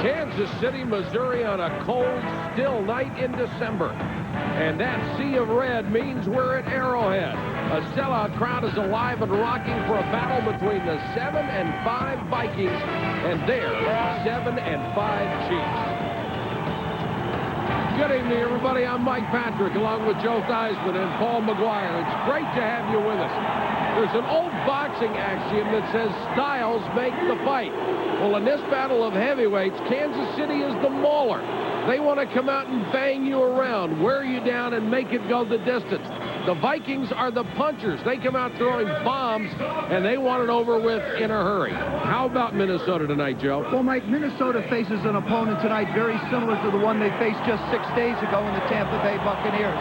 Kansas City, Missouri on a cold, still night in December. And that sea of red means we're at Arrowhead. A sellout crowd is alive and rocking for a battle between the 7-5 Vikings and their 7-5 Chiefs. Good evening, everybody. I'm Mike Patrick, along with Joe Theismann and Paul McGuire. It's great to have you with us. There's an old boxing axiom that says styles make the fight. Well, in this battle of heavyweights, Kansas City is the mauler. They want to come out and bang you around, wear you down, and make it go the distance. The Vikings are the punchers. They come out throwing bombs, and they want it over with in a hurry. How about Minnesota tonight, Joe? Well, Mike, Minnesota faces an opponent tonight very similar to the one they faced just 6 days ago in the Tampa Bay Buccaneers.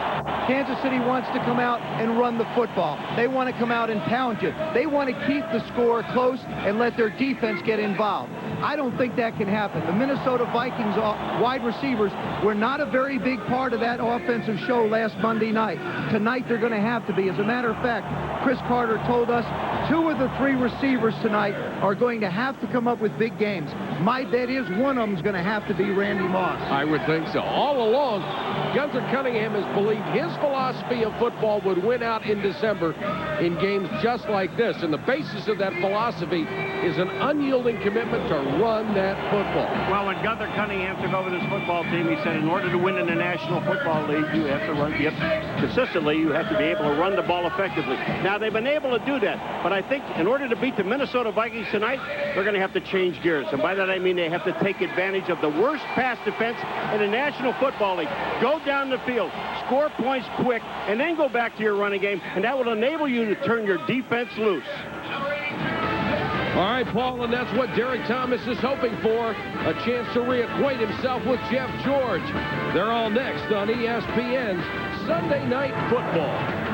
Kansas City wants to come out and run the football. They want to come out and pound you. They want to keep the score close and let their defense get involved. I don't think that can happen. The Minnesota Vikings wide receivers were not a very big part of that offensive show last Monday night. Tonight, they're going to have to be. As a matter of fact, Chris Carter told us 2 of the 3 receivers tonight are going to have to come up with big games. My bet is one of them is going to have to be Randy Moss. I would think so. All along, Gunther Cunningham has believed his philosophy of football would win out in December in games just like this. And the basis of that philosophy is an unyielding commitment to run that football. Well, when Gunther Cunningham took over this football team, he said in order to win in the National Football League, you have to run consistently. You have to be able to run the ball effectively. Now, they've been able to do that, but I think in order to beat the Minnesota Vikings tonight, they're going to have to change gears. And by that, I mean they have to take advantage of the worst pass defense in the National Football League. Go down the field, score points quick, and then go back to your running game, and that will enable you to turn your defense loose. All right, Paul, and that's what Derek Thomas is hoping for, a chance to reacquaint himself with Jeff George. They're all next on ESPN's Sunday Night Football.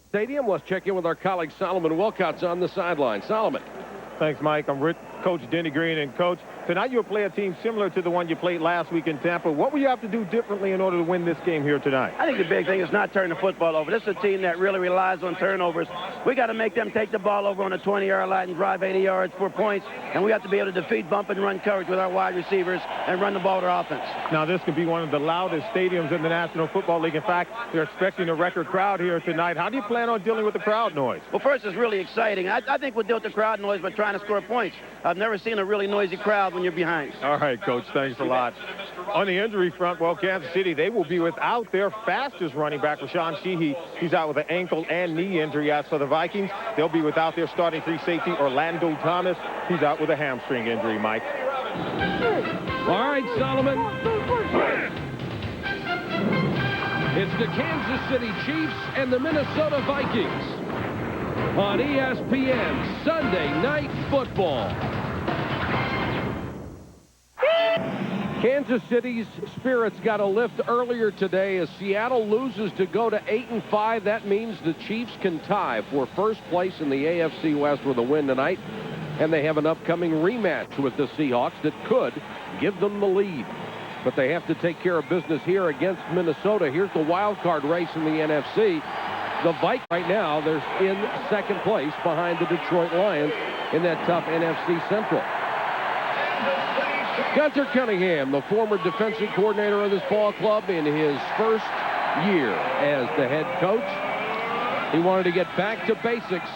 Stadium, let's check in with our colleague Solomon Wilcott's on the sideline. Solomon. Thanks, Mike. I'm with Coach Denny Green. And, Coach, tonight you'll play a team similar to the one you played last week in Tampa. What will you have to do differently in order to win this game here tonight? I think the big thing is not turning the football over. This is a team that really relies on turnovers. We got to make them take the ball over on the 20-yard line and drive 80 yards for points. And we have to be able to defeat bump and run coverage with our wide receivers and run the ball to our offense. Now, this could be one of the loudest stadiums in the National Football League. In fact, they're expecting a record crowd here tonight. How do you plan on dealing with the crowd noise? Well, first, it's really exciting. I think we'll deal with the crowd noise by trying to score points. I've never seen a really noisy crowd when you're behind. All right, Coach, thanks a lot. On the injury front, well, Kansas City, they will be without their fastest running back, Rashawn Sheehy. He's out with an ankle and knee injury. As for the Vikings, they'll be without their starting free safety, Orlando Thomas. He's out with a hamstring injury, Mike. All right, Solomon. It's the Kansas City Chiefs and the Minnesota Vikings on ESPN Sunday Night Football. Kansas City's spirits got a lift earlier today as Seattle loses to go to 8-5. That means the Chiefs can tie for first place in the AFC West with a win tonight. And they have an upcoming rematch with the Seahawks that could give them the lead. But they have to take care of business here against Minnesota. Here's the wild card race in the NFC. The Vikings right now, they're in second place behind the Detroit Lions in that tough NFC Central. Gunther Cunningham, the former defensive coordinator of this ball club in his first year as the head coach. He wanted to get back to basics,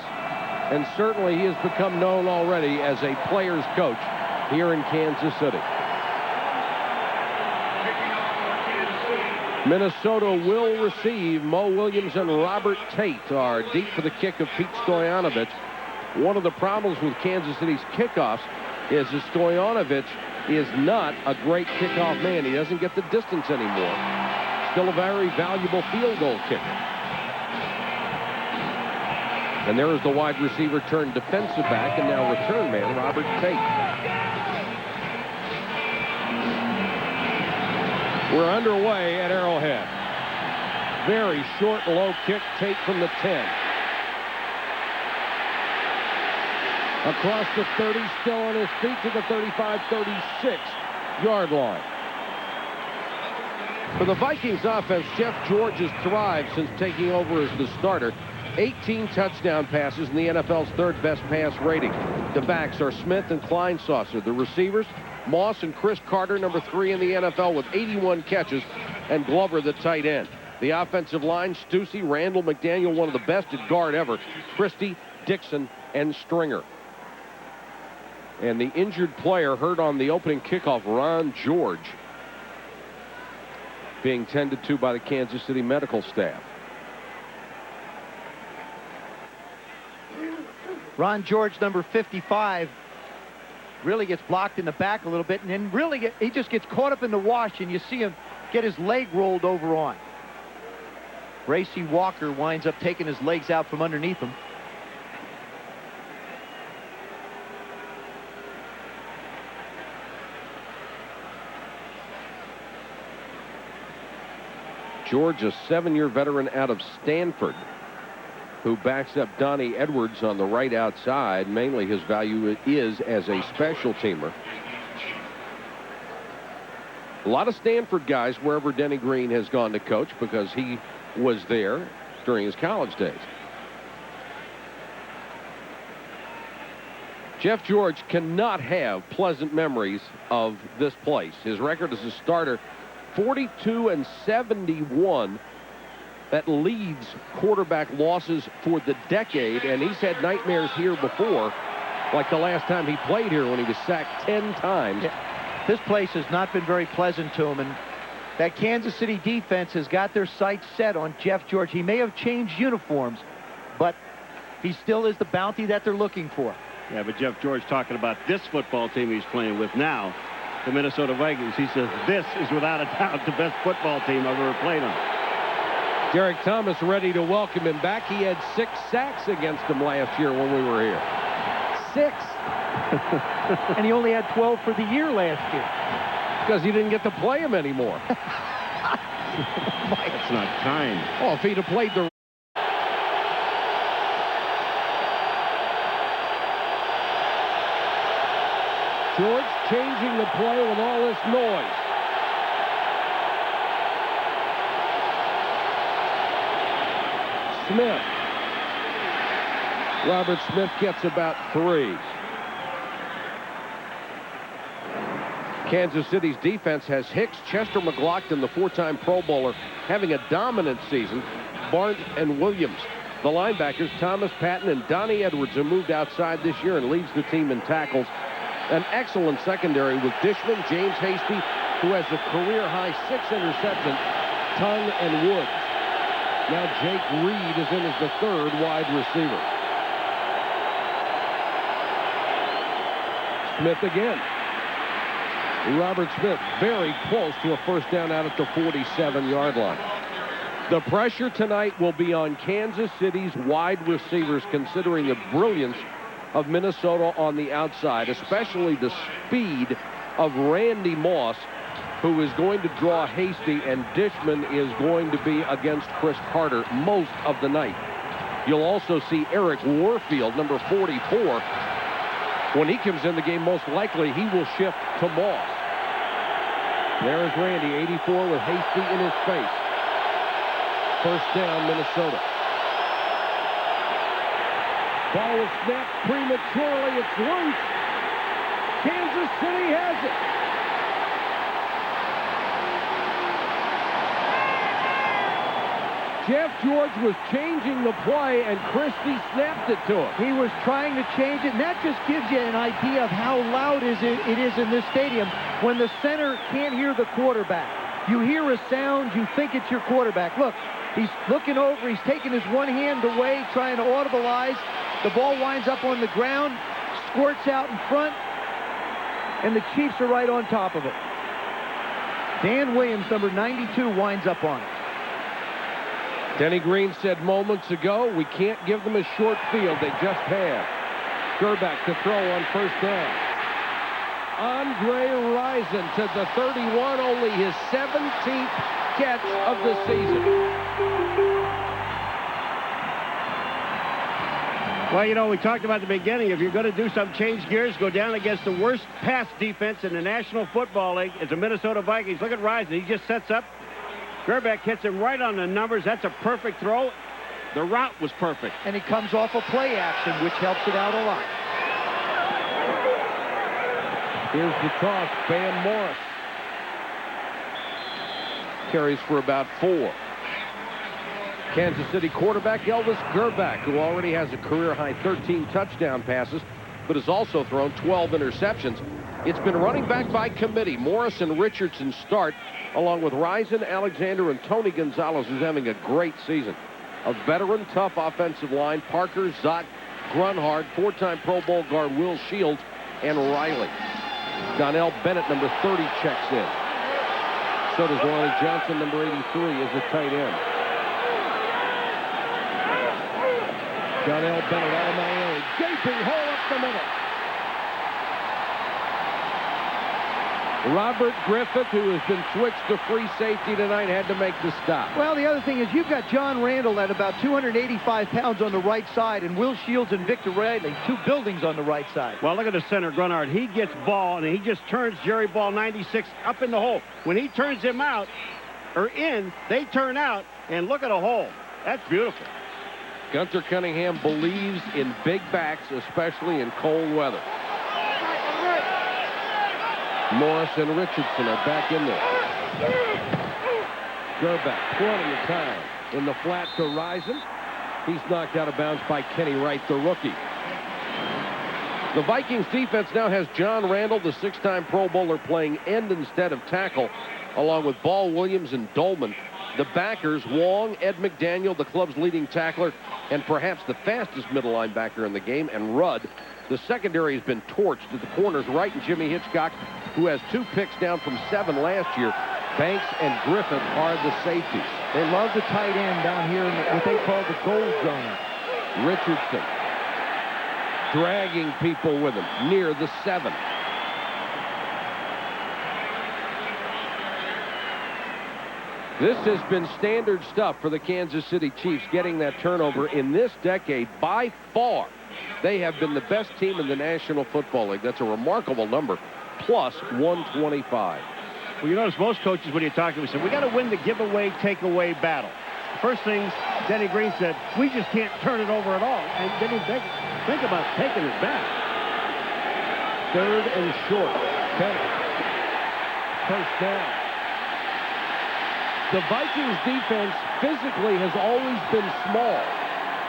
and certainly he has become known already as a player's coach here in Kansas City. Minnesota will receive. Mo Williams and Robert Tate are deep for the kick of Pete Stoyanovich. One of the problems with Kansas City's kickoffs is that Stoyanovich is not a great kickoff man. He doesn't get the distance anymore. Still a very valuable field goal kicker. And there is the wide receiver turned defensive back and now return man, Robert Tate. We're underway at Arrowhead. Very short, low kick, Tate from the 10. Across the 30, still on his feet to the 35, 36-yard line. For the Vikings offense, Jeff George has thrived since taking over as the starter. 18 touchdown passes in the NFL's third best pass rating. The backs are Smith and Kleinsasser. The receivers, Moss and Chris Carter, number 3 in the NFL with 81 catches, and Glover, the tight end. The offensive line, Stussy, Randall, McDaniel, one of the best at guard ever, Christie, Dixon, and Stringer. And the injured player hurt on the opening kickoff, Ron George, being tended to by the Kansas City medical staff. Ron George, number 55, really gets blocked in the back a little bit, and then really he just gets caught up in the wash, and you see him get his leg rolled over on. Gracie Walker winds up taking his legs out from underneath him. George, a 7-year veteran out of Stanford, who backs up Donnie Edwards on the right outside. Mainly his value is as a special teamer. A lot of Stanford guys wherever Denny Green has gone to coach, because he was there during his college days. Jeff George cannot have pleasant memories of this place. His record as a starter, 42-71. That leads quarterback losses for the decade, and he's had nightmares here before, like the last time he played here when he was sacked 10 times. Yeah. This place has not been very pleasant to him, and that Kansas City defense has got their sights set on Jeff George. He may have changed uniforms, but he still is the bounty that they're looking for. Yeah, but Jeff George talking about this football team he's playing with now, the Minnesota Vikings. He says this is without a doubt the best football team I've ever played on. Derek Thomas ready to welcome him back. He had 6 sacks against him last year when we were here. 6. And he only had 12 for the year last year. Because he didn't get to play him anymore. That's not kind. Oh, if he'd have played the... George changing the play with all this noise. Smith. Robert Smith gets about 3. Kansas City's defense has Hicks, Chester McLaughlin, the 4-time Pro Bowler, having a dominant season, Barnes and Williams. The linebackers, Thomas Patton and Donnie Edwards, have moved outside this year and leads the team in tackles. An excellent secondary with Dishman, James Hasty, who has a career-high 6 interceptions, Tongue and Woods. Now Jake Reed is in as the 3rd wide receiver. Smith again. Robert Smith very close to a first down out at the 47-yard line. The pressure tonight will be on Kansas City's wide receivers, considering the brilliance of Minnesota on the outside, especially the speed of Randy Moss, who is going to draw Hasty, and Dishman is going to be against Chris Carter most of the night. You'll also see Eric Warfield, number 44. When he comes in the game, most likely he will shift to Moss. There is Randy, 84, with Hasty in his face. First down, Minnesota. Ball was snapped prematurely. It's loose. Kansas City has it. Jeff George was changing the play, and Christie snapped it to him. He was trying to change it, and that just gives you an idea of how loud it is in this stadium when the center can't hear the quarterback. You hear a sound, you think it's your quarterback. Look, he's looking over, he's taking his one hand away, trying to audibilize. The ball winds up on the ground, squirts out in front, and the Chiefs are right on top of it. Dan Williams, number 92, winds up on it. Denny Green said moments ago, we can't give them a short field. They just have. Gerback to throw on first down. Andre Rison to the 31, only his 17th catch of the season. Well, you know, we talked about at the beginning, if you're going to do some change gears, go down against the worst pass defense in the National Football League. It's the Minnesota Vikings. Look at Rison. He just sets up. Gerback hits him right on the numbers. That's a perfect throw. The route was perfect. And he comes off a play action, which helps it out a lot. Here's the toss. Bam Morris carries for about 4. Kansas City quarterback Elvis Grbac, who already has a career-high 13 touchdown passes, but has also thrown 12 interceptions. It's been running back by committee. Morris and Richardson start, along with Rison, Alexander, and Tony Gonzalez, who's having a great season. A veteran, tough offensive line, Parker, Zott, Grunhard, 4-time Pro Bowl guard Will Shields, and Riley. Donnell Bennett, number 30, checks in. So does Ronnie Johnson, number 83, as a tight end. Donnell Bennett out of Miami. Gaping hole up the middle. Robert Griffith, who has been switched to free safety tonight, had to make the stop. Well, the other thing is you've got John Randall at about 285 pounds on the right side, and Will Shields and Victor Riley, 2 buildings on the right side. Well, look at the center, Grunhard. He gets ball, and he just turns Jerry Ball 96 up in the hole. When he turns him out, or in, they turn out, and look at a hole. That's beautiful. Gunter Cunningham believes in big backs, especially in cold weather. Morris and Richardson are back in there. Grbac, plenty of time in the flat to Rison. He's knocked out of bounds by Kenny Wright, the rookie. The Vikings defense now has John Randall, the 6-time Pro Bowler, playing end instead of tackle, along with Ball Williams and Dolman. The backers, Wong, Ed McDaniel, the club's leading tackler, and perhaps the fastest middle linebacker in the game, and Rudd. The secondary has been torched at the corners. Wright and Jimmy Hitchcock, who has 2 picks down from 7 last year. Banks and Griffin are the safeties. They love the tight end down here in what they call the gold zone. Richardson dragging people with him near the 7. This has been standard stuff for the Kansas City Chiefs, getting that turnover in this decade. By far, they have been the best team in the National Football League. That's a remarkable number, plus 125. Well, you notice most coaches, when you talk to them, say, we got to win the giveaway, takeaway battle. First things Denny Green said, we just can't turn it over at all. And didn't even think about taking it back. 3rd and short. Bennett. First down. The Vikings defense physically has always been small.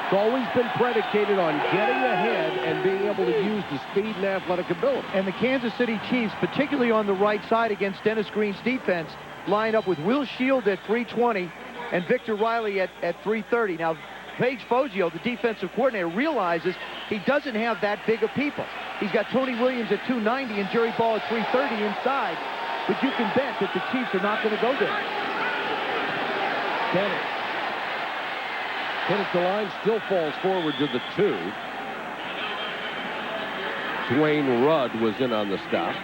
It's always been predicated on getting ahead and being able to use the speed and athletic ability. And the Kansas City Chiefs, particularly on the right side against Dennis Green's defense, line up with Will Shields at 320 and Victor Riley at 330. Now, Paige Fozio, the defensive coordinator, realizes he doesn't have that big of people. He's got Tony Williams at 290 and Jerry Ball at 330 inside. But you can bet that the Chiefs are not going to go there. Bennett hit at the line, still falls forward to the 2. Dwayne Rudd was in on the stop.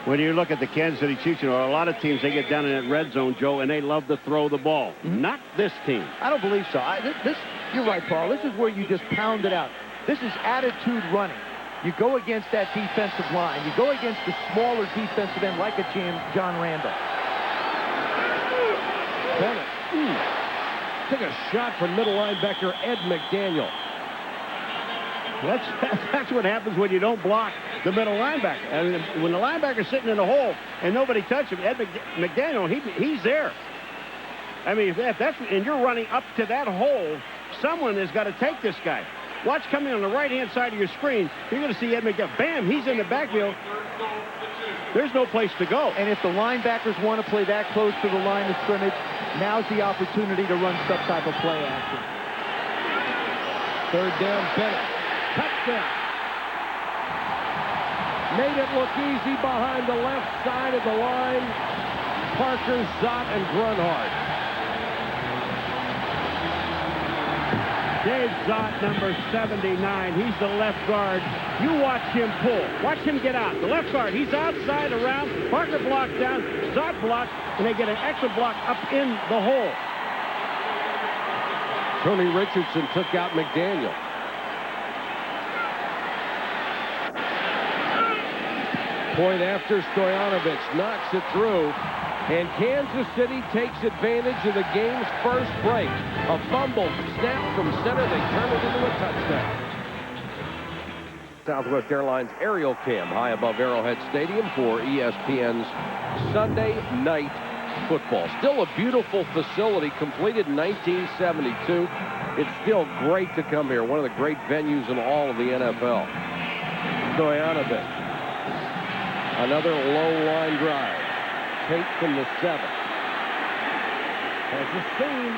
When you look at the Kansas City Chiefs, you know, a lot of teams, they get down in that red zone, Joe, and they love to throw the ball. Not this team. I don't believe so. You're right, Paul. This is where you just pound it out. This is attitude running. You go against that defensive line. You go against the smaller defensive end like a John Randall. Bennett took a shot from middle linebacker Ed McDaniel. That's what happens when you don't block the middle linebacker. I mean, when the linebacker's sitting in a hole and nobody touches him, Ed McDaniel, he's there. I mean, if that's and you're running up to that hole, someone has got to take this guy. Watch coming on the right-hand side of your screen. You're going to see Ed McDaniel. Bam, he's in the backfield. There's no place to go. And if the linebackers want to play that close to the line of scrimmage, now's the opportunity to run some type of play action. 3rd down, Bennett. Touchdown. Made it look easy behind the left side of the line. Parker, Zott, and Grunhard. Dave Zott, number 79. He's the left guard. You watch him pull. Watch him get out. The left guard, he's outside around. Parker blocks down. Zott blocks, and they get an extra block up in the hole. Tony Richardson took out McDaniel. Point after Stoyanovich knocks it through. And Kansas City takes advantage of the game's first break. A fumble snap from center. They turn it into a touchdown. Southwest Airlines aerial cam high above Arrowhead Stadium for ESPN's Sunday Night Football. Still a beautiful facility, completed in 1972. It's still great to come here. One of the great venues in all of the NFL. Stojanovic. Another low line drive. Tate from the 7. Has a seam.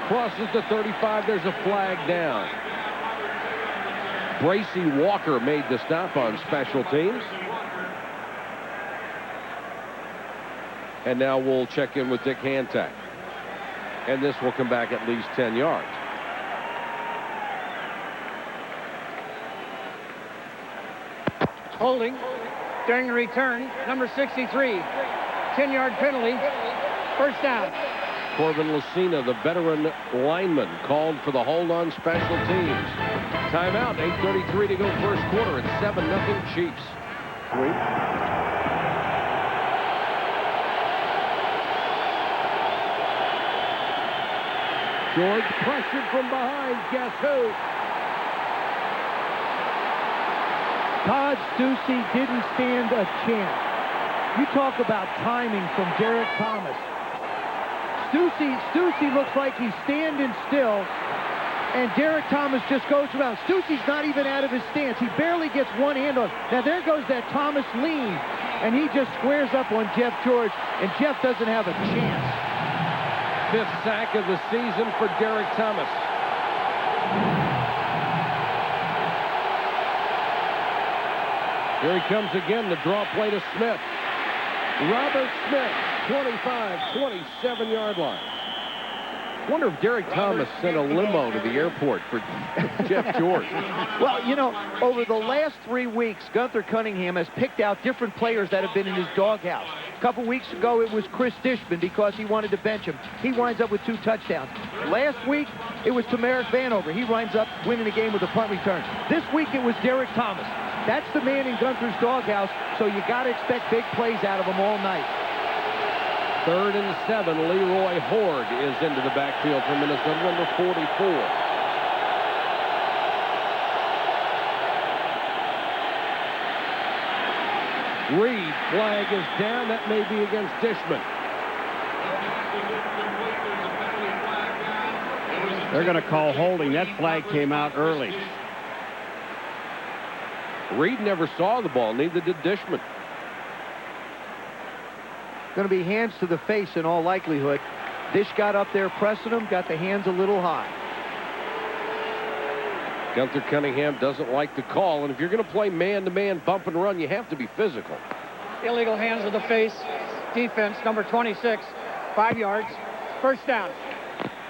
Crosses the 35. There's a flag down. Bracy Walker made the stop on special teams. And now we'll check in with Dick Hantak. And this will come back at least 10 yards. Holding during the return, number 63. 10-yard penalty. First down. Corbin Lucina, the veteran lineman, called for the hold on special teams. Timeout, 8:33 to go first quarter. It's 7-0 Chiefs. George pressured from behind. Guess who? Todd Stussy didn't stand a chance. You talk about timing from Derek Thomas. Stussy looks like he's standing still, and Derek Thomas just goes around. Stussy's not even out of his stance. He barely gets one hand on. Now there goes that Thomas lean, and he just squares up on Jeff George, and Jeff doesn't have a chance. 5th sack of the season for Derek Thomas. Here he comes again, the draw play to Smith. Robert Smith, 25, 27-yard line. Wonder if Derek Thomas sent a limo to the airport for Jeff George. Well, you know, over the last 3 weeks, Gunther Cunningham has picked out different players that have been in his doghouse. A couple weeks ago, it was Chris Dishman because he wanted to bench him. He winds up with 2 touchdowns. Last week, it was Tamarick Vanover. He winds up winning the game with a punt return. This week, it was Derek Thomas. That's the man in Gunther's doghouse, so you got to expect big plays out of him all night. 3rd and 7. Leroy Horde is into the backfield for Minnesota, number 44. Reed, flag is down. That may be against Dishman. They're going to call holding. That flag came out early. Reed never saw the ball, neither did Dishman. Going to be hands to the face in all likelihood. Dish got up there pressing him, got the hands a little high. Gunther Cunningham doesn't like the call, and if you're going to play man-to-man bump and run, you have to be physical. Illegal hands to the face. Defense, number 26. 5 yards. First down.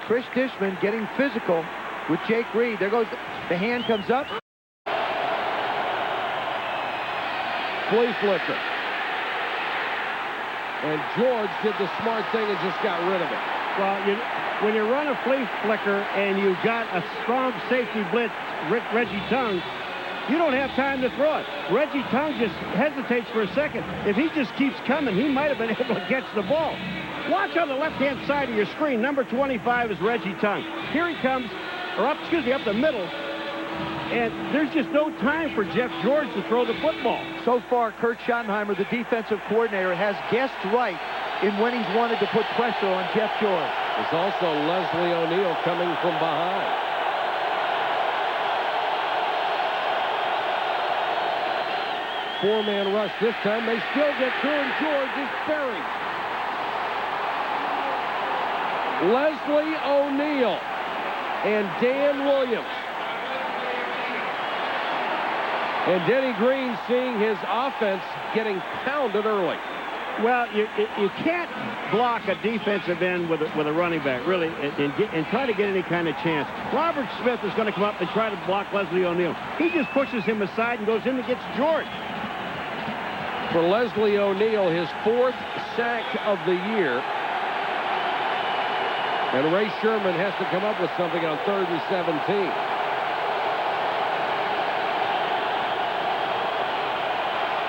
Chris Dishman getting physical with Jake Reed. There goes the hand comes up. Flea flicker. And George did the smart thing and just got rid of it. Well, when you run a flea flicker and you've got a strong safety blitz, Reggie Tongue, you don't have time to throw it. Reggie Tongue just hesitates for a second. If he just keeps coming, he might have been able to catch the ball. Watch on the left-hand side of your screen. Number 25 is Reggie Tongue. Here he comes, up the middle. And there's just no time for Jeff George to throw the football. So far, Kurt Schottenheimer, the defensive coordinator, has guessed right in when he's wanted to put pressure on Jeff George. There's also Leslie O'Neal coming from behind. Four-man rush this time. They still get through, and George is buried. Leslie O'Neal and Dan Williams. And Denny Green seeing his offense getting pounded early. Well, you can't block a defensive end with a running back, really, and try to get any kind of chance. Robert Smith is going to come up and try to block Leslie O'Neal. He just pushes him aside and goes in and gets George. For Leslie O'Neal, his 4th sack of the year. And Ray Sherman has to come up with something on 3rd and 17.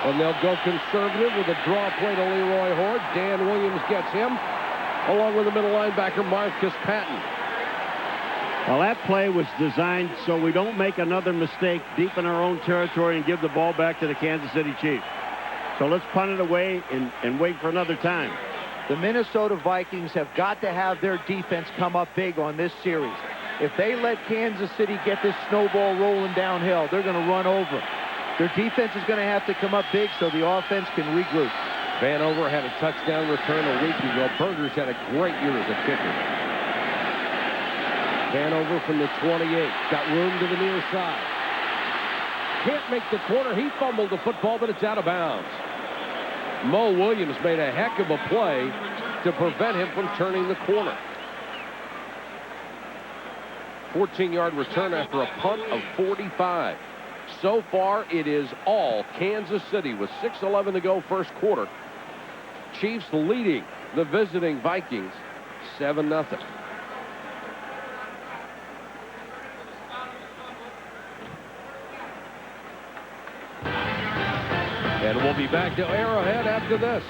And they'll go conservative with a draw play to Leroy Horde. Dan Williams gets him, along with the middle linebacker, Marcus Patton. Well, that play was designed so we don't make another mistake deep in our own territory and give the ball back to the Kansas City Chiefs. So let's punt it away and wait for another time. The Minnesota Vikings have got to have their defense come up big on this series. If they let Kansas City get this snowball rolling downhill, they're going to run over. Their defense is going to have to come up big so the offense can regroup. Vanover had a touchdown return a week ago. Burgers had a great year as a kicker. Vanover from the 28. Got room to the near side. Can't make the corner. He fumbled the football, but it's out of bounds. Mo Williams made a heck of a play to prevent him from turning the corner. 14-yard return after a punt of 45. So far, it is all Kansas City with 6:11 to go first quarter. Chiefs leading the visiting Vikings 7-0. And we'll be back to Arrowhead after this.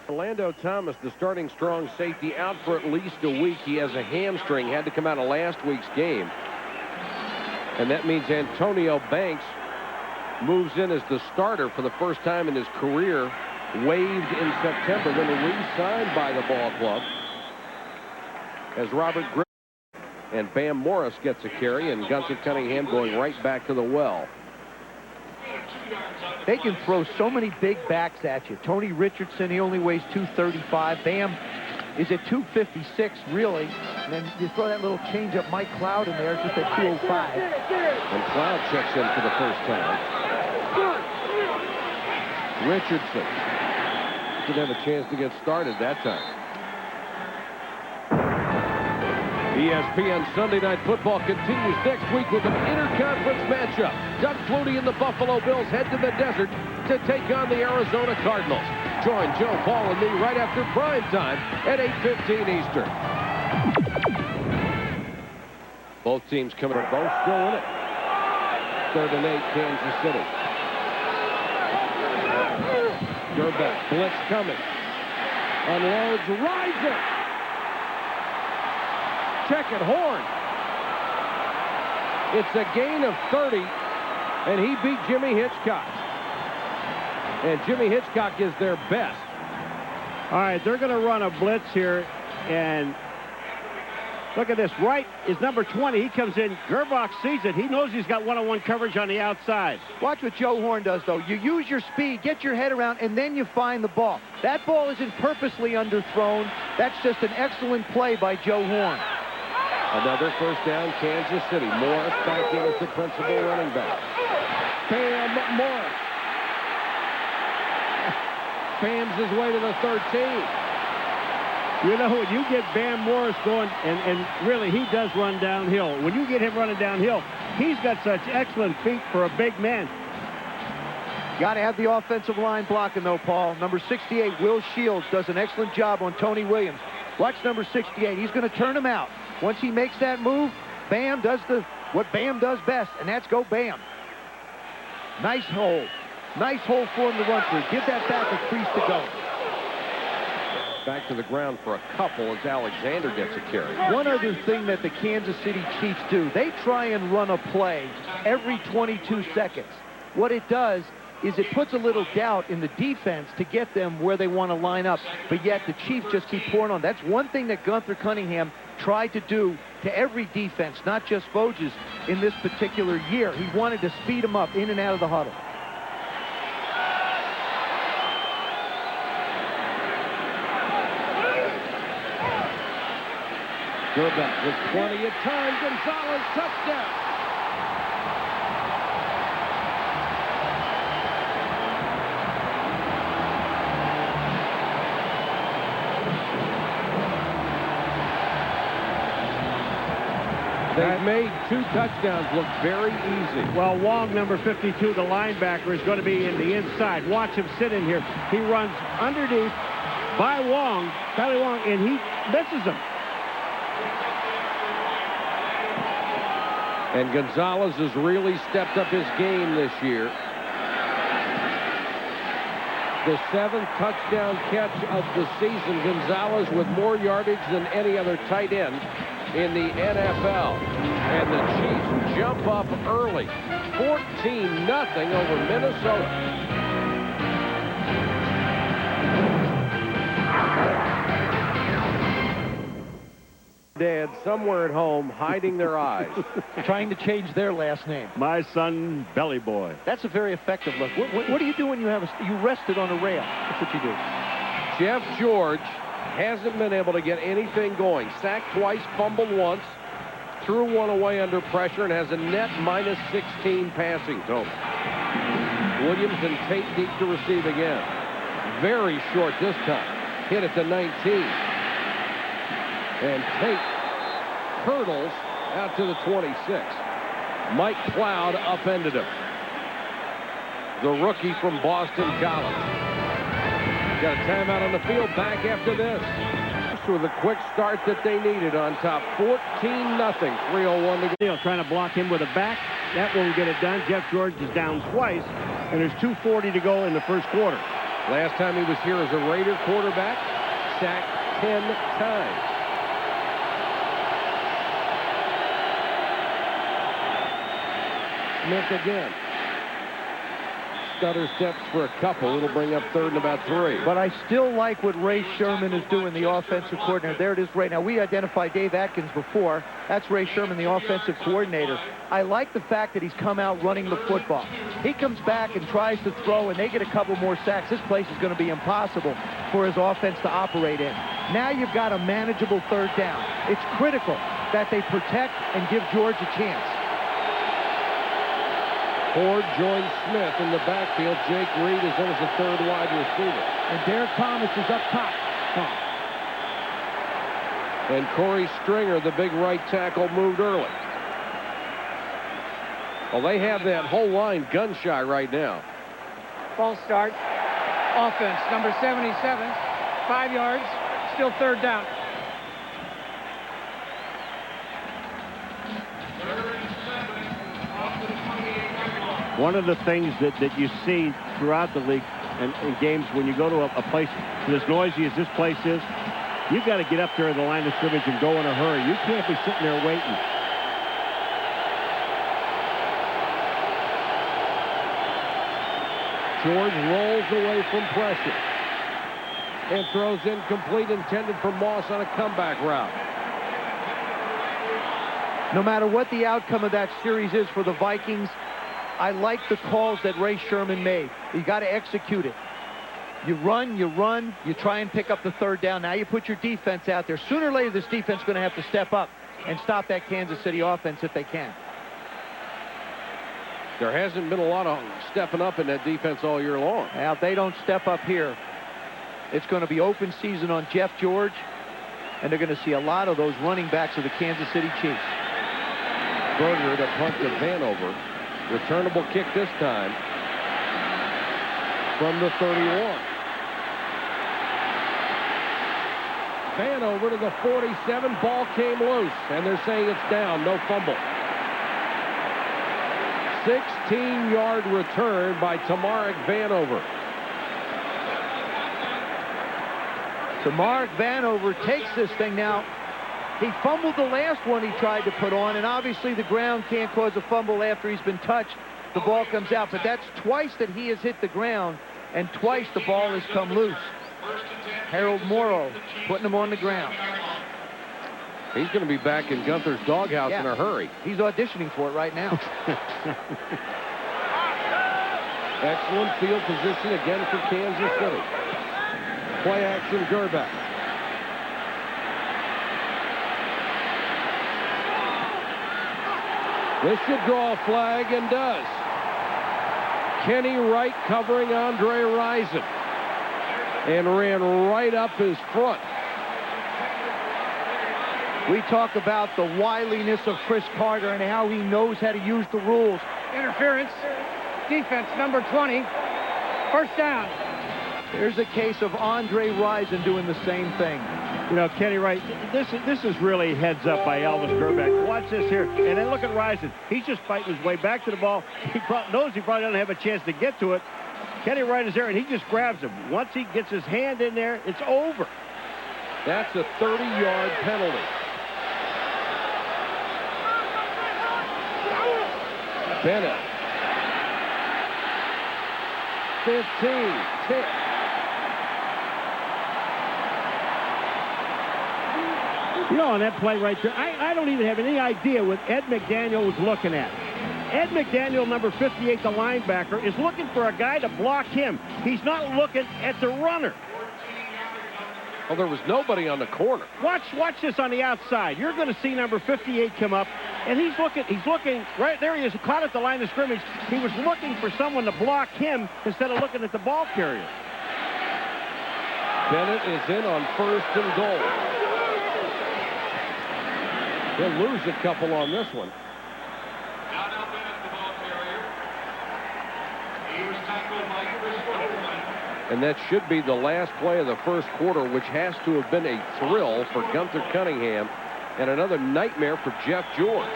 Orlando Thomas, the starting strong safety, out for at least a week. He has a hamstring, had to come out of last week's game. And that means Antonio Banks moves in as the starter for the first time in his career, waived in September, then re-signed by the ball club. As Robert Griffin and Bam Morris gets a carry, and Gunther Cunningham going right back to the well. They can throw so many big backs at you. Tony Richardson, he only weighs 235. Bam is at 256, really. And then you throw that little change-up Mike Cloud in there, just at 205. And Cloud checks in for the first time. Richardson didn't have a chance to get started that time. ESPN Sunday Night Football continues next week with an interconference matchup. Doug Flutie and the Buffalo Bills head to the desert to take on the Arizona Cardinals. Join Joe, Paul, and me right after prime time at 8:15 Eastern. Both teams coming up, both still in it. 3rd and 8, Kansas City. Gerbeck, blitz coming. Unloads, rising. Check it, Horn. It's a gain of 30, and he beat Jimmy Hitchcock. And Jimmy Hitchcock is their best. All right, they're going to run a blitz here, and look at this. Wright is number 20. He comes in. Gerbach sees it. He knows he's got one-on-one coverage on the outside. Watch what Joe Horn does, though. You use your speed, get your head around, and then you find the ball. That ball isn't purposely underthrown. That's just an excellent play by Joe Horn. Another first down, Kansas City. Morris back in as the principal running back. Bam Morris. Bams his way to the 13. You know, when you get Bam Morris going, and really he does run downhill. When you get him running downhill, he's got such excellent feet for a big man. Got to have the offensive line blocking, though, Paul. Number 68, Will Shields, does an excellent job on Tony Williams. Watch number 68. He's going to turn him out. Once he makes that move, Bam does what Bam does best, and that's go Bam. Nice hole. Nice hole for him to run through. Give that back a crease to go. Back to the ground for a couple as Alexander gets a carry. One other thing that the Kansas City Chiefs do, they try and run a play every 22 seconds. What it does is it puts a little doubt in the defense to get them where they want to line up, but yet the Chiefs just keep pouring on. That's one thing that Gunther Cunningham tried to do to every defense, not just Voges, in this particular year. He wanted to speed them up in and out of the huddle. Gerbeck with plenty of time. Gonzalez, touchdown. They've made 2 touchdowns look very easy. Well, Wong, number 52, the linebacker, is going to be in the inside. Watch him sit in here. He runs underneath by Wong, Tyler Wong, and he misses him. And Gonzalez has really stepped up his game this year. The 7th touchdown catch of the season. Gonzalez with more yardage than any other tight end in the NFL. And the Chiefs jump up early. 14-0 over Minnesota. Dad somewhere at home hiding their eyes. Trying to change their last name. My son, Belly Boy. That's a very effective look. What do you do when you you rest it on a rail? That's what you do. Jeff George hasn't been able to get anything going. Sacked twice, fumbled once, threw one away under pressure, and has a net -16 passing total. Williams and Tate deep to receive again. Very short this time. Hit at the 19. And Tate hurdles out to the 26. Mike Cloud upended him. The rookie from Boston College. Got a timeout on the field. Back after this. With a quick start that they needed on top. 14-0. 3:01 to go. Trying to block him with a back. That won't get it done. Jeff George is down twice, and there's 2:40 to go in the first quarter. Last time he was here as a Raider quarterback, sacked 10 times. Smith again. Stutter steps for a couple. It'll bring up 3rd and about 3. But I still like what Ray Sherman is doing, the offensive coordinator. There it is right now. We identified Dave Atkins before. That's Ray Sherman, the offensive coordinator. I like the fact that he's come out running the football. He comes back and tries to throw, and they get a couple more sacks. This place is going to be impossible for his offense to operate in. Now you've got a manageable 3rd down. It's critical that they protect and give George a chance. Ford joins Smith in the backfield. Jake Reed is in as the 3rd wide receiver. And Derek Thomas is up top. And Corey Stringer, the big right tackle, moved early. Well, they have that whole line gun-shy right now. False start. Offense, number 77. 5 yards. Still 3rd down. One of the things that you see throughout the league and in games when you go to a place as noisy as this place is, you've got to get up there in the line of scrimmage and go in a hurry. You can't be sitting there waiting. George rolls away from pressure and throws incomplete, intended for Moss on a comeback route. No matter what the outcome of that series is for the Vikings, I like the calls that Ray Sherman made. You got to execute it. You run, you try and pick up the 3rd down. Now you put your defense out there. Sooner or later, this defense is going to have to step up and stop that Kansas City offense if they can. There hasn't been a lot of stepping up in that defense all year long. Now, if they don't step up here, it's going to be open season on Jeff George, and they're going to see a lot of those running backs of the Kansas City Chiefs. Berger to punt to Vanover. Returnable kick this time from the 31. Vanover to the 47. Ball came loose, and they're saying it's down. No fumble. 16-yard return by Tamarick Vanover. Tamarick Vanover takes this thing now. He fumbled the last one he tried to put on, and obviously the ground can't cause a fumble after he's been touched. The ball comes out, but that's twice that he has hit the ground, and twice the ball has come loose. Harold Morrow putting him on the ground. He's going to be back in Gunther's doghouse in a hurry. He's auditioning for it right now. Excellent field position again for Kansas City. Play action, Gerbeck. This should draw a flag, and does. Kenny Wright covering Andre Rison, and ran right up his front. We talk about the wiliness of Chris Carter and how he knows how to use the rules. Interference. Defense, number 20. 1st down. There's a case of Andre Rison doing the same thing. You know, Kenny Wright, this is really heads up by Elvis Gerbeck. Watch this here. And then look at Rison. He's just fighting his way back to the ball. He knows he probably doesn't have a chance to get to it. Kenny Wright is there, and he just grabs him. Once he gets his hand in there, it's over. That's a 30-yard penalty. Bennett. 15. 10. You know, on that play right there, I don't even have any idea what Ed McDaniel was looking at. Ed McDaniel, number 58, the linebacker, is looking for a guy to block him. He's not looking at the runner. Well, there was nobody on the corner. Watch this on the outside. You're going to see number 58 come up, and he's looking right there. He is caught at the line of scrimmage. He was looking for someone to block him instead of looking at the ball carrier. Bennett is in on 1st and goal. He'll lose a couple on this one. Now Bennett, the ball carrier. He was tackled by Chris Wolfman. And that should be the last play of the first quarter, which has to have been a thrill for Gunther Cunningham and another nightmare for Jeff George.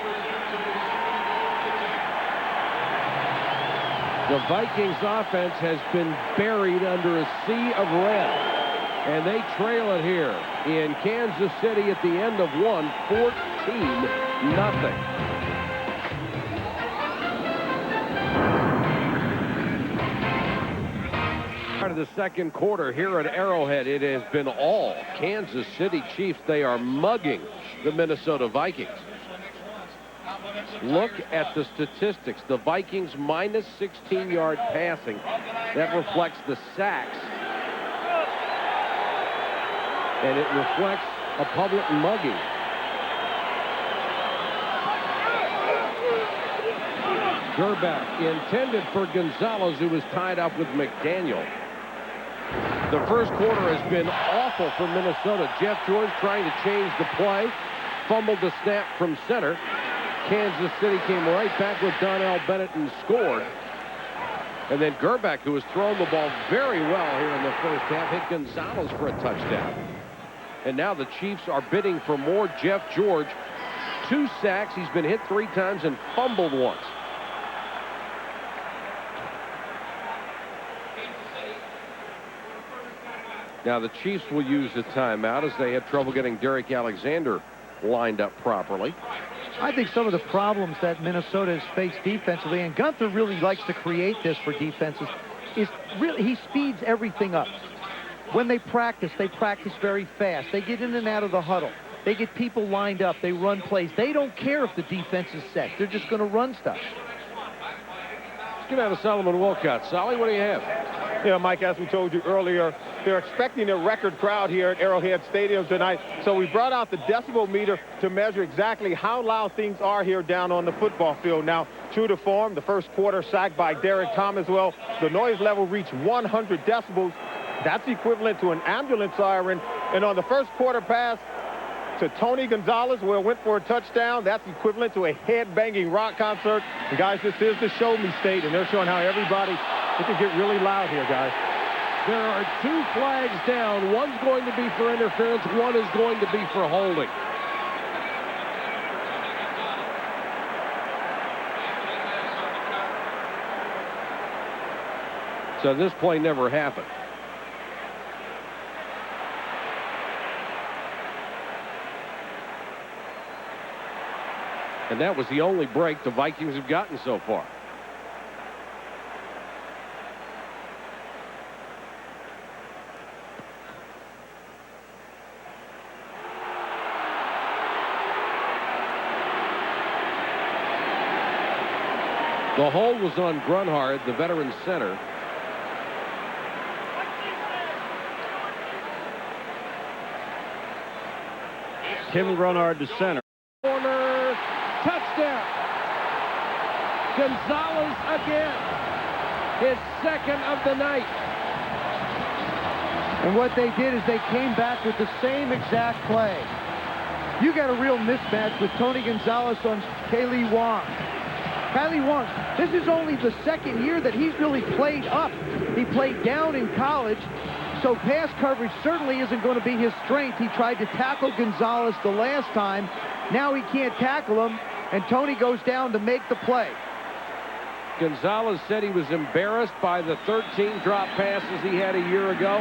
The Vikings offense has been buried under a sea of red, and they trail it here in Kansas City at the end of one, 14-0. Part of the second quarter here at Arrowhead, it has been all Kansas City Chiefs. They are mugging the Minnesota Vikings. Look at the statistics. The Vikings minus 16-yard passing. That reflects the sacks. And it reflects a public mugging. Gerback intended for Gonzalez, who was tied up with McDaniel. The first quarter has been awful for Minnesota. Jeff George trying to change the play. Fumbled the snap from center. Kansas City came right back with Donnell Bennett and scored. And then Gerback, who has thrown the ball very well here in the first half, hit Gonzalez for a touchdown. And now the Chiefs are bidding for more Jeff George. 2 sacks. He's been hit 3 times and fumbled once. Now the Chiefs will use the timeout as they had trouble getting Derek Alexander lined up properly. I think some of the problems that Minnesota has faced defensively, and Gunther really likes to create this for defenses, is really he speeds everything up. When they practice very fast. They get in and out of the huddle. They get people lined up. They run plays. They don't care if the defense is set. They're just going to run stuff. Let's get out of Solomon Wilcott. Solly, what do you have? Yeah, Mike, as we told you earlier, they're expecting a record crowd here at Arrowhead Stadium tonight. So we brought out the decibel meter to measure exactly how loud things are here down on the football field. Now, true to form, the first quarter sacked by Derek Thomaswell. The noise level reached 100 decibels. That's equivalent to an ambulance siren. And on the first quarter pass to Tony Gonzalez, where it went for a touchdown, that's equivalent to a head-banging rock concert. And guys, this is the show me state, and they're showing how everybody, it can get really loud here, guys. There are 2 flags down. One's going to be for interference. One is going to be for holding. So this play never happened. And that was the only break the Vikings have gotten so far. The hold was on Grunhard, the veteran center. Tim Grunhard, the center. Corner, touchdown. Gonzalez again. His second of the night. And what they did is they came back with the same exact play. You got a real mismatch with Tony Gonzalez on Kaylee Wong. Kylie Wong, this is only the second year that he's really played up. He played down in college, so pass coverage certainly isn't going to be his strength. He tried to tackle Gonzalez the last time. Now he can't tackle him, and Tony goes down to make the play. Gonzalez said he was embarrassed by the 13 drop passes he had a year ago.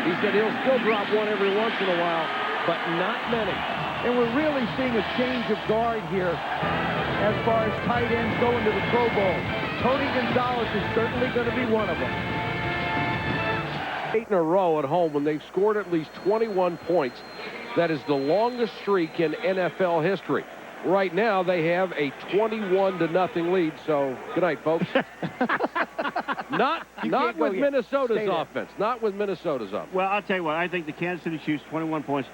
He said he'll still drop one every once in a while, but not many. And we're really seeing a change of guard here as far as tight ends going to the Pro Bowl. Tony Gonzalez is certainly going to be one of them. 8 in a row at home when they've scored at least 21 points. That is the longest streak in NFL history. Right now, they have a 21-0 lead, so good night, folks. Not with Minnesota's offense. Not with Minnesota's offense. Well, I'll tell you what. I think the Kansas City Chiefs, 21 points.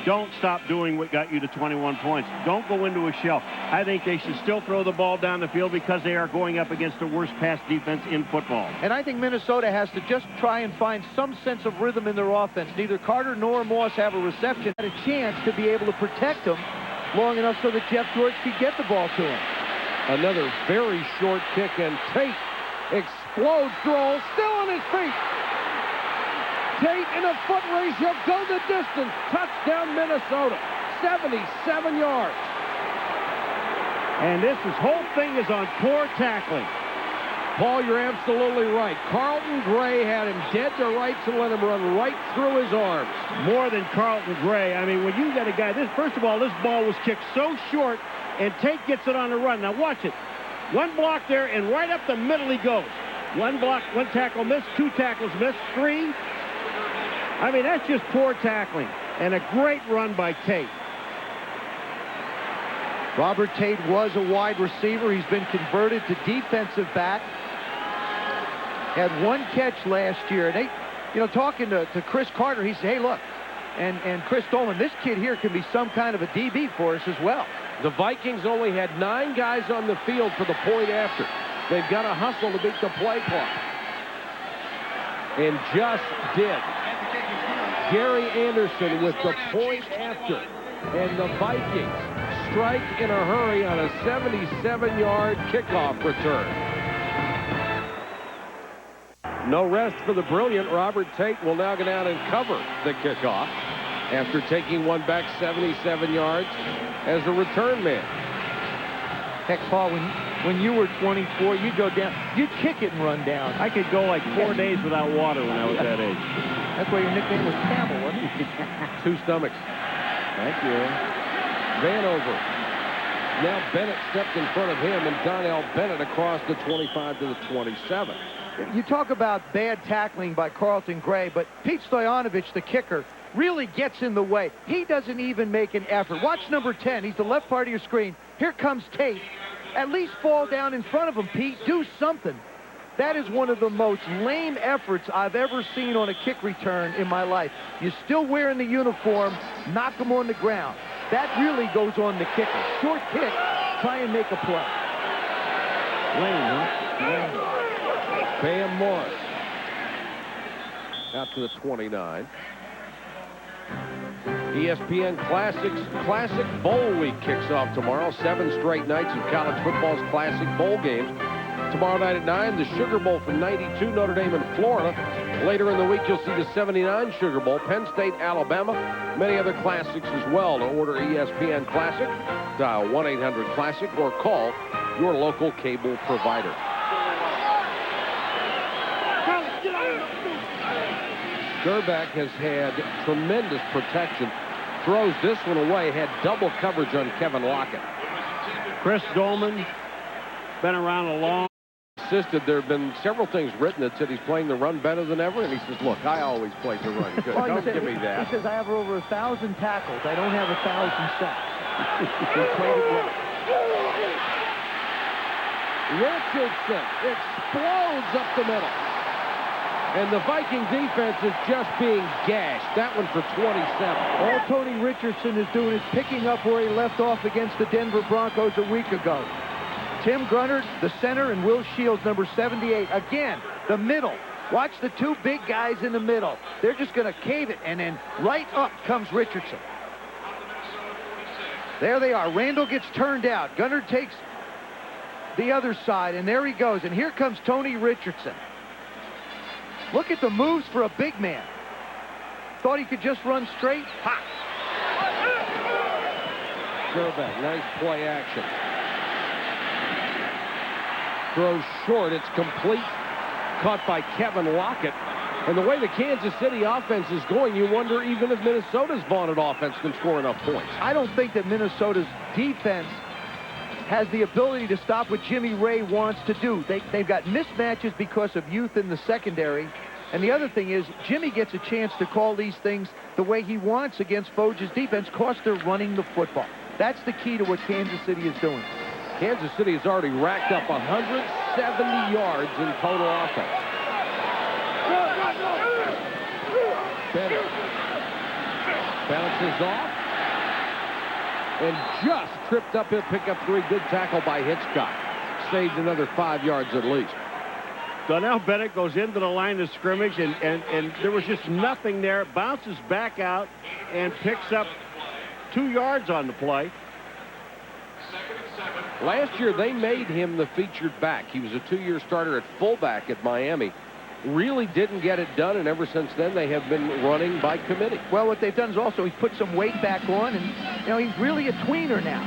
Don't stop doing what got you to 21 points. Don't go into a shell. I think they should still throw the ball down the field because they are going up against the worst pass defense in football. And I think Minnesota has to just try and find some sense of rhythm in their offense. Neither Carter nor Moss have a reception. Had a chance to be able to protect them long enough so that Jeff George could get the ball to him. Another very short kick, and Tate explodes throw, still on his feet. Tate in a foot race, he'll go the distance. Touchdown, Minnesota. 77 yards. And this whole thing is on poor tackling. Paul, you're absolutely right. Carlton Gray had him dead to rights and let him run right through his arms. More than Carlton Gray. I mean, when you got a guy, first of all, this ball was kicked so short, and Tate gets it on the run. Now watch it. One block there, and right up the middle he goes. One block, one tackle missed, two tackles missed, three. I mean, that's just poor tackling, and a great run by Tate. Robert Tate was a wide receiver. He's been converted to defensive back. Had one catch last year. And they, talking to Chris Carter, he said, hey, look, and Chris Dolan, this kid here can be some kind of a DB for us as well. The Vikings only had 9 guys on the field for the point after. They've got to hustle to beat the play clock. And just did. Gary Anderson with the point after. And the Vikings strike in a hurry on a 77-yard kickoff return. No rest for the brilliant Robert Tate. Will now go down and cover the kickoff after taking one back 77 yards as a return man. Heck, Paul, when you were 24, you'd go down, you'd kick it and run down. I could go like 4 days without water when I was that age. That's why your nickname was Camel, wasn't it? 2 stomachs. Thank you. Vanover. Now Bennett stepped in front of him, and Donnell Bennett across the 25 to the 27. You talk about bad tackling by Carlton Gray, but Pete Stoyanovich, the kicker, really gets in the way. He doesn't even make an effort. Watch number 10. He's the left part of your screen. Here comes Tate. At least fall down in front of him, Pete. Do something. That is one of the most lame efforts I've ever seen on a kick return in my life. You're still wearing the uniform, knock him on the ground. That really goes on the kicker. Short kick, try and make a play. Lame, huh? Bam Morris out to the 29. ESPN Classic Bowl Week kicks off tomorrow. 7 straight nights of college football's classic bowl games. Tomorrow night at 9, the Sugar Bowl from '92, Notre Dame and Florida. Later in the week, you'll see the '79 Sugar Bowl, Penn State, Alabama. Many other classics as well. To order ESPN Classic, dial 1-800-CLASSIC or call your local cable provider. Gerback has had tremendous protection. Throws this one away. Had double coverage on Kevin Lockett. Chris Dolman, been around a long. Insisted there have been several things written that said he's playing the run better than ever, and he says, look, I always played the run good. Well, Don't give me that. He says, I have over 1,000 tackles. I don't have 1,000 sacks. He played it well. Richardson explodes up the middle. And the Viking defense is just being gashed. That one for 27. All Tony Richardson is doing is picking up where he left off against the Denver Broncos a week ago. Tim Grunnard, the center, and Will Shields, number 78. Again, the middle. Watch the 2 big guys in the middle. They're just going to cave it, and then right up comes Richardson. There they are. Randall gets turned out. Grunnard takes the other side, and there he goes. And here comes Tony Richardson. Look at the moves for a big man. Thought he could just run straight. Ha! Gerback, nice play action. throws short. It's complete. Caught by Kevin Lockett. And the way the Kansas City offense is going, you wonder even if Minnesota's vaunted offense can score enough points. I don't think that Minnesota's defense has the ability to stop what Jimmy Ray wants to do. They've got mismatches because of youth in the secondary. And the other thing is, Jimmy gets a chance to call these things the way he wants against Foge's defense because they're running the football. That's the key to what Kansas City is doing. Kansas City has already racked up 170 yards in total offense. Bennett bounces off and just tripped up. He'll pick up 3. Good tackle by Hitchcock. Saved another 5 yards at least. Donnell Bennett goes into the line of scrimmage, and there was just nothing there. Bounces back out and picks up 2 yards on the play. Last year, they made him the featured back. He was a 2-year starter at fullback at Miami. Really didn't get it done, and ever since then, they have been running by committee. Well, what they've done is also he's put some weight back on, and, you know, he's really a tweener now.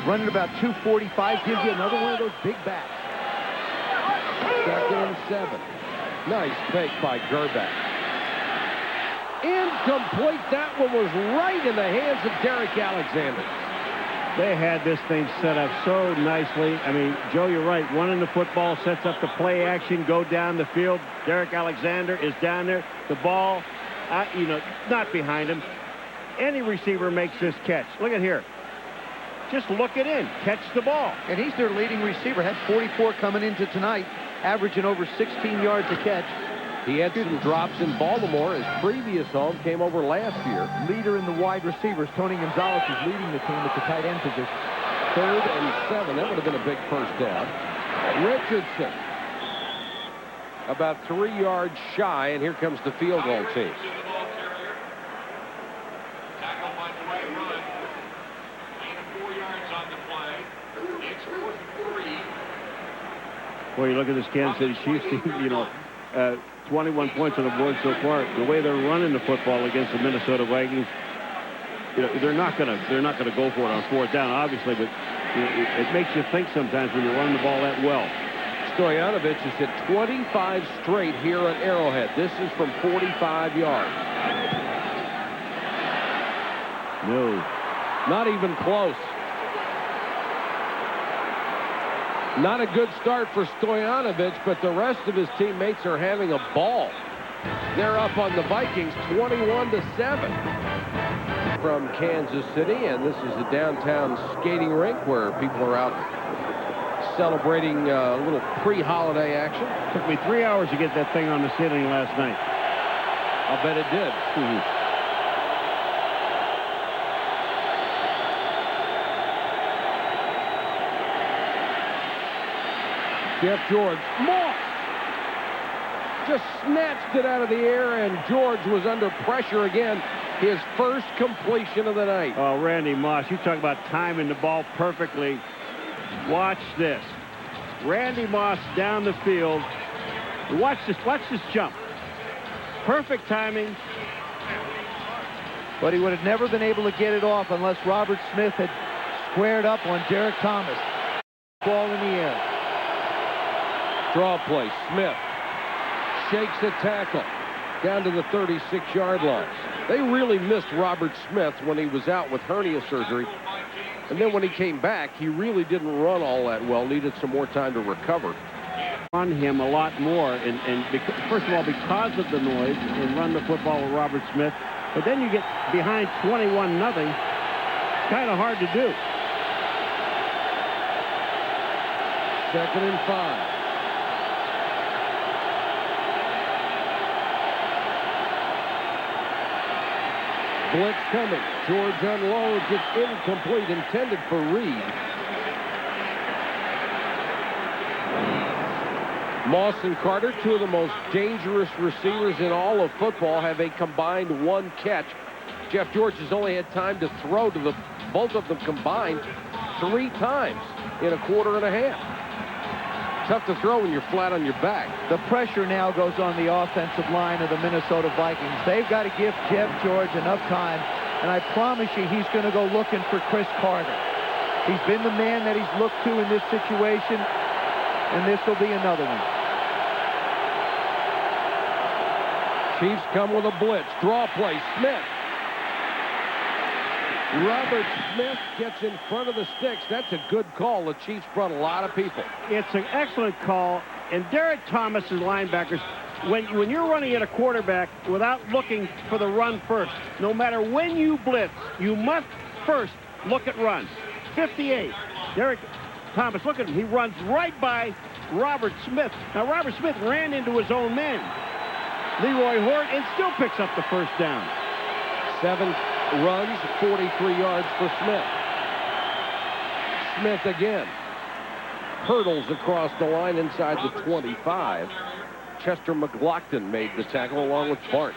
Running about 245 gives you another one of those big backs. 2nd and 7. Nice fake by Gerbeck. Incomplete. That one was right in the hands of Derek Alexander. They had this thing set up so nicely. I mean, Joe, you're right. Running the football sets up the play action, go down the field. Derek Alexander is down there. The ball, not behind him. Any receiver makes this catch. Look at here. Just look it in. Catch the ball. And he's their leading receiver. Had 44 coming into tonight, averaging over 16 yards a catch. He had some drops in Baltimore. His previous home came over last year. Leader in the wide receivers. Tony Gonzalez is leading the team at the tight end position. 3rd and 7. That would have been a big first down. Richardson. About 3 yards shy, and here comes the field goal team. Tackle by Dwight Run. 4 yards on the play. It's 4th and 3. Well, you look at this Kansas City Chiefs team, 21 points on the board so far. The way they're running the football against the Minnesota Vikings, they're not gonna go for it on 4th down, obviously, but it makes you think sometimes when you're running the ball that well. Stoyanovich has hit 25 straight here at Arrowhead. This is from 45 yards. No. Not even close. Not a good start for Stoyanovich, but the rest of his teammates are having a ball. They're up on the Vikings 21-7 from Kansas City, and this is the downtown skating rink where people are out celebrating a little pre-holiday action. Took me 3 hours to get that thing on the ceiling last night. I'll bet it did. Jeff George. Moss just snatched it out of the air, and George was under pressure again. His first completion of the night. Oh, Randy Moss, you talk about timing the ball perfectly. Watch this. Randy Moss down the field. Watch this jump. Perfect timing. But he would have never been able to get it off unless Robert Smith had squared up on Derek Thomas. Ball in the air. Draw play. Smith shakes a tackle down to the 36-yard line. They really missed Robert Smith when he was out with hernia surgery. And then when he came back, he really didn't run all that well. Needed some more time to recover. On him a lot more. And first of all, because of the noise, and run the football with Robert Smith. But then you get behind 21-0. It's kind of hard to do. 2nd and 5. Blitz coming. George unloads. It's incomplete. Intended for Reed. Moss and Carter, two of the most dangerous receivers in all of football, have a combined 1 catch. Jeff George has only had time to throw to both of them combined 3 times in a quarter and a half. Tough to throw when you're flat on your back. The pressure now goes on the offensive line of the Minnesota Vikings. They've got to give Jeff George enough time, and I promise you he's going to go looking for Chris Carter. He's been the man that he's looked to in this situation. and this will be another one. Chiefs come with a blitz. Draw play. Smith. Robert Smith gets in front of the sticks. That's a good call. The Chiefs brought a lot of people. It's an excellent call. And Derek Thomas's linebackers, when you're running at a quarterback without looking for the run first, no matter when you blitz, you must first look at run. 58. Derek Thomas, look at him. He runs right by Robert Smith. Now, Robert Smith ran into his own man, Leroy Hort, and still picks up the first down. 7 runs, 43 yards for Smith. Smith again. Hurdles across the line inside the 25. Chester McLaughlin made the tackle along with Bart.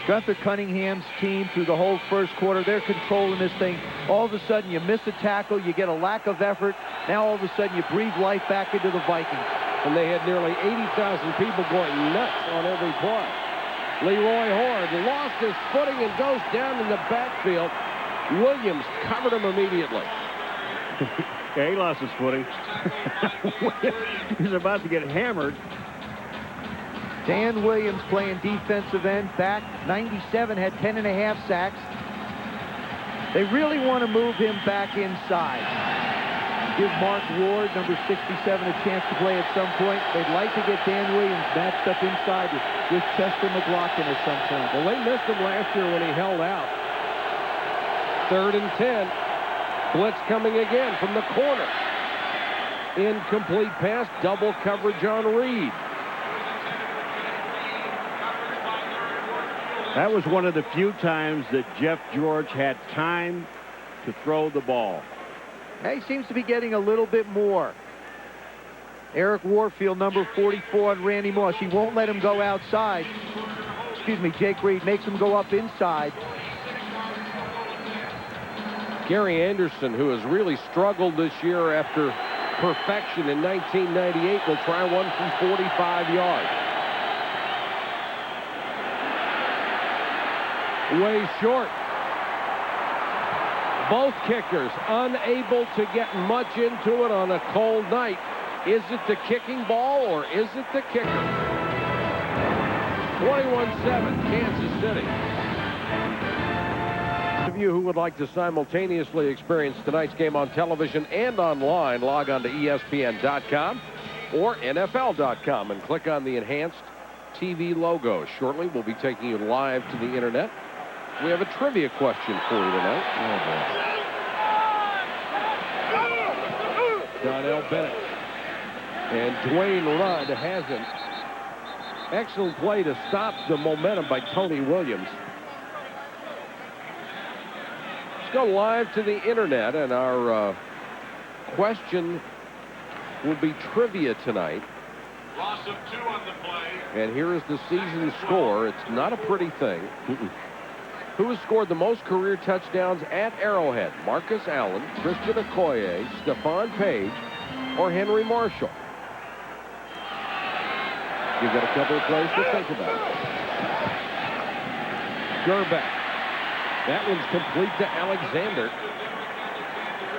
Gunther Cunningham's team through the whole first quarter, they're controlling this thing. All of a sudden you miss a tackle, you get a lack of effort. Now all of a sudden you breathe life back into the Vikings. And they had nearly 80,000 people going nuts on every play. Leroy Horde lost his footing and goes down in the backfield. Williams covered him immediately. Yeah, he lost his footing. He's about to get hammered. Dan Williams playing defensive end, back 97, had 10.5 sacks. They really want to move him back inside. Give Mark Ward, number 67, a chance to play at some point. They'd like to get Dan Williams matched up inside with Chester McLaughlin at some point. Well, they missed him last year when he held out. 3rd and 10. Blitz coming again from the corner. Incomplete pass, double coverage on Reed. That was one of the few times that Jeff George had time to throw the ball. He seems to be getting a little bit more. Eric Warfield, number 44, on Randy Moss. He won't let him go outside. Excuse me, Jake Reed makes him go up inside. Gary Anderson, who has really struggled this year after perfection in 1998, will try one from 45 yards. Way short. Both kickers unable to get much into it on a cold night. Is it the kicking ball or is it the kicker? 21-7, Kansas City. Those of you who would like to simultaneously experience tonight's game on television and online, log on to ESPN.com or NFL.com and click on the enhanced TV logo. Shortly, we'll be taking you live to the internet. We have a trivia question for you tonight. Donnell Bennett. And Dwayne Rudd has it. Excellent play to stop the momentum by Tony Williams. Let's go live to the internet, and our question will be trivia tonight. Loss of 2 on the play. And here is the season score. It's not a pretty thing. Who has scored the most career touchdowns at Arrowhead? Marcus Allen, Christian Okoye, Stephon Page, or Henry Marshall? You've got a couple of plays to think about. Gerbeck. That one's complete to Alexander.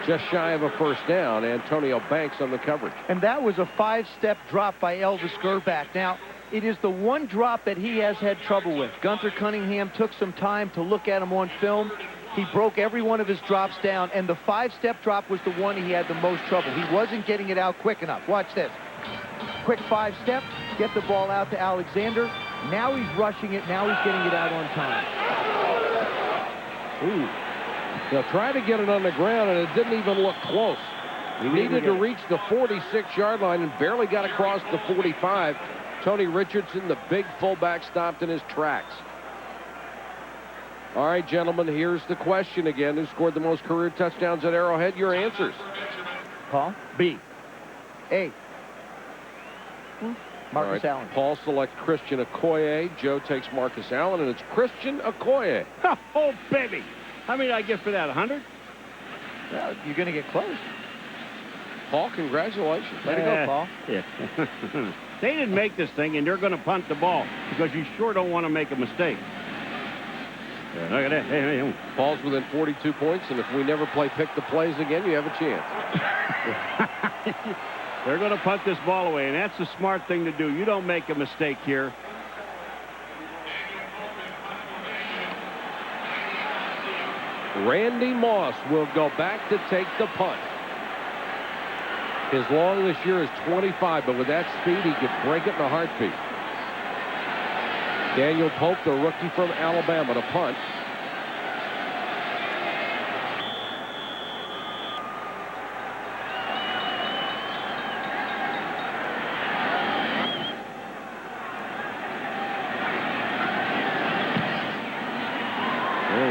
Just shy of a first down. Antonio Banks on the coverage. And that was a 5-step drop by Elvis Gerbeck. Now, it is the one drop that he has had trouble with. Gunther Cunningham took some time to look at him on film. He broke every one of his drops down, and the 5-step drop was the one he had the most trouble. He wasn't getting it out quick enough. Watch this. Quick 5-step, get the ball out to Alexander. Now he's rushing it. Now he's getting it out on time. Ooh. Now, try to get it on the ground, and it didn't even look close. He needed to reach the 46-yard line and barely got across the 45. Tony Richardson, the big fullback, stopped in his tracks. All right, gentlemen, here's the question again. Who scored the most career touchdowns at Arrowhead? Your answers. Paul? B. A. Marcus right. Allen. Paul selects Christian Okoye. Joe takes Marcus Allen, and it's Christian Okoye. Oh, baby. How many did I get for that, 100? Well, you're going to get close. Paul, congratulations. Way to go, Paul. Yeah. They didn't make this thing, and they're going to punt the ball because you sure don't want to make a mistake. Look at that. Hey. Falls within 42 points, and if we never play pick the plays again, you have a chance. They're going to punt this ball away, and that's the smart thing to do. You don't make a mistake here. Randy Moss will go back to take the punt. His long this year is 25, but with that speed, he could break it in a heartbeat. Daniel Pope, the rookie from Alabama, to punt.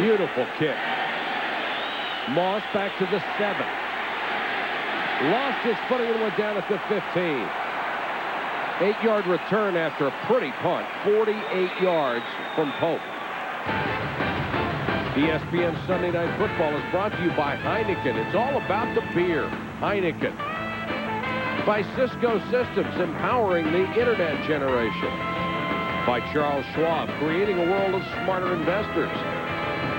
Beautiful kick. Moss back to the 7. Lost his footing and went down at the 15. 8-yard return after a pretty punt. 48 yards from Pope. ESPN Sunday Night Football is brought to you by Heineken. It's all about the beer. Heineken. By Cisco Systems, empowering the internet generation. By Charles Schwab, creating a world of smarter investors.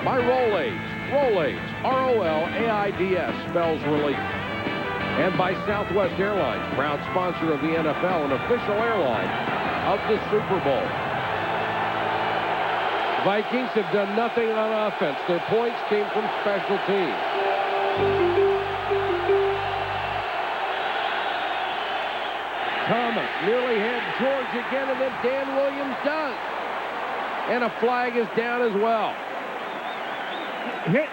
By Rolaids. Rolaids, R-O-L-A-I-D-S, spells relief. And by Southwest Airlines, proud sponsor of the NFL and official airline of the Super Bowl. Vikings have done nothing on offense. Their points came from special teams. Thomas nearly had George again, and then Dan Williams does. And a flag is down as well.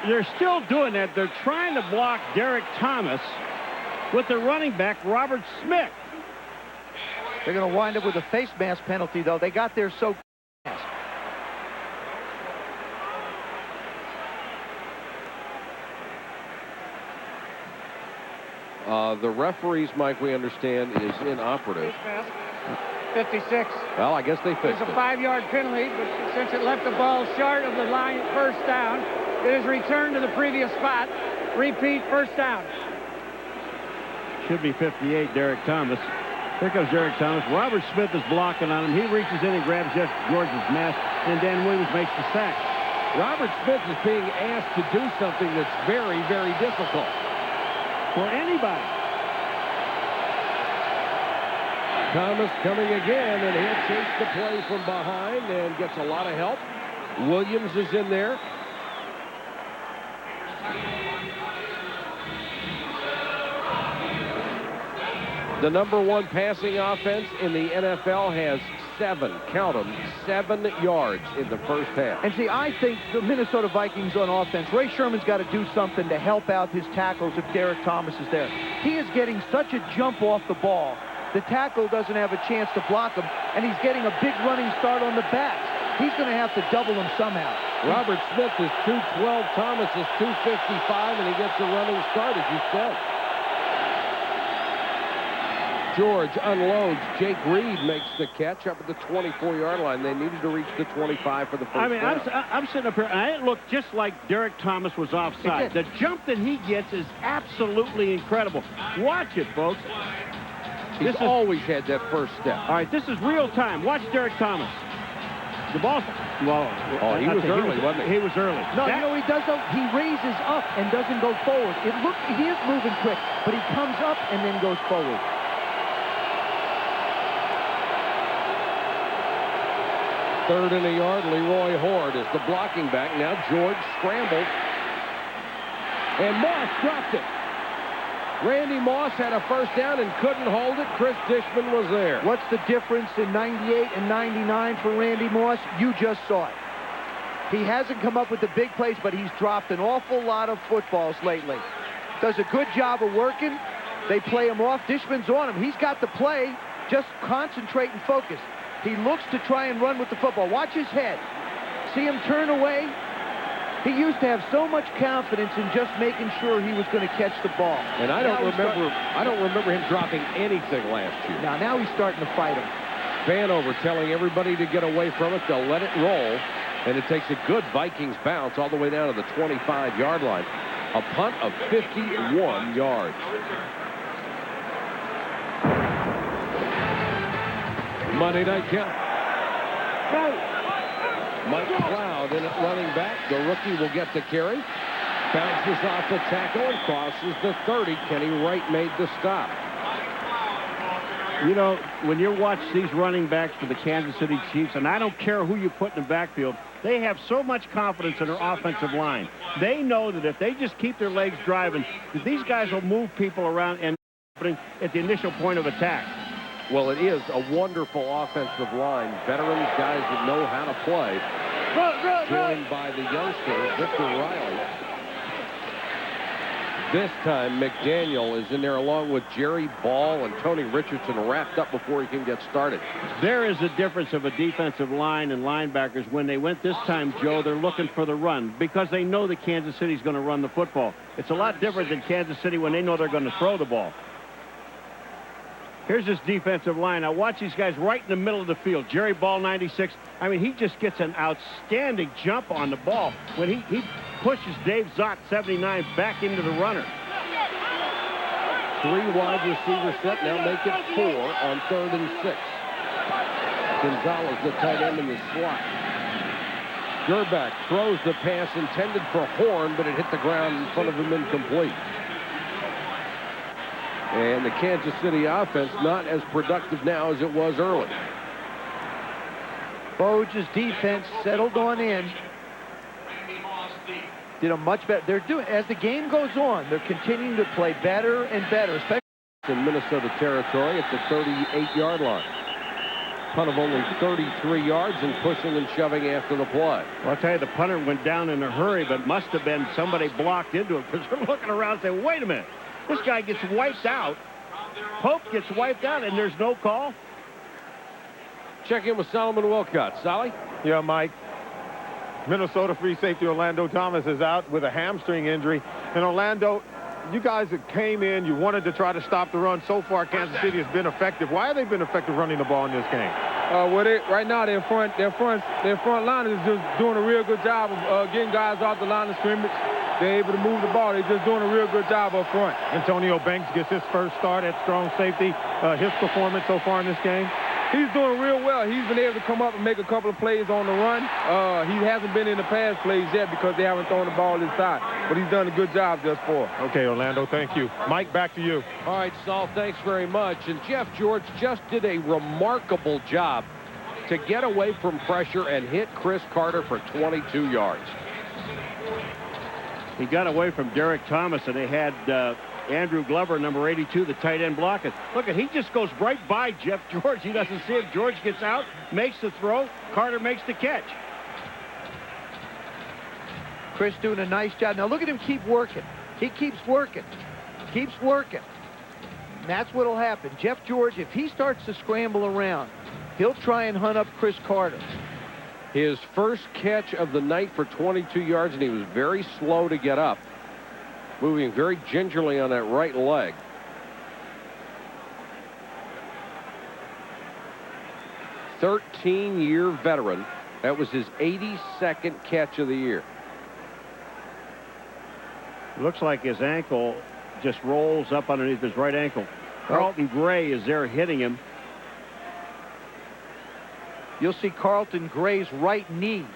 They're still doing that. They're trying to block Derek Thomas with the running back, Robert Smith. They're going to wind up with a face mask penalty, though. They got there so fast. The referees, Mike, we understand, is inoperative. 56. Well, I guess they fixed It's a it. 5-yard penalty, but since it left the ball short of the line first down, it is returned to the previous spot. Repeat, first down. Should be 58, Derek Thomas. Here comes Derek Thomas. Robert Smith is blocking on him. He reaches in and grabs Jeff George's mask, and Dan Williams makes the sack. Robert Smith is being asked to do something that's very, very difficult. For anybody. Thomas coming again, and he'll chase the play from behind and gets a lot of help. Williams is in there. The #1 passing offense in the NFL has 7, count them, 7 yards in the first half. And see, I think the Minnesota Vikings on offense, Ray Sherman's got to do something to help out his tackles if Derek Thomas is there. He is getting such a jump off the ball. The tackle doesn't have a chance to block him, and he's getting a big running start on the backs. He's going to have to double him somehow. Robert Smith is 212, Thomas is 255, and he gets a running start, as you said. George unloads. Jake Reed makes the catch up at the 24-yard line. They needed to reach the 25 for the first down. I'm sitting up here, and it looked just like Derek Thomas was offside. The jump that he gets is absolutely incredible. Watch it, folks. He's always had that first step. All right, this is real time. Watch Derek Thomas. The ball. Well, he was early, wasn't he? He was early. No, you know what he does, though? He raises up and doesn't go forward. He is moving quick, but he comes up and then goes forward. Third and a yard, Leroy Horde is the blocking back. Now George scrambled. And Moss dropped it. Randy Moss had a first down and couldn't hold it. Chris Dishman was there. What's the difference in 98 and 99 for Randy Moss? You just saw it. He hasn't come up with the big plays, but he's dropped an awful lot of footballs lately. Does a good job of working. They play him off. Dishman's on him. He's got the play. Just concentrate and focus. He looks to try and run with the football. Watch his head. See him turn away? He used to have so much confidence in just making sure he was going to catch the ball. And I don't remember him dropping anything last year. Now he's starting to fight him. Vanover telling everybody to get away from it. They'll let it roll. And it takes a good Vikings bounce all the way down to the 25-yard line. A punt of 51 yards. Monday Night Count. Mike Cloud in at running back. The rookie will get the carry. Bounces off the tackle and crosses the 30. Kenny Wright made the stop. You know, when you watch these running backs for the Kansas City Chiefs, and I don't care who you put in the backfield, they have so much confidence in their offensive line. They know that if they just keep their legs driving, that these guys will move people around and at the initial point of attack. Well, it is a wonderful offensive line. Veterans, guys that know how to play. Joined by the youngster, Victor Riley. This time, McDaniel is in there along with Jerry Ball and Tony Richardson wrapped up before he can get started. There is a difference of a defensive line and linebackers. When they went this time, Joe, they're looking for the run because they know that Kansas City's going to run the football. It's a lot different than Kansas City when they know they're going to throw the ball. Here's this defensive line. Now watch these guys right in the middle of the field. Jerry Ball, 96. I mean, he just gets an outstanding jump on the ball when he pushes Dave Zott, 79, back into the runner. 3 wide receiver set. Now make it 4 on 3rd and 6. Gonzalez, the tight end in the slot. Gerback throws the pass intended for Horn, but it hit the ground in front of him incomplete. And the Kansas City offense not as productive now as it was early. Bogue's defense settled on in. Did a much better. They're doing, as the game goes on, they're continuing to play better and better, especially in Minnesota territory at the 38-yard line. Punt of only 33 yards and pushing and shoving after the play. Well, I'll tell you, the punter went down in a hurry, but must have been somebody blocked into it because they're looking around and saying, wait a minute. This guy gets wiped out. Pope gets wiped out, and there's no call. Check in with Solomon Wilcott. Solly? Yeah, Mike. Minnesota free safety Orlando Thomas is out with a hamstring injury. And Orlando, you guys that came in, you wanted to try to stop the run. So far, Kansas City has been effective. Why have they been effective running the ball in this game? Well, right now, their front line is just doing a real good job of getting guys off the line of scrimmage. They're able to move the ball. They're just doing a real good job up front. Antonio Banks gets his first start at strong safety. His performance so far in this game? He's doing real well. He's been able to come up and make a couple of plays on the run. He hasn't been in the pass plays yet because they haven't thrown the ball inside. But he's done a good job thus far. Okay, Orlando, thank you. Mike, back to you. All right, Saul, thanks very much. And Jeff George just did a remarkable job to get away from pressure and hit Chris Carter for 22 yards. He got away from Derek Thomas, and they had Andrew Glover, number 82, the tight end, blocking. Look, he just goes right by Jeff George. He doesn't see him. George gets out, makes the throw. Carter makes the catch. Chris doing a nice job. Now look at him keep working. He keeps working. Keeps working. And that's what will happen. Jeff George, if he starts to scramble around, he'll try and hunt up Chris Carter. His first catch of the night for 22 yards, and he was very slow to get up. Moving very gingerly on that right leg. "13-year veteran. That was his 82nd catch of the year. Looks like his ankle just rolls up underneath his right ankle. Carlton Gray is there hitting him. You'll see Carlton Gray's right knee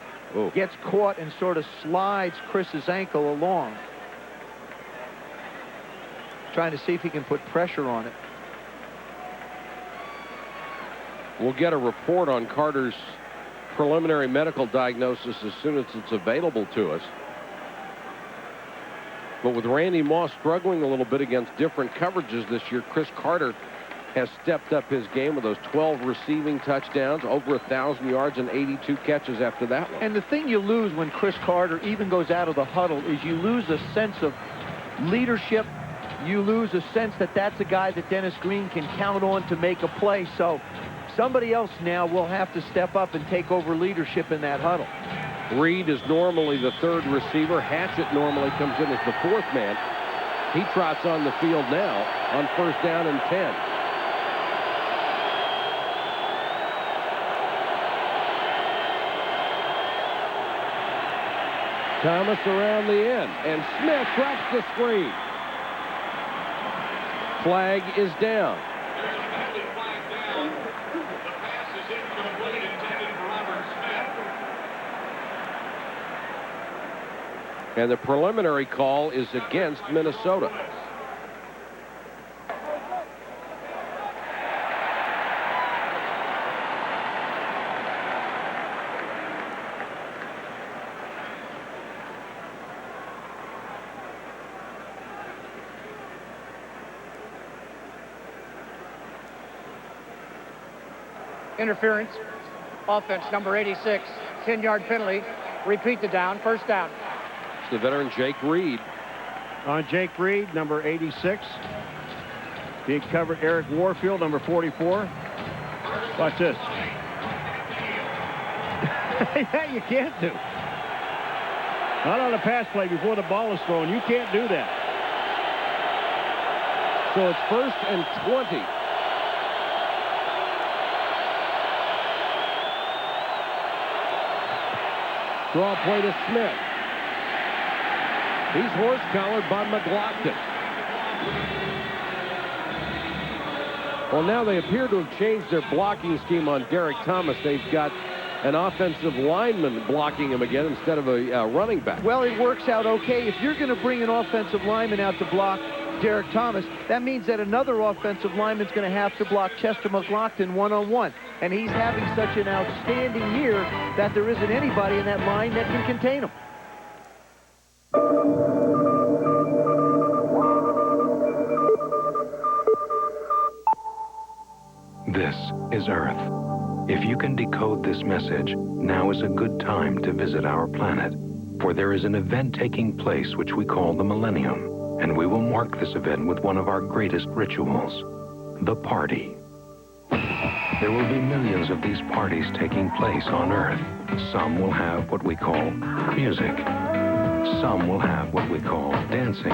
gets caught and sort of slides Chris's ankle along. Trying to see if he can put pressure on it. We'll get a report on Carter's preliminary medical diagnosis as soon as it's available to us. But with Randy Moss struggling a little bit against different coverages this year, Chris Carter has stepped up his game with those 12 receiving touchdowns, over 1,000 yards and 82 catches after that one. And the thing you lose when Chris Carter even goes out of the huddle is you lose a sense of leadership. You lose a sense that that's a guy that Dennis Green can count on to make a play. So somebody else now will have to step up and take over leadership in that huddle. Reed is normally the 3rd receiver. Hatchett normally comes in as the 4th man. He trots on the field now on 1st down and 10. Thomas around the end, and Smith drops the screen. Flag is down. There's a penalty flag down. The pass is incomplete, intended for Robert Smith. And the preliminary call is against Minnesota. Interference. Offense, number 86. 10-yard penalty. Repeat the down. First down. It's the veteran Jake Reed. On Jake Reed, number 86. He covered Eric Warfield, number 44. Watch this. Yeah, you can't do. Not on a pass play before the ball is thrown. You can't do that. So it's 1st and 20. Draw play to Smith. He's horse-collared by McLaughlin. Well, now they appear to have changed their blocking scheme on Derek Thomas. They've got an offensive lineman blocking him again instead of a running back. Well, it works out okay. If you're going to bring an offensive lineman out to block Derek Thomas, that means that another offensive lineman's going to have to block Chester McLaughlin one-on-one. And he's having such an outstanding year that there isn't anybody in that line that can contain him. This is Earth. If you can decode this message, now is a good time to visit our planet, for there is an event taking place which we call the Millennium, and we will mark this event with one of our greatest rituals, the party. There will be millions of these parties taking place on Earth. Some will have what we call music. Some will have what we call dancing.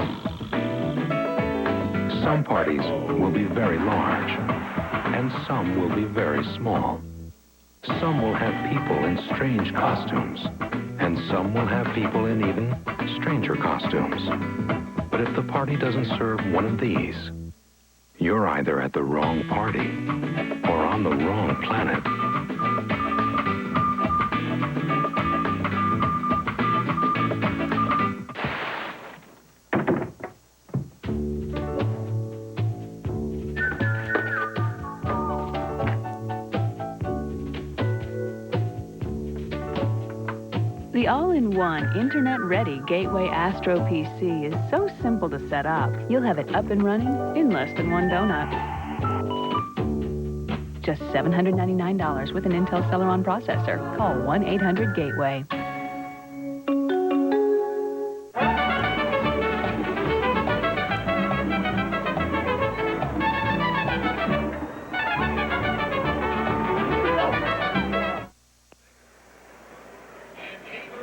Some parties will be very large, and some will be very small. Some will have people in strange costumes, and some will have people in even stranger costumes. But if the party doesn't serve one of these, you're either at the wrong party or on the wrong planet. The all-in-one, internet-ready Gateway Astro PC is so simple to set up, you'll have it up and running in less than one donut. Just $799 with an Intel Celeron processor. Call 1-800-GATEWAY.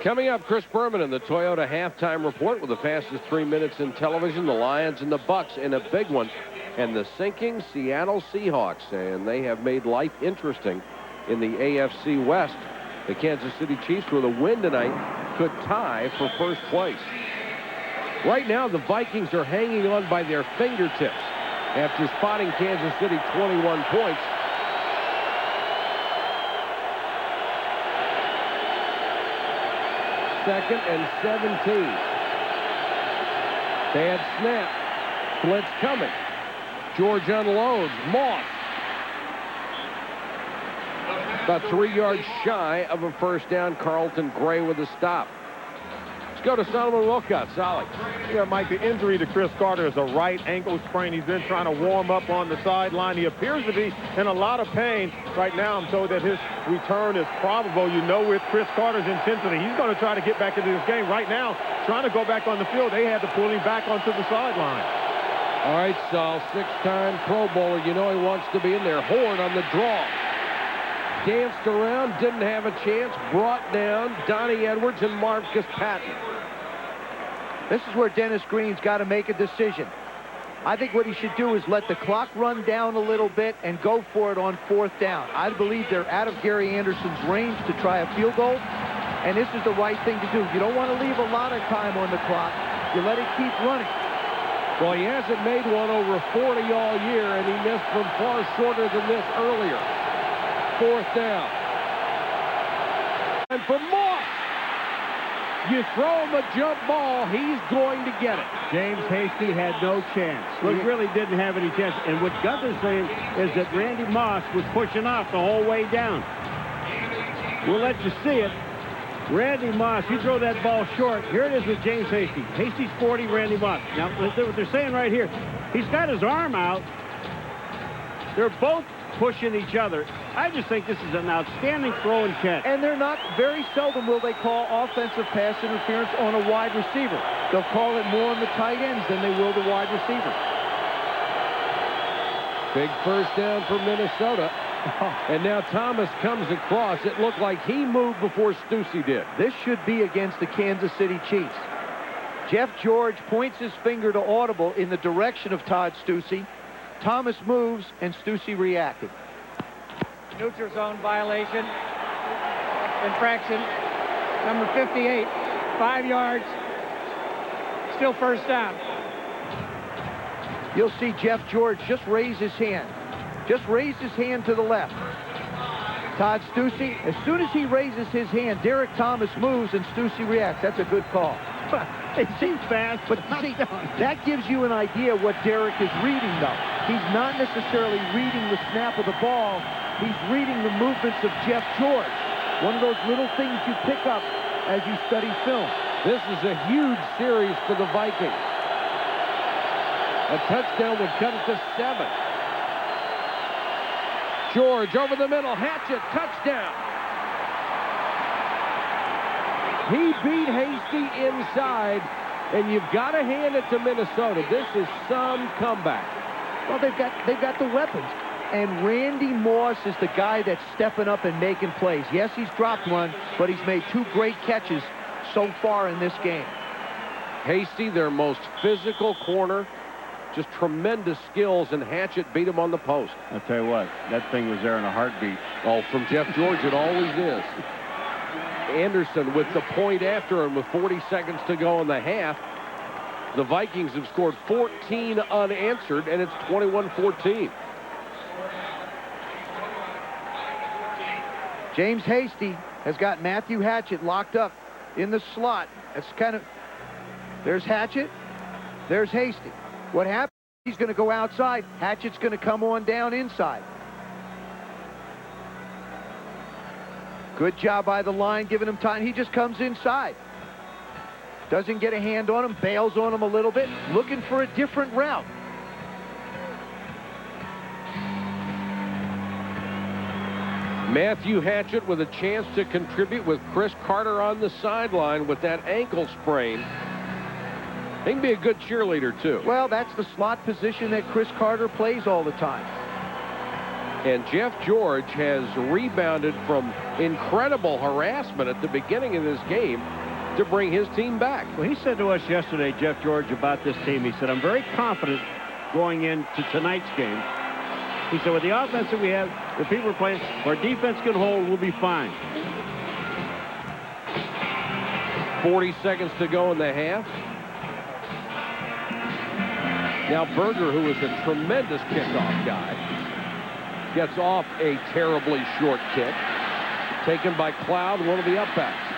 Coming up, Chris Berman in the Toyota Halftime Report with the fastest 3 minutes in television, the Lions and the Bucks in a big one, and the sinking Seattle Seahawks. And they have made life interesting in the AFC West. The Kansas City Chiefs, with a win tonight, could tie for first place. Right now, the Vikings are hanging on by their fingertips after spotting Kansas City 21 points. Second and 17. Bad snap. Blitz coming. George unloads. Moss. About 3 yards shy of a first down. Carlton Gray with a stop. Let's go to Solomon Wilcott. Solly. Yeah, Mike, the injury to Chris Carter is a right ankle sprain. He's been trying to warm up on the sideline. He appears to be in a lot of pain. Right now, I'm told that his return is probable. You know, with Chris Carter's intensity, he's going to try to get back into this game. Right now, trying to go back on the field, they had to pull him back onto the sideline. All right, Sal, six-time Pro Bowler. You know he wants to be in there. Horn on the draw. Danced around, didn't have a chance. Brought down Donnie Edwards and Marcus Patton. This is where Dennis Green's got to make a decision. I think what he should do is let the clock run down a little bit and go for it on fourth down. I believe they're out of Gary Anderson's range to try a field goal, and this is the right thing to do. You don't want to leave a lot of time on the clock. You let it keep running. Well, he hasn't made one over 40 all year, and he missed from far shorter than this earlier. Fourth down. And for Moss. You throw him a jump ball, he's going to get it. James Hasty had no chance. He really didn't have any chance. And what Gunther's saying is that Randy Moss was pushing off the whole way down. We'll let you see it. Randy Moss, you throw that ball short. Here it is with James Hasty. Hasty's 40, Randy Moss. Now, what they're saying right here, he's got his arm out. They're both pushing each other. I just think this is an outstanding throw and catch. And they're not, very seldom will they call offensive pass interference on a wide receiver. They'll call it more on the tight ends than they will the wide receiver. Big first down for Minnesota. And now Thomas comes across. It looked like he moved before Stussy did. This should be against the Kansas City Chiefs. Jeff George points his finger to audible in the direction of Todd Stussy. Thomas moves, and Stussy reacted. Neutral zone violation. Infraction. Number 58. 5 yards. Still first down. You'll see Jeff George just raise his hand. Just raise his hand to the left. Todd Stussy, as soon as he raises his hand, Derek Thomas moves and Stussy reacts. That's a good call. It seems fast, but see, that gives you an idea what Derek is reading, though. He's not necessarily reading the snap of the ball. He's reading the movements of Jeff George. One of those little things you pick up as you study film. This is a huge series for the Vikings. A touchdown would cut it to 7. George over the middle, Hatchett, touchdown. He beat Hasty inside, and you've got to hand it to Minnesota. This is some comeback. Well, they've got the weapons. And Randy Moss is the guy that's stepping up and making plays. Yes, he's dropped one, but he's made 2 great catches so far in this game. Hasty, their most physical corner. Just tremendous skills, and Hatchett beat him on the post. I'll tell you what, that thing was there in a heartbeat. Oh, from Jeff George, it always is. Anderson with the point after him with 40 seconds to go in the half. The Vikings have scored 14 unanswered, and it's 21-14. James Hasty has got Matthew Hatchett locked up in the slot. That's kind of... There's Hatchett. There's Hasty. What happens? He's going to go outside. Hatchett's going to come on down inside. Good job by the line, giving him time. He just comes inside. Doesn't get a hand on him, bails on him a little bit, looking for a different route. Matthew Hatchett with a chance to contribute with Chris Carter on the sideline with that ankle sprain. He can be a good cheerleader, too. Well, that's the slot position that Chris Carter plays all the time. And Jeff George has rebounded from incredible harassment at the beginning of this game to bring his team back. Well, he said to us yesterday, Jeff George, about this team, he said, I'm very confident going into tonight's game. He said, with the offense that we have, the people are playing, our defense can hold, we'll be fine. 40 seconds to go in the half. Now Berger, who is a tremendous kickoff guy, gets off a terribly short kick. Taken by Cloud, one of the upbacks.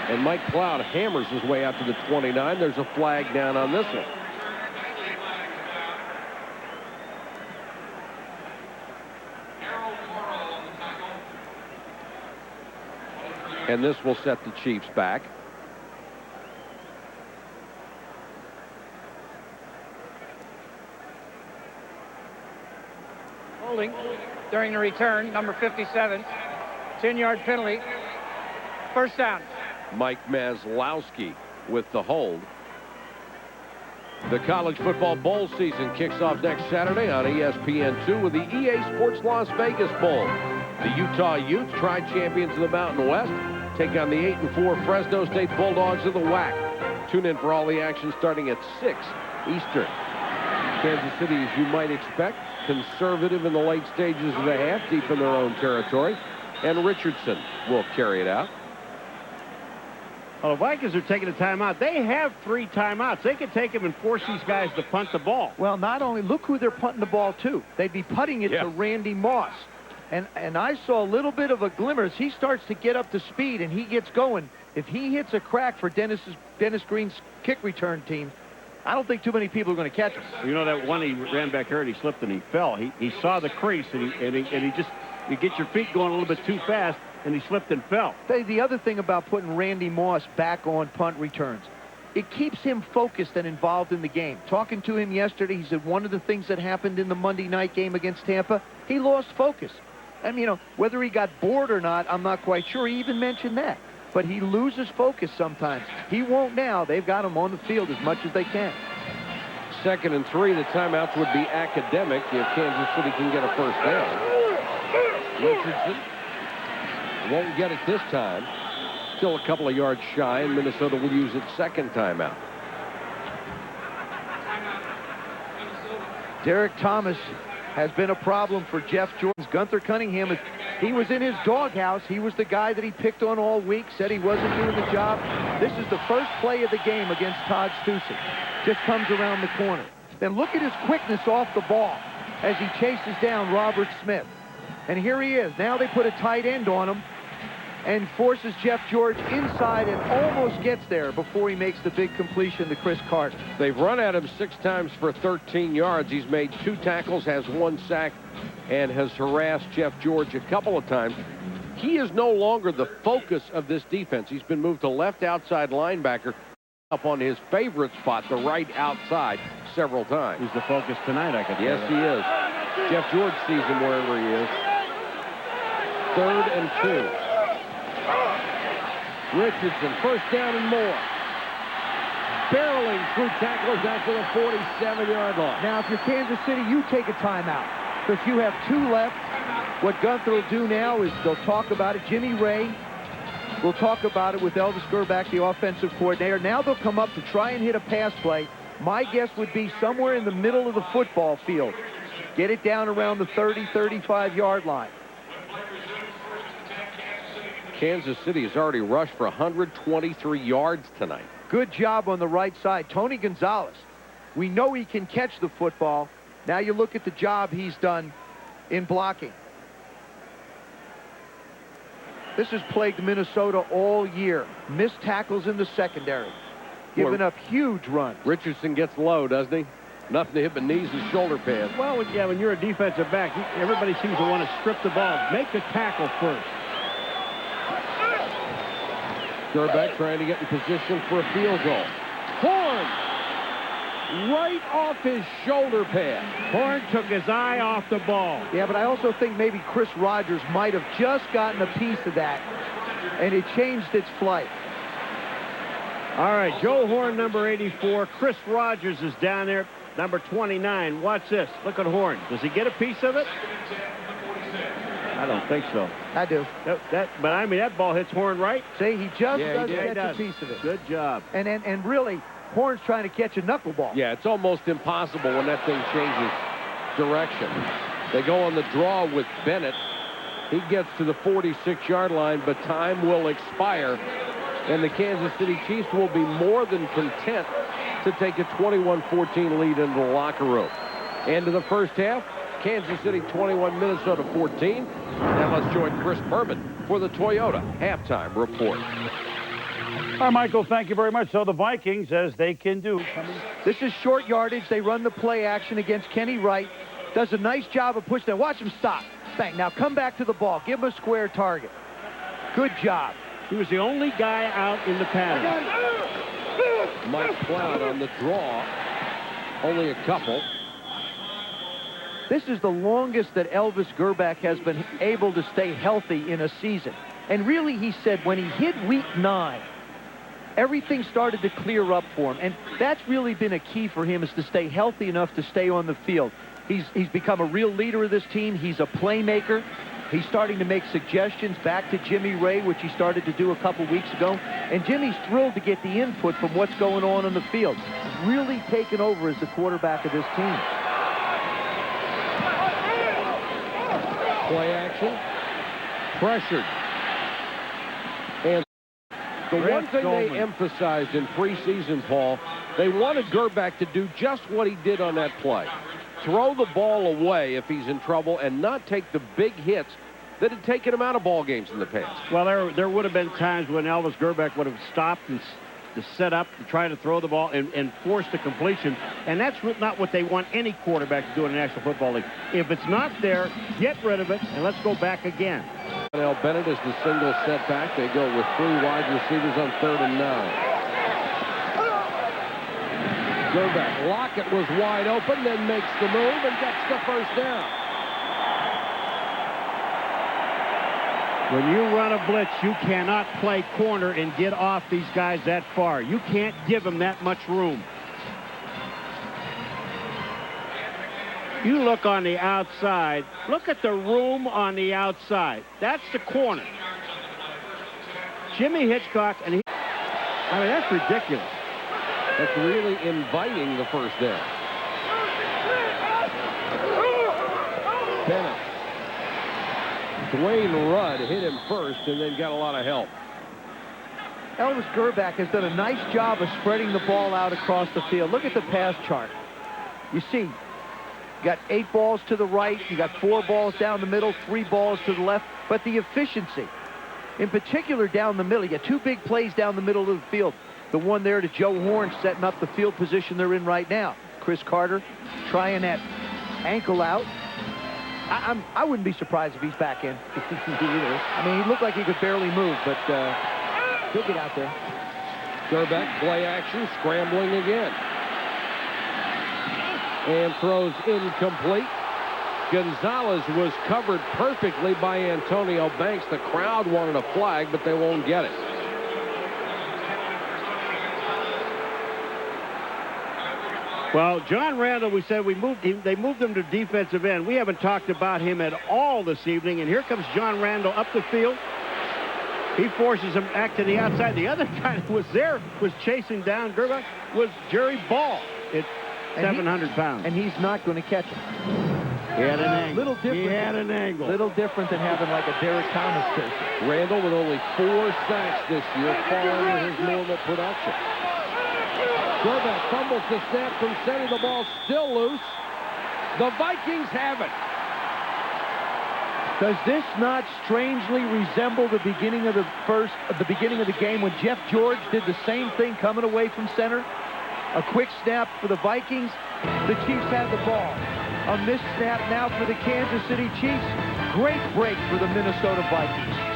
And Mike Cloud hammers his way out to the 29. There's a flag down on this one. And this will set the Chiefs back. Holding during the return, number 57. 10-yard penalty. First down. Mike Maslowski with the hold. The college football bowl season kicks off next Saturday on ESPN2 with the EA Sports Las Vegas Bowl. The Utah Utes, tri-champions of the Mountain West, take on the 8-4 Fresno State Bulldogs of the WAC. Tune in for all the action starting at 6 Eastern. Kansas City, as you might expect, conservative in the late stages of the half, deep in their own territory. And Richardson will carry it out. Well, the Vikings are taking a timeout. They have 3 timeouts. They could take them and force these guys to punt the ball. Well, not only, look who they're punting the ball to. They'd be putting it to Randy Moss. And I saw a little bit of a glimmer as he starts to get up to speed and he gets going. if he hits a crack for Dennis Green's kick return team, I don't think too many people are going to catch him. You know that one he ran back here and he slipped and he fell. He saw the crease and he just, you get your feet going a little bit too fast and he slipped and fell. The other thing about putting Randy Moss back on punt returns, it keeps him focused and involved in the game. Talking to him yesterday, he said one of the things that happened in the Monday night game against Tampa, he lost focus. I mean, you know, whether he got bored or not, I'm not quite sure. He even mentioned that. But he loses focus sometimes. He won't now. They've got him on the field as much as they can. 2nd and 3, the timeouts would be academic if Kansas City can get a first down. Richardson won't get it this time. Still a couple of yards shy, and Minnesota will use its 2nd timeout. Derek Thomas has been a problem for Jeff Jordan. Gunther Cunningham, he was in his doghouse. He was the guy that he picked on all week, said he wasn't doing the job. This is the first play of the game against Todd Stussy. Just comes around the corner. Then look at his quickness off the ball as he chases down Robert Smith. And here he is. Now they put a tight end on him and forces Jeff George inside and almost gets there before he makes the big completion to Chris Carter. They've run at him 6 times for 13 yards. He's made 2 tackles, has 1 sack, and has harassed Jeff George a couple of times. He is no longer the focus of this defense. He's been moved to left outside linebacker up on his favorite spot, the right outside, several times. He's the focus tonight, I can tell you. Yes, he is. Jeff George sees him wherever he is. 3rd and 2. Richardson, first down and more. Barreling through tacklers out to the 47-yard line. Now, if you're Kansas City, you take a timeout because you have 2 left. What Gunther will do now is they'll talk about it. Jimmy Ray will talk about it with Elvis Gerback, the offensive coordinator. Now they'll come up to try and hit a pass play. My guess would be somewhere in the middle of the football field. Get it down around the 30, 35-yard line. Kansas City has already rushed for 123 yards tonight. Good job on the right side. Tony Gonzalez, we know he can catch the football. Now you look at the job he's done in blocking. This has plagued Minnesota all year. Missed tackles in the secondary. Giving up huge runs. Richardson gets low, doesn't he? Nothing to hit but knees and shoulder pads. Well, yeah, when you're a defensive back, everybody seems to want to strip the ball. Make the tackle first. Gerback trying to get in position for a field goal. Horn! Right off his shoulder pad. Horn took his eye off the ball. Yeah, but I also think maybe Chris Rogers might have just gotten a piece of that, and it changed its flight. All right, Joe Horn, number 84. Chris Rogers is down there, number 29. Watch this. Look at Horn. Does he get a piece of it? I don't think so. I do. But I mean, that ball hits Horn right. See, he just does catch a piece of it. Good job. And really, Horn's trying to catch a knuckleball. Yeah, it's almost impossible when that thing changes direction. They go on the draw with Bennett. He gets to the 46-yard line, but time will expire. And the Kansas City Chiefs will be more than content to take a 21-14 lead into the locker room. End of the first half. Kansas City 21, Minnesota 14. Now let's join Chris Berman for the Toyota halftime report. All right, Michael, thank you very much. So the Vikings, as they can do. This is short yardage. They run the play action against Kenny Wright. Does a nice job of pushing it. Watch him stop. Bang. Now come back to the ball. Give him a square target. Good job. He was the only guy out in the pattern. Mike Cloud on the draw. Only a couple. This is the longest that Elvis Gerback has been able to stay healthy in a season. And really, he said when he hit week 9, everything started to clear up for him. And that's really been a key for him, is to stay healthy enough to stay on the field. He's become a real leader of this team. He's a playmaker. He's starting to make suggestions back to Jimmy Ray, which he started to do a couple weeks ago. And Jimmy's thrilled to get the input from what's going on the field. He's really taken over as the quarterback of this team. Play action. Pressured. And the one thing they emphasized in preseason, Paul, they wanted Gerback to do just what he did on that play. Throw the ball away if he's in trouble and not take the big hits that had taken him out of ball games in the past. Well, there would have been times when Elvis Gerbeck would have stopped and to set up to try to throw the ball and force the completion. And that's not what they want any quarterback to do in the National Football League. If it's not there, get rid of it, and let's go back again. Al Bennett is the single setback. They go with 3 wide receivers on 3rd and 9. Gerbeck, Lockett was wide open, then makes the move and gets the first down. When you run a blitz, you cannot play corner and get off these guys that far. You can't give them that much room. You look on the outside. Look at the room on the outside. That's the corner. Jimmy Hitchcock, and I mean, that's ridiculous. That's really inviting the first down. Bennett. Dwayne Rudd hit him first and then got a lot of help. Elvis Gerbeck has done a nice job of spreading the ball out across the field. Look at the pass chart. You see, you got 8 balls to the right, you got 4 balls down the middle, 3 balls to the left, but the efficiency, in particular down the middle, you got 2 big plays down the middle of the field. The one there to Joe Horn setting up the field position they're in right now. Chris Carter trying that ankle out. I wouldn't be surprised if he's back in either. I mean, he looked like he could barely move, but he'll get out there. Gerbeck, play action, scrambling again. And throws incomplete. Gonzalez was covered perfectly by Antonio Banks. The crowd wanted a flag, but they won't get it. Well, John Randall, we said they moved him to defensive end. We haven't talked about him at all this evening. And here comes John Randall up the field. He forces him back to the outside. The other guy that was there was chasing down Gerbeck was Jerry Ball at 700 pounds. And he's not going to catch him. He had an angle. Little different. He had an angle. Little different than having like a Derek Thomas case. Randall with only 4 sacks this year, far under his normal production. Gerbeck fumbles the snap from center. The ball still loose. The Vikings have it. Does this not strangely resemble the beginning of the game when Jeff George did the same thing coming away from center? A quick snap for the Vikings. The Chiefs have the ball. A missed snap now for the Kansas City Chiefs. Great break for the Minnesota Vikings.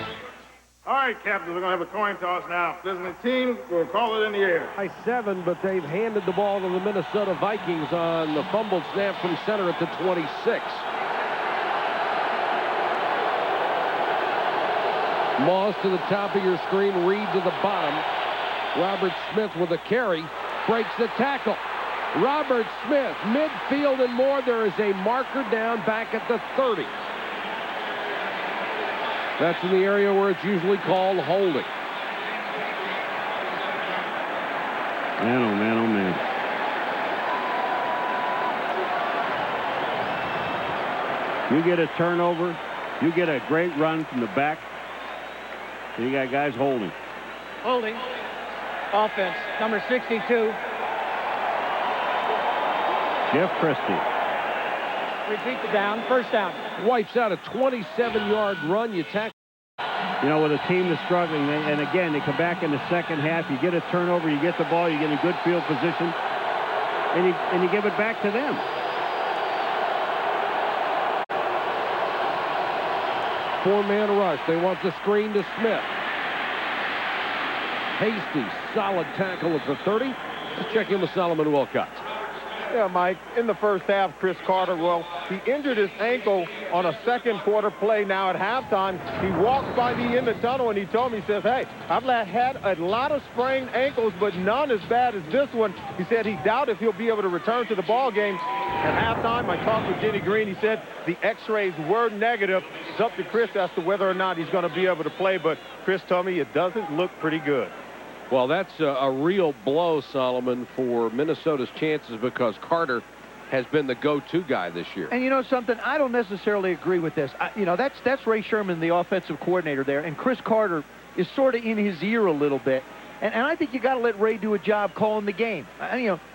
All right, captains, we're going to have a coin toss now. If there's a team, we'll call it in the air. By 7, but they've handed the ball to the Minnesota Vikings on the fumbled snap from center at the 26. Moss to the top of your screen, Reed to the bottom. Robert Smith with a carry, breaks the tackle. Robert Smith, midfield and more. There is a marker down back at the 30. That's in the area where it's usually called holding. Man, oh man, oh man. You get a turnover, you get a great run from the back, and you got guys holding. Holding. Offense, number 62. Jeff Christie. Repeat the down, first down. Wipes out a 27-yard run. You tackle. You know, with a team that's struggling, and again, they come back in the second half. You get a turnover, you get the ball, you get a good field position, and you give it back to them. Four-man rush. They want the screen to Smith. Hasty, solid tackle at the 30. Let's check in with Solomon Wilcox. Yeah, Mike, in the first half, Chris Carter, well, he injured his ankle on a second quarter play. Now at halftime, he walked by me in the tunnel and he told me, he says, hey, I've had a lot of sprained ankles, but none as bad as this one. He said he doubted if he'll be able to return to the ball game. At halftime, I talked with Denny Green. He said the x-rays were negative. It's up to Chris as to whether or not he's going to be able to play, but Chris told me it doesn't look pretty good. Well, that's a real blow, Solomon, for Minnesota's chances because Carter has been the go-to guy this year. And you know something? I don't necessarily agree with this. That's Ray Sherman, the offensive coordinator there, and Chris Carter is sort of in his ear a little bit. And I think you got to let Ray do a job calling the game.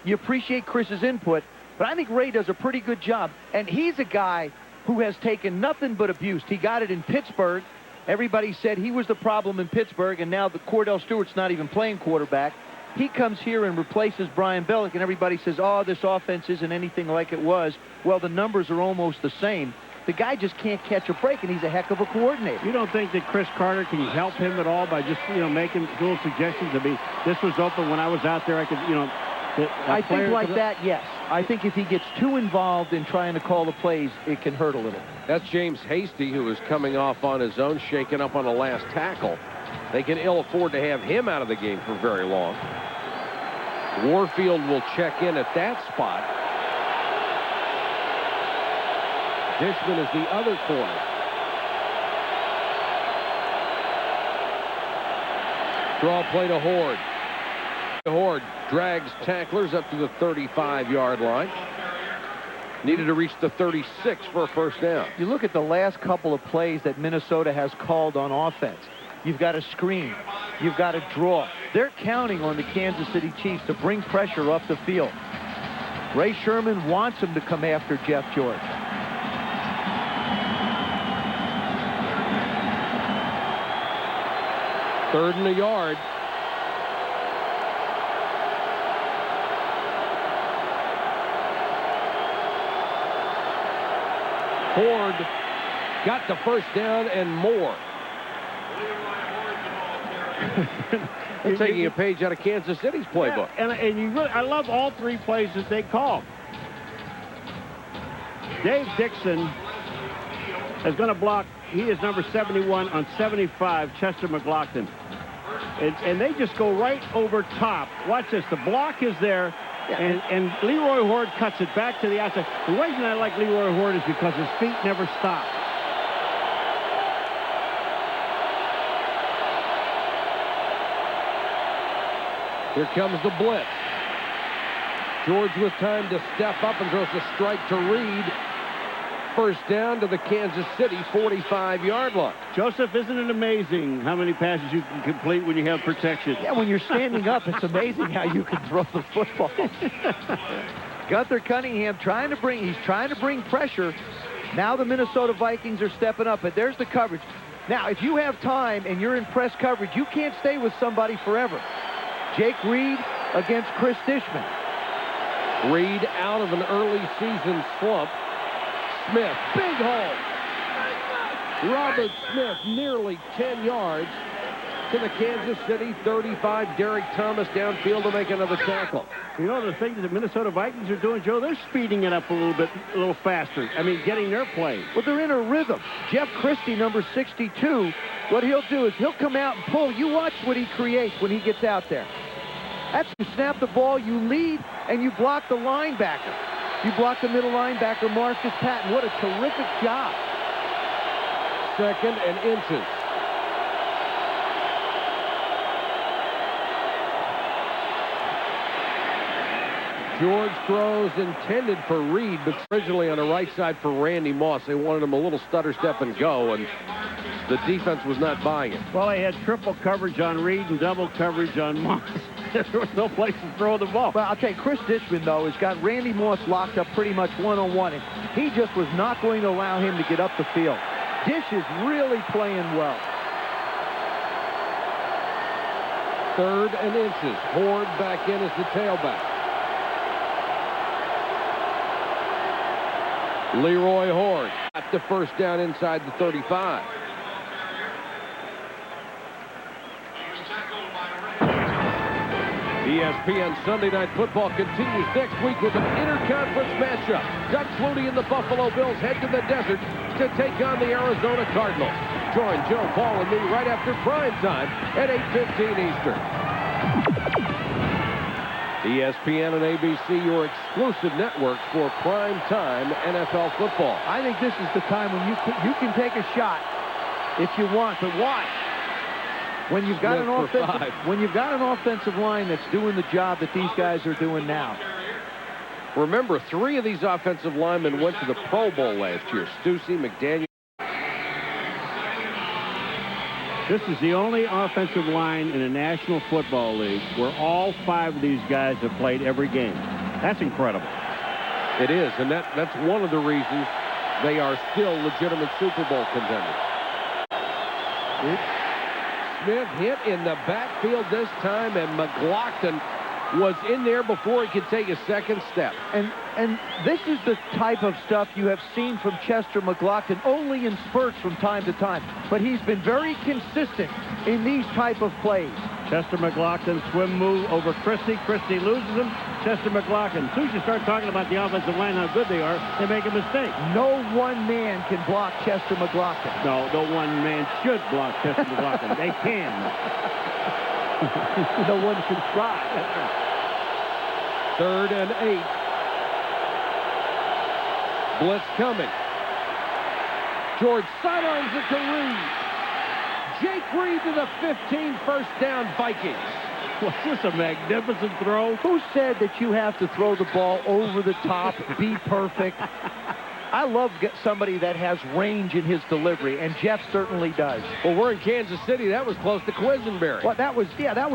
You appreciate Chris's input, but I think Ray does a pretty good job. And he's a guy who has taken nothing but abuse. He got it in Pittsburgh. Everybody said he was the problem in Pittsburgh, and now the Cordell Stewart's not even playing quarterback. He comes here and replaces Brian Bellick, and everybody says, oh, this offense isn't anything like it was. Well, the numbers are almost the same. The guy just can't catch a break, and he's a heck of a coordinator. You don't think that Chris Carter can help him at all by just, making little suggestions to me? This was open when I was out there. I could, I think like that, yes. I think if he gets too involved in trying to call the plays, it can hurt a little. That's James Hasty, who is coming off on his own, shaken up on the last tackle. They can ill afford to have him out of the game for very long. Warfield will check in at that spot. Dishman is the other corner. Draw play to Horde. Horde drags tacklers up to the 35-yard line. Needed to reach the 36 for a first down. You look at the last couple of plays that Minnesota has called on offense. You've got a screen. You've got a draw. They're counting on the Kansas City Chiefs to bring pressure up the field. Ray Sherman wants him to come after Jeff George. Third and a yard. Horde got the first down and more. They're taking a page out of Kansas City's playbook. Yeah, and you really, I love all three plays that they call. Dave Dixon is going to block. He is number 71 on 75, Chester McLaughlin. And they just go right over top. Watch this. The block is there, and Leroy Horde cuts it back to the outside. The reason I like Leroy Horde is because his feet never stop. Here comes the blitz. George with time to step up and throws a strike to Reed. First down to the Kansas City 45-yard line. Joseph, isn't it amazing how many passes you can complete when you have protection? Yeah, when you're standing up, it's amazing how you can throw the football. Gunther Cunningham he's trying to bring pressure. Now the Minnesota Vikings are stepping up, but there's the coverage. Now, if you have time and you're in press coverage, you can't stay with somebody forever. Jake Reed against Chris Dishman. Reed out of an early season slump. Smith, big hole. Robert Smith, nearly 10 yards to the Kansas City 35. Derek Thomas downfield to make another tackle. You know, the thing that the Minnesota Vikings are doing, Joe, they're speeding it up a little faster. I mean, getting their play. Well, they're in a rhythm. Jeff Christie, number 62, what he'll do is he'll come out and pull. You watch what he creates when he gets out there. That's you snap the ball, you lead, and you block the linebacker. You block the middle linebacker, Marcus Patton. What a terrific job. Second and inches. George throws intended for Reed, but originally on the right side for Randy Moss. They wanted him a little stutter step and go, and the defense was not buying it. Well, they had triple coverage on Reed and double coverage on Moss. There was no place to throw the ball. Well, I'll tell you, Chris Dishman, though, has got Randy Moss locked up pretty much one-on-one, and he just was not going to allow him to get up the field. Dish is really playing well. Third and inches. Horde back in as the tailback. Leroy Horde got the first down inside the 35. ESPN Sunday Night Football continues next week with an interconference matchup. Doug Flutie and the Buffalo Bills head to the desert to take on the Arizona Cardinals. Join Joe, Paul, and me right after prime time at 8:15 Eastern. ESPN and ABC, your exclusive networks for prime time NFL football. I think this is the time when you can take a shot if you want, but watch. When you've got an offensive line that's doing the job that these guys are doing now. Remember, 3 of these offensive linemen went to the Pro Bowl last year. Stussy, McDaniel. This is the only offensive line in the National Football League where all 5 of these guys have played every game. That's incredible. It is, and that's one of the reasons They are still legitimate Super Bowl contenders. Smith hit in the backfield this time, and McLaughlin was in there before he could take a second step. And this is the type of stuff you have seen from Chester McLaughlin only in spurts from time to time. But he's been very consistent in these type of plays. Chester McLaughlin swim move over Christie. Christie loses him. Chester McLaughlin. As soon as you start talking about the offensive line, how good they are, they make a mistake. No one man can block Chester McLaughlin. No one man should block Chester McLaughlin. They can. No one should try. 3rd and 8. Blitz coming. George sidelines it to Reed. Jake Reed to the 15, first down, Vikings. Was this a magnificent throw? Who said that you have to throw the ball over the top, be perfect? I love somebody that has range in his delivery, and Jeff certainly does. Well, we're in Kansas City. That was close to Quisenberry. Well, that was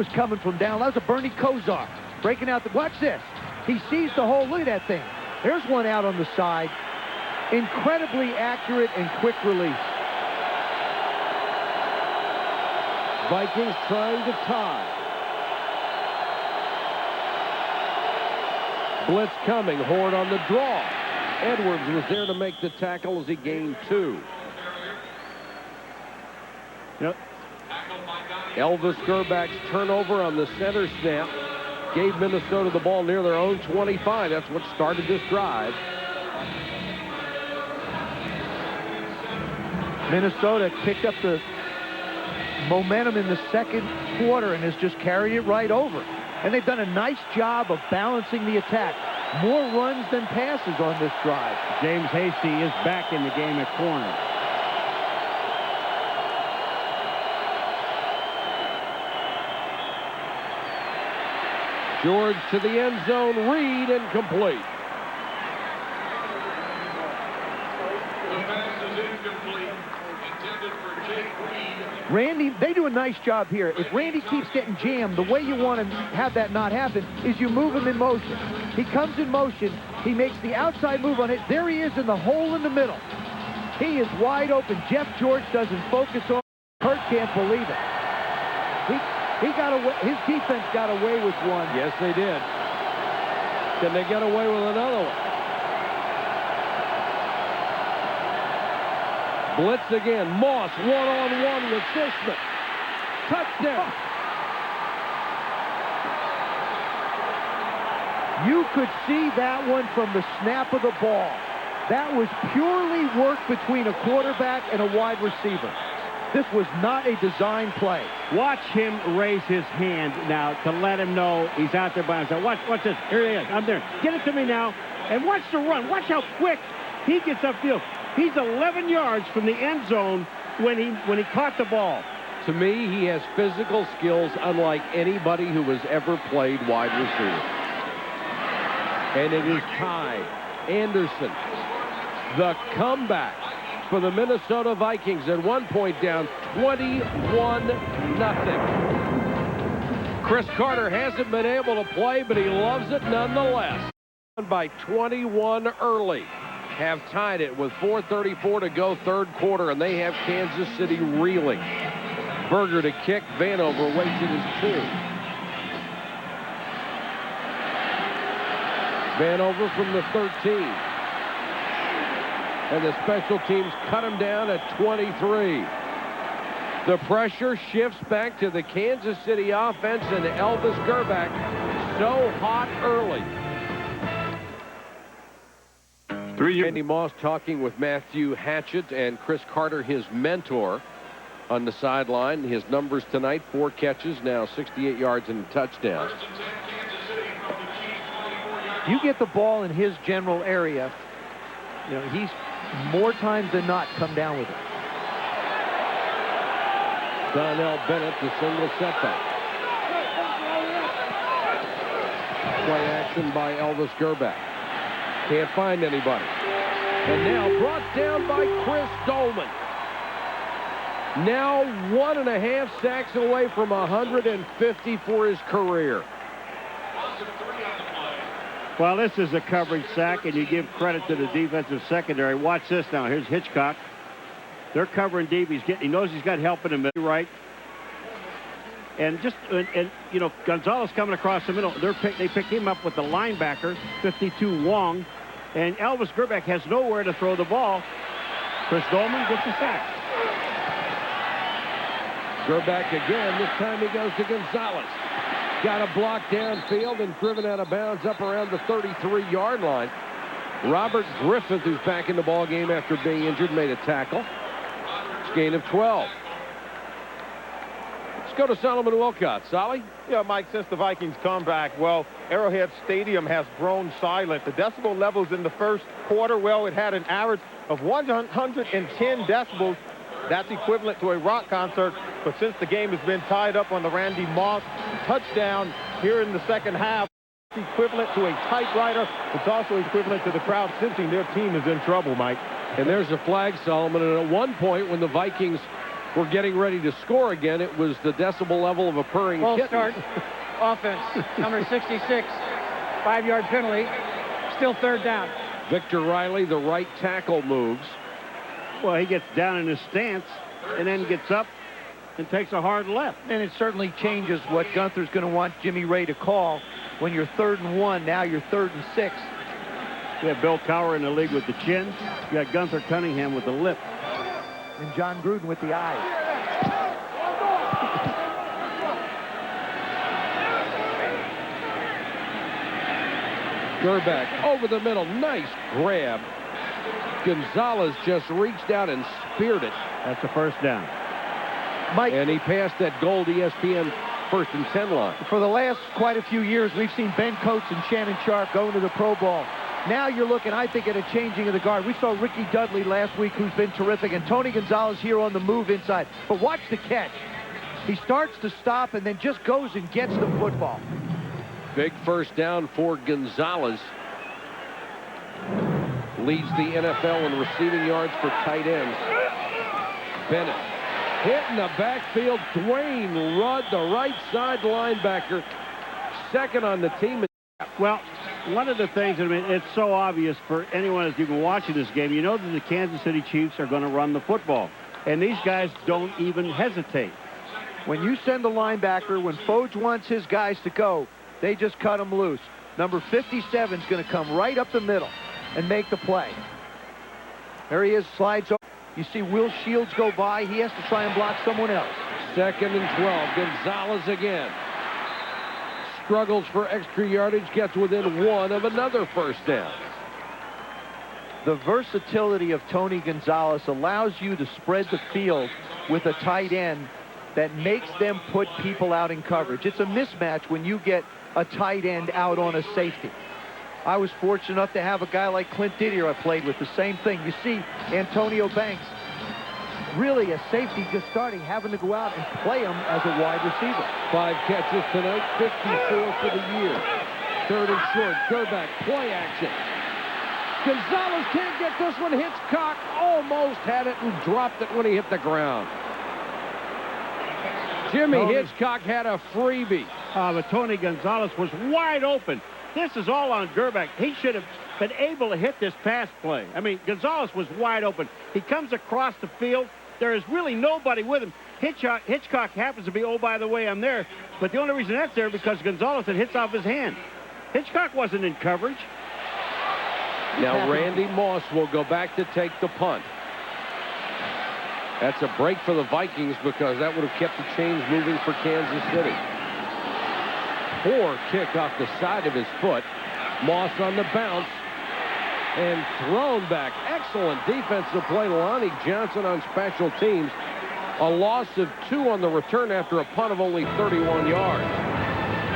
coming from down. That was a Bernie Kosar breaking out the. Watch this. He sees the hole. Look at that thing. There's one out on the side. Incredibly accurate and quick release. Vikings trying to tie. Blitz coming. Horde on the draw. Edwards was there to make the tackle as he gained 2. Yep. Elvis Gerbach's turnover on the center snap gave Minnesota the ball near their own 25. That's what started this drive. Minnesota picked up the momentum in the second quarter and has just carried it right over. And they've done a nice job of balancing the attack. More runs than passes on this drive. James Hasty is back in the game at corner. George to the end zone. Reed incomplete. The pass is incomplete. Intended for Jake Reed. Randy, they do a nice job here. If Randy keeps getting jammed, the way you want to have that not happen is you move him in motion. He comes in motion. He makes the outside move on it. There he is in the hole in the middle. He is wide open. Jeff George doesn't focus on. Kurt can't believe it. He got away. His defense got away with one. Yes, they did. Can they get away with another one? Blitz again. Moss one-on-one with Fishman. Touchdown. You could see that one from the snap of the ball. That was purely work between a quarterback and a wide receiver. This was not a design play. Watch him raise his hand now to let him know he's out there by himself. Watch this. Here he is. I'm there. Get it to me now. And watch the run. Watch how quick he gets upfield. He's 11 yards from the end zone when he caught the ball. To me, he has physical skills unlike anybody who has ever played wide receiver. And it is tied. Anderson, the comeback for the Minnesota Vikings at one point down 21-0. Chris Carter hasn't been able to play, but he loves it nonetheless. By 21 early. Have tied it with 4:34 to go, third quarter, and they have Kansas City reeling. Berger to kick. Vanover waits at his 2. Vanover from the 13. And the special teams cut him down at 23. The pressure shifts back to the Kansas City offense, and Elvis Gerbach so hot early. Randy Moss talking with Matthew Hatchett and Chris Carter, his mentor, on the sideline. His numbers tonight, 4 catches, now 68 yards and a touchdown. You get the ball in his general area, you know, he's more times than not come down with it. Donnell Bennett, the single setback. Play action by Elvis Gerbach. Can't find anybody. And now brought down by Chris Dolman. Now 1.5 sacks away from 150 for his career. Well, this is a coverage sack, and you give credit to the defensive secondary. Watch this now. Here's Hitchcock. They're covering deep. He knows he's got help in the middle, right? And you know, Gonzalez coming across the middle. They pick him up with the linebacker, 52 Wong, and Elvis Gerbeck has nowhere to throw the ball. Chris Dolman gets a sack. Gerbeck again. This time he goes to Gonzalez. Got a block downfield and driven out of bounds up around the 33-yard line. Robert Griffith, who's back in the ball game after being injured, made a tackle. It's a gain of 12. Let's go to Solomon Wilcott. Solly? Yeah, Mike, since the Vikings comeback, well, Arrowhead Stadium has grown silent. The decibel levels in the first quarter, well, it had an average of 110 decibels. That's equivalent to a rock concert. But since the game has been tied up on the Randy Moss touchdown here in the second half, it's equivalent to a typewriter. It's also equivalent to the crowd sensing their team is in trouble, Mike. And there's a flag, Solomon. And at one point when the Vikings were getting ready to score again, it was the decibel level of a purring Full kitten. start. Offense. Number 66. 5-yard penalty. Still third down. Victor Riley, the right tackle, moves. Well, he gets down in his stance and then gets up and takes a hard left. And it certainly changes what Gunther's going to want Jimmy Ray to call. When you're 3rd and 1, now you're 3rd and 6. You have Bill Cowher in the league with the chin. You got Gunther Cunningham with the lip. And John Gruden with the eyes. Gerbeck over the middle. Nice grab. Gonzalez just reached out and speared it. That's a first down. Mike, and he passed that gold ESPN 1st and 10 line. For the last quite a few years, we've seen Ben Coates and Shannon Sharp go into the Pro Bowl. Now you're looking, I think, at a changing of the guard. We saw Ricky Dudley last week, who's been terrific, and Tony Gonzalez here on the move inside. But watch the catch. He starts to stop and then just goes and gets the football. Big first down for Gonzalez. Leads the NFL in receiving yards for tight ends. Bennett hit in the backfield. Dwayne Rudd, the right side linebacker, second on the team. Well, one of the things, I mean, it's so obvious for anyone as you can watch in this game, you know that the Kansas City Chiefs are going to run the football. And these guys don't even hesitate. When you send a linebacker, when Foge wants his guys to go, they just cut them loose. Number 57 is going to come right up the middle and make the play. There he is, slides over. You see Will Shields go by. He has to try and block someone else. 2nd and 12. Gonzalez again. Struggles for extra yardage, gets within 1 of another first down. The versatility of Tony Gonzalez allows you to spread the field with a tight end that makes them put people out in coverage. It's a mismatch when you get a tight end out on a safety. I was fortunate enough to have a guy like Clint Didier I played with, the same thing. You see Antonio Banks, really a safety just starting, having to go out and play him as a wide receiver. 5 catches tonight, 54 for the year. 3rd and short, Gerbeck, play action. Gonzalez can't get this one. Hitchcock almost had it and dropped it when he hit the ground. Jimmy Hitchcock had a freebie. But Tony Gonzalez was wide open. This is all on Gerbeck. He should have been able to hit this pass play. I mean, Gonzalez was wide open. He comes across the field. There is really nobody with him. Hitchcock happens to be, oh, by the way, I'm there. But the only reason that's there because Gonzalez had hits off his hand. Hitchcock wasn't in coverage. Now Randy Moss will go back to take the punt. That's a break for the Vikings because that would have kept the chains moving for Kansas City. Poor kick off the side of his foot. Moss on the bounce and thrown back. Excellent defensive play. Lonnie Johnson on special teams. A loss of 2 on the return after a punt of only 31 yards.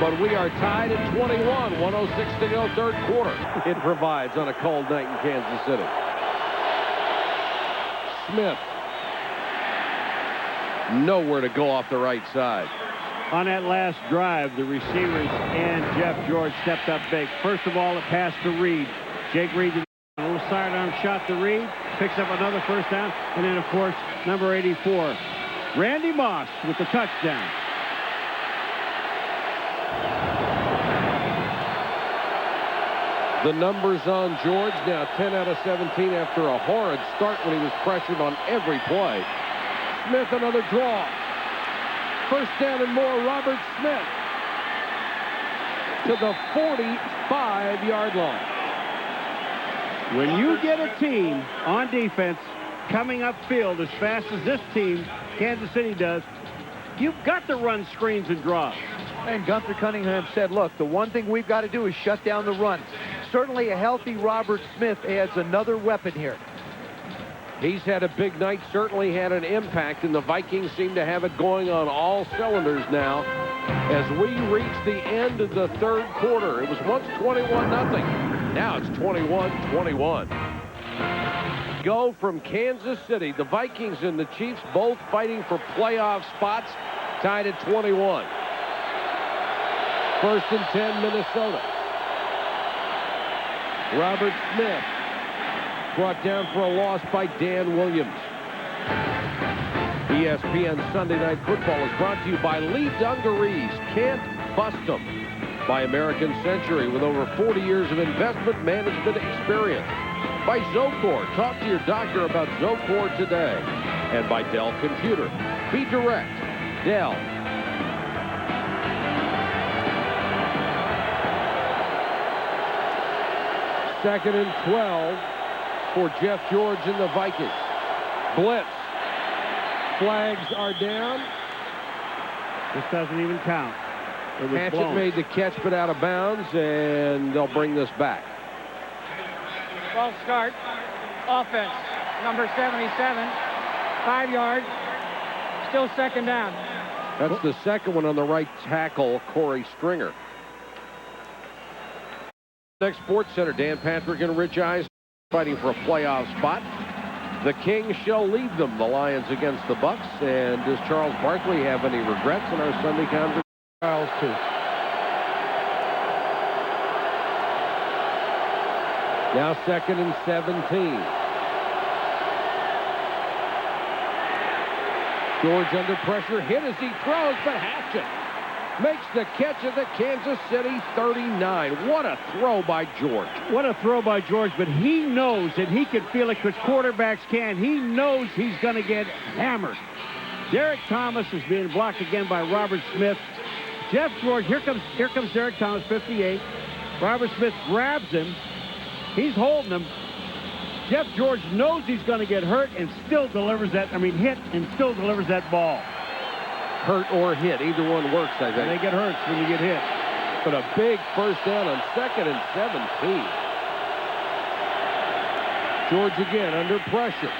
But we are tied at 21. 106 to go, 3rd quarter. It provides on a cold night in Kansas City. Smith. Nowhere to go off the right side. On that last drive, the receivers and Jeff George stepped up big. First of all, it passed to Reed. Jake Reed did a little sidearm shot to Reed, picks up another first down, and then, of course, number 84, Randy Moss with the touchdown. The numbers on George now 10 out of 17 after a horrid start when he was pressured on every play. Smith another draw. First down and more, Robert Smith to the 45-yard line. When you get a team on defense coming upfield as fast as this team, Kansas City does, you've got to run screens and draws. And Gunther Cunningham said, look, the one thing we've got to do is shut down the run. Certainly a healthy Robert Smith adds another weapon here. He's had a big night, certainly had an impact, and the Vikings seem to have it going on all cylinders now as we reach the end of the third quarter. It was once 21-0. Now it's 21-21. Go from Kansas City. The Vikings and the Chiefs both fighting for playoff spots, tied at 21. First and 10, Minnesota. Robert Smith brought down for a loss by Dan Williams. ESPN Sunday Night Football is brought to you by Lee Dungarees. Can't bust them. By American Century with over 40 years of investment management experience. By Zocor. Talk to your doctor about Zocor today. And by Dell Computer. Be direct. Dell. Second and 12 for Jeff George and the Vikings. Blitz. Flags are down. This doesn't even count. Hatchett made the catch but out of bounds, and they'll bring this back. False start. Offense. Number 77. 5 yards. Still second down. That's the second one on the right tackle, Corey Stringer. Next Sports Center, Dan Patrick and Rich Eisen fighting for a playoff spot. The Kings shall lead them, the Lions against the Bucks. And does Charles Barkley have any regrets in our Sunday conference? Charles, too. Now second and 17. George under pressure, hit as he throws, but Hatchett makes the catch at the Kansas City 39. What a throw by George. What a throw by George, but he knows, and he can feel it because quarterbacks can. He knows he's going to get hammered. Derek Thomas is being blocked again by Robert Smith. Jeff George, here comes Derek Thomas, 58. Robert Smith grabs him. He's holding him. Jeff George knows he's going to get hurt and still delivers that, hit and still delivers that ball. Hurt or hit, either one works, I think. And they get hurt when you get hit. But a big first down on second and 17. George again under pressure.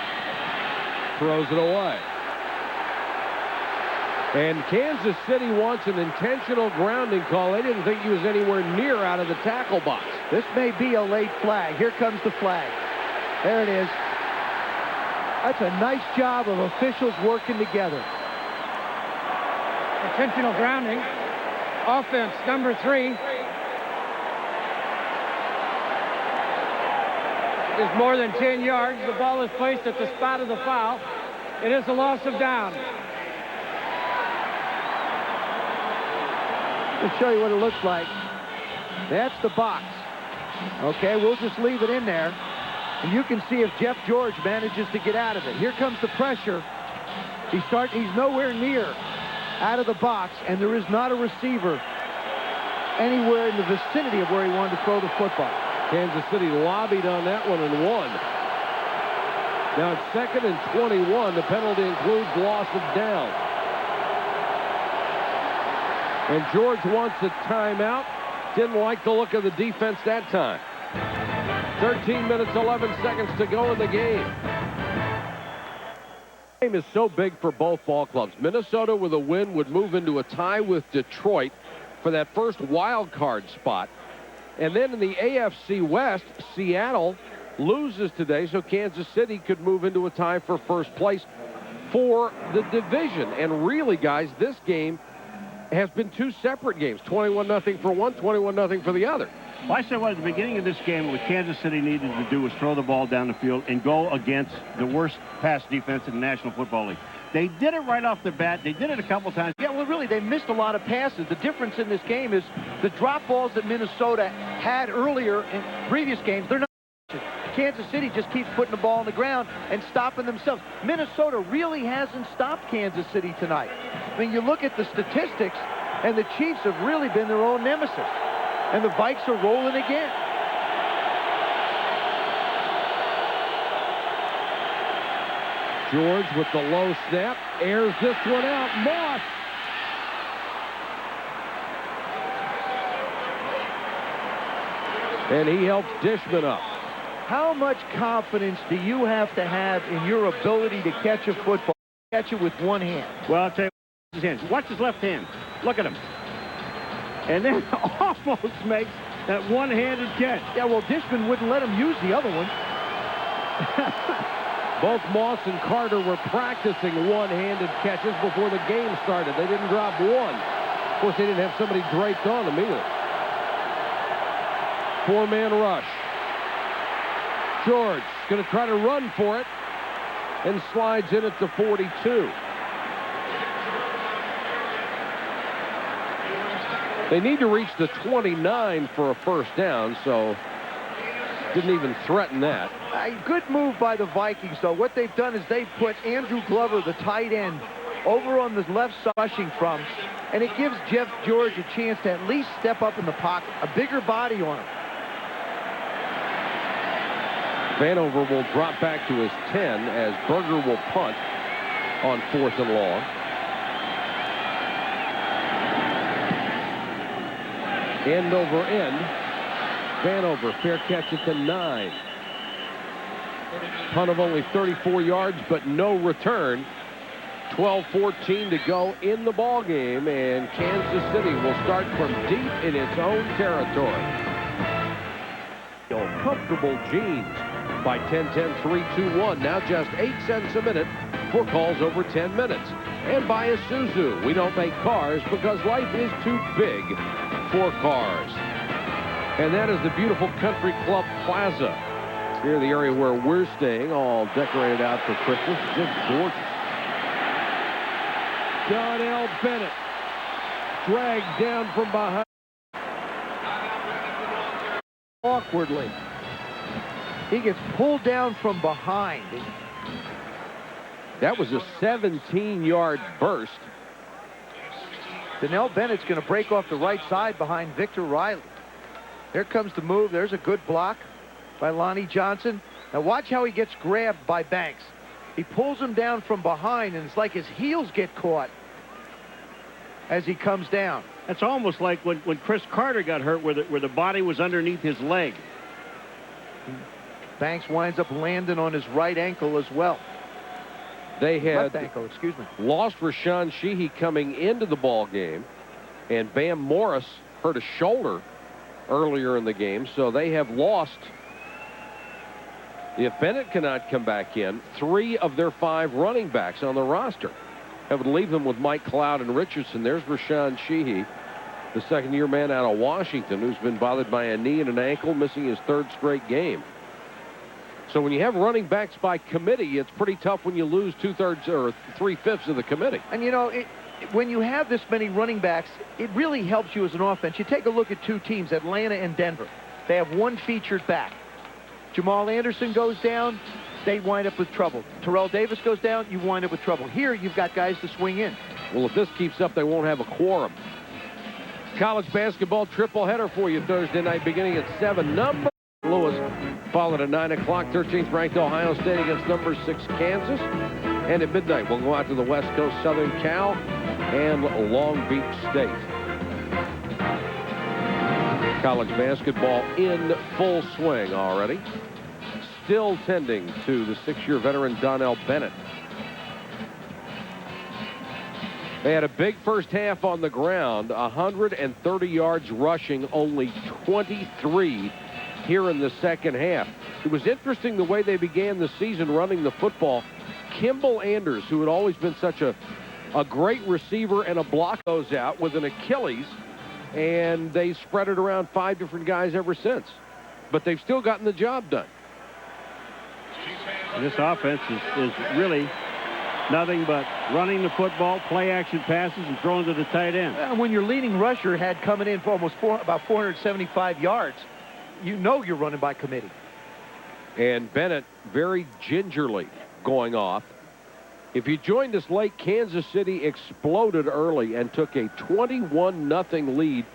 Throws it away. And Kansas City wants an intentional grounding call. They didn't think he was anywhere near out of the tackle box. This may be a late flag. Here comes the flag. There it is. That's a nice job of officials working together. Intentional grounding. Offense, number 3. Is more than 10 yards. The ball is placed at the spot of the foul. It is a loss of down. I'll show you what it looks like. That's the box. Okay, we'll just leave it in there. And you can see if Jeff George manages to get out of it. Here comes the pressure. He's nowhere near out of the box, and there is not a receiver anywhere in the vicinity of where he wanted to throw the football. Kansas City lobbied on that one and won. Now it's second and 21. The penalty includes loss of down. And George wants a timeout. Didn't like the look of the defense that time. 13 minutes, 11 seconds to go in the game. The game is so big for both ball clubs. Minnesota with a win would move into a tie with Detroit for that first wild card spot. And then in the AFC West, Seattle loses today, so Kansas City could move into a tie for first place for the division. And really, guys, this game has been two separate games. 21-0 for one, 21-0 for the other. Well, I said what at the beginning of this game, what Kansas City needed to do was throw the ball down the field and go against the worst pass defense in the National Football League. They did it right off the bat. They did it a couple times. Yeah, well, really, they missed a lot of passes. The difference in this game is the drop balls that Minnesota had earlier in previous games, they're not. Kansas City just keeps putting the ball on the ground and stopping themselves. Minnesota really hasn't stopped Kansas City tonight. I mean, you look at the statistics, and the Chiefs have really been their own nemesis. And the Vikes are rolling again. George with the low snap, airs this one out. Moss. And he helps Dishman up. How much confidence do you have to have in your ability to catch a football? Catch it with one hand. Well, I'll tell you, his hands. Watch his left hand. Look at him. And then almost makes that one-handed catch. Yeah, well, Dishman wouldn't let him use the other one. Both Moss and Carter were practicing one-handed catches before the game started. They didn't drop one. Of course, they didn't have somebody draped on them either. Four-man rush. George going to try to run for it and slides in at the 42. They need to reach the 29 for a first down, so didn't even threaten that. A good move by the Vikings, though. What they've done is they've put Andrew Glover, the tight end, over on the left side rushing from, and it gives Jeff George a chance to at least step up in the pocket, a bigger body on him. Vanover will drop back to his 10 as Berger will punt on 4th and long. End over end. Vanover, fair catch at the 9. Punt of only 34 yards, but no return. 12-14 to go in the ball game, and Kansas City will start from deep in its own territory. Comfortable jeans by 10-10-3-2-1. Now just 8 cents a minute for calls over 10 minutes. And by Isuzu. We don't make cars because life is too big for cars. And that is the beautiful Country Club Plaza. Here, the area where we're staying, all decorated out for Christmas. Just gorgeous. Donnell Bennett dragged down from behind. Awkwardly. He gets pulled down from behind. That was a 17-yard burst. Donnell Bennett's going to break off the right side behind Victor Riley. There comes the move. There's a good block by Lonnie Johnson. Now watch how he gets grabbed by Banks. He pulls him down from behind, and it's like his heels get caught as he comes down. That's almost like when Chris Carter got hurt, where the body was underneath his leg. Banks winds up landing on his right ankle as well. They had left ankle, excuse me. Lost Rashawn Sheehy coming into the ball game, and Bam Morris hurt a shoulder earlier in the game, so they have lost. If Bennett cannot come back in, 3 of their 5 running backs on the roster. That would leave them with Mike Cloud and Richardson. There's Rashawn Sheehy, the second-year man out of Washington, who's been bothered by a knee and an ankle, missing his 3rd straight game. So when you have running backs by committee, it's pretty tough when you lose 2/3 or 3/5 of the committee. And you know, when you have this many running backs, it really helps you as an offense. You take a look at 2 teams, Atlanta and Denver. They have 1 featured back. Jamal Anderson goes down, they wind up with trouble. Terrell Davis goes down, you wind up with trouble. Here, you've got guys to swing in. Well, if this keeps up, they won't have a quorum. College basketball triple header for you Thursday night beginning at 7. Number Lewis followed at 9 o'clock. 13th ranked Ohio State against number 6 Kansas. And at midnight, we'll go out to the West Coast, Southern Cal and Long Beach State. College basketball in full swing already. Still tending to the 6-year veteran Donnell Bennett. They had a big first half on the ground, 130 yards rushing, only 23 here in the second half. It was interesting the way they began the season running the football. Kimball Anders, who had always been such a great receiver and a block, goes out with an Achilles, and they spread it around 5 different guys ever since. But they've still gotten the job done. This offense is really Nothing but running the football, play-action passes, and throwing to the tight end. And when your leading rusher had coming in for almost about 475 yards, you know you're running by committee. And Bennett very gingerly going off. If you joined us late, Kansas City exploded early and took a 21-0 lead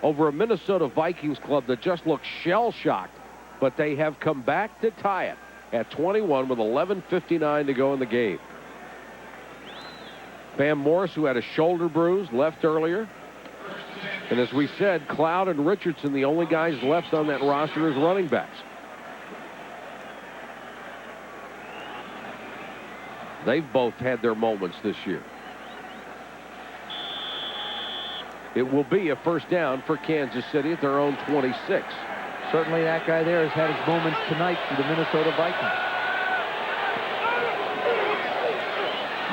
over a Minnesota Vikings club that just looked shell-shocked. But they have come back to tie it at 21 with 11:59 to go in the game. Bam Morris, who had a shoulder bruise, left earlier. And as we said, Cloud and Richardson, the only guys left on that roster as running backs. They've both had their moments this year. It will be a first down for Kansas City at their own 26. Certainly that guy there has had his moments tonight for the Minnesota Vikings.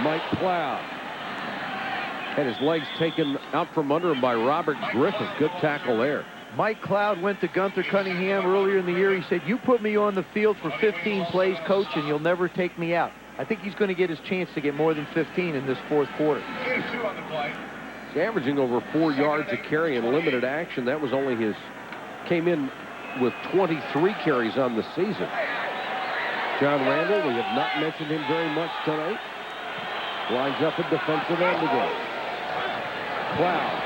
Mike Cloud had his legs taken out from under him by Robert Griffin. Good tackle there. Mike Cloud went to Gunther Cunningham earlier in the year. He said, you put me on the field for 15 plays, coach, and you'll never take me out. I think he's going to get his chance to get more than 15 in this fourth quarter. He's averaging over 4 yards a carry in limited action. That was only his, came in with 23 carries on the season. John Randall, we have not mentioned him very much tonight. Lines up at defensive end again. Cloud.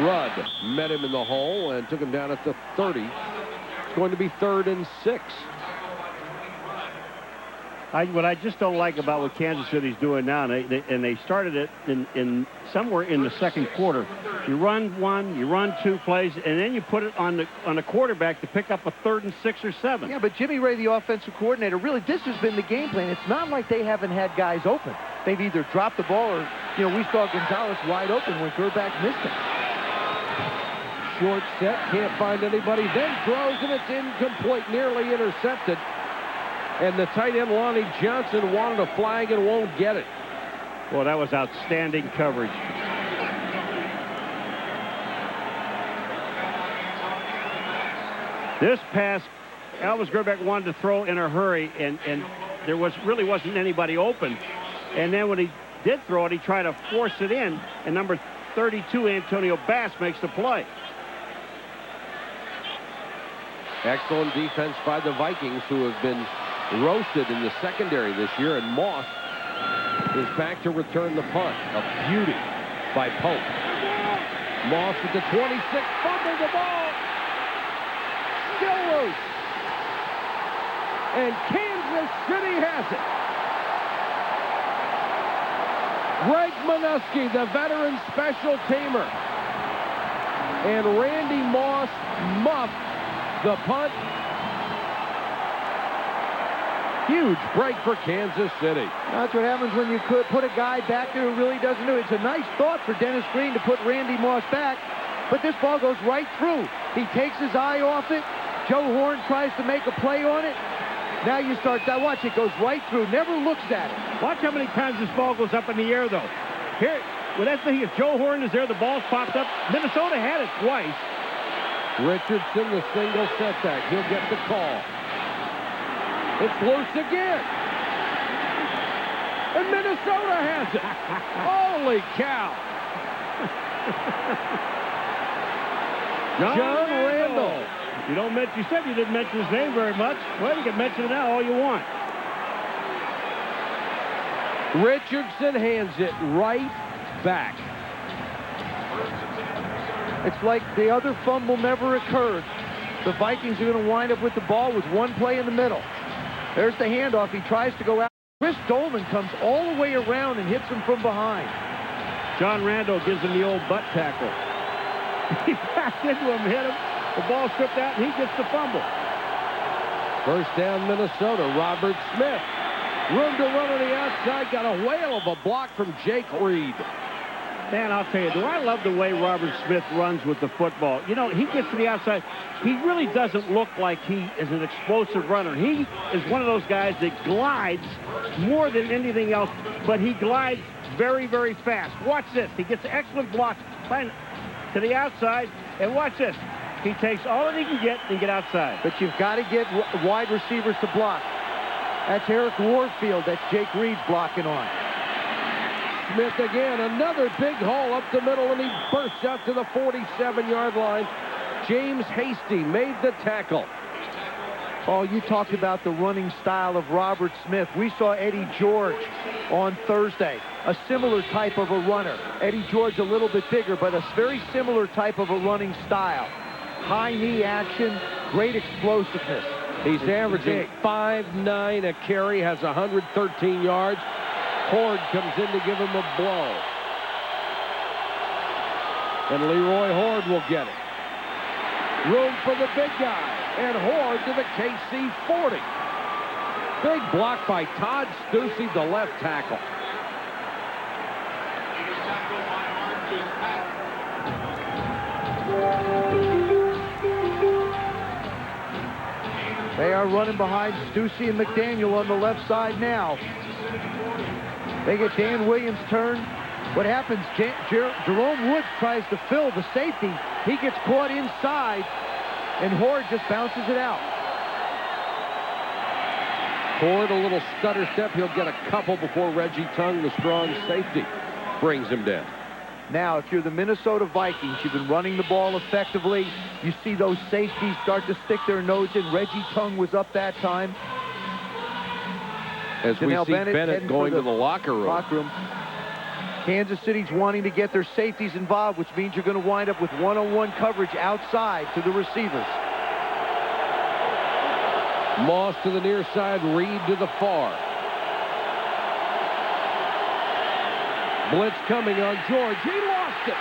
Rudd met him in the hole and took him down at the 30. It's going to be 3rd and 6. What I just don't like about what Kansas City's doing now, and they started it in somewhere in the second quarter. You run one, you run 2 plays, and then you put it on the quarterback to pick up a 3rd and 6 or 7. Yeah, but Jimmy Ray, the offensive coordinator, really this has been the game plan. It's not like they haven't had guys open. They've either dropped the ball or, we saw Gonzalez wide open when Gerback missed it. Short set, can't find anybody, then throws, and it's incomplete, nearly intercepted. And the tight end, Lonnie Johnson, wanted a flag and won't get it. Well, that was outstanding coverage. This pass, Elvis Gerback wanted to throw in a hurry, and there really wasn't anybody open. And then when he did throw it, he tried to force it in, and number 32, Antonio Bass, makes the play. Excellent defense by the Vikings, who have been roasted in the secondary this year, and Moss is back to return the punt. A beauty by Pope. Moss at the 26, fumbles the ball. Still loose. And Kansas City has it. Greg Minuski, the veteran special teamer. And Randy Moss muffed the punt. Huge break for Kansas City. That's what happens when you could put a guy back there who really doesn't do it. It's a nice thought for Dennis Green to put Randy Moss back, but this ball goes right through. He takes his eye off it. Joe Horn tries to make a play on it. Now you start that. Watch, it goes right through. Never looks at it. Watch how many times this ball goes up in the air, though. Here, well, that's the thing. If Joe Horn is there, the ball's popped up. Minnesota had it twice. Richardson, the single setback. He'll get the call. It's loose again. And Minnesota has it. Holy cow. John Randall. You said you didn't mention his name very much. Well, you can mention it now all you want. Richardson hands it right back. It's like the other fumble never occurred. The Vikings are going to wind up with the ball with one play in the middle. There's the handoff. He tries to go out. Chris Dolman comes all the way around and hits him from behind. John Randall gives him the old butt tackle. He backed into him, hit him. The ball stripped out, and he gets the fumble. First down, Minnesota. Robert Smith. Room to run on the outside. Got a whale of a block from Jake Reed. Man, I'll tell you, do I love the way Robert Smith runs with the football. You know, he gets to the outside. He really doesn't look like he is an explosive runner. He is one of those guys that glides more than anything else, but he glides very, very fast. Watch this. He gets excellent blocks to the outside, and watch this. He takes all that he can get and get outside. But you've got to get wide receivers to block. That's Eric Warfield. That's Jake Reed's blocking on. Smith again, another big hole up the middle, and he bursts out to the 47-yard line. James Hasty made the tackle. Oh, you talked about the running style of Robert Smith. We saw Eddie George on Thursday, a similar type of a runner. Eddie George a little bit bigger, but a very similar type of a running style. High knee action, great explosiveness. He's averaging 5.9 a carry, has 113 yards. Horde comes in to give him a blow. And Leroy Horde will get it. Room for the big guy. And Horde to the KC 40. Big block by Todd Stussy, the left tackle. They are running behind Stussy and McDaniel on the left side now. They get Dan Williams' turn. What happens, Jerome Woods tries to fill the safety. He gets caught inside, and Horde just bounces it out. Horde, a little stutter step. He'll get a couple before Reggie Tung, the strong safety, brings him down. Now, if you're the Minnesota Vikings, you've been running the ball effectively. You see those safeties start to stick their nose in. Reggie Tung was up that time. As we see Bennett going to the locker room. Kansas City's wanting to get their safeties involved, which means you're going to wind up with one-on-one coverage outside to the receivers. Moss to the near side, Reed to the far. Blitz coming on George. He lost it.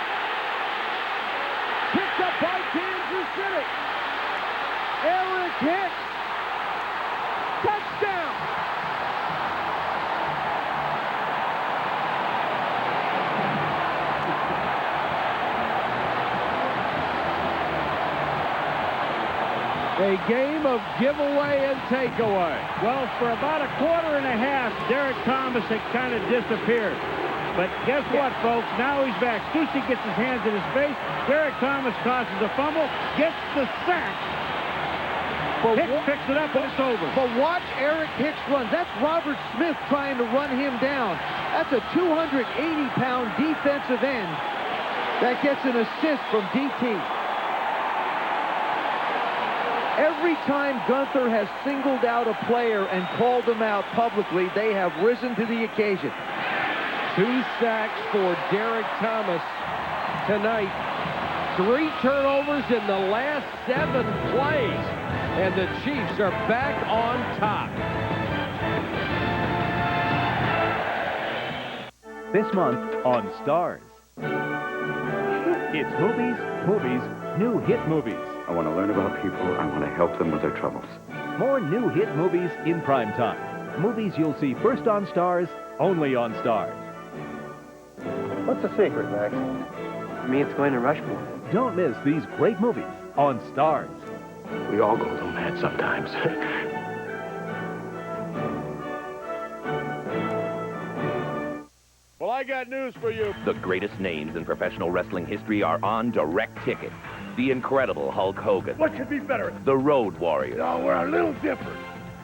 Picked up by Kansas City. Eric Hicks. Touchdown. A game of giveaway and takeaway. Well, for about a quarter and a half, Derek Thomas had kind of disappeared. But guess what, folks? Now he's back. Stussy gets his hands in his face. Derek Thomas tosses a fumble, gets the sack. Hicks picks it up, and it's over. But watch Eric Hicks run. That's Robert Smith trying to run him down. That's a 280-pound defensive end that gets an assist from DT. Every time Gunther has singled out a player and called them out publicly, they have risen to the occasion. 2 sacks for Derek Thomas tonight. 3 turnovers in the last 7 plays. And the Chiefs are back on top. This month on Stars. It's movies, movies, new hit movies. I want to learn about people. I want to help them with their troubles. More new hit movies in prime time. Movies you'll see first on Stars, only on Stars. What's the secret, Max? For me, it's going to Rushmore. Don't miss these great movies on Stars. We all go a little mad sometimes. Well, I got news for you. The greatest names in professional wrestling history are on Direct Ticket. The incredible Hulk Hogan. What could be better? The Road Warriors. No, we're a little different.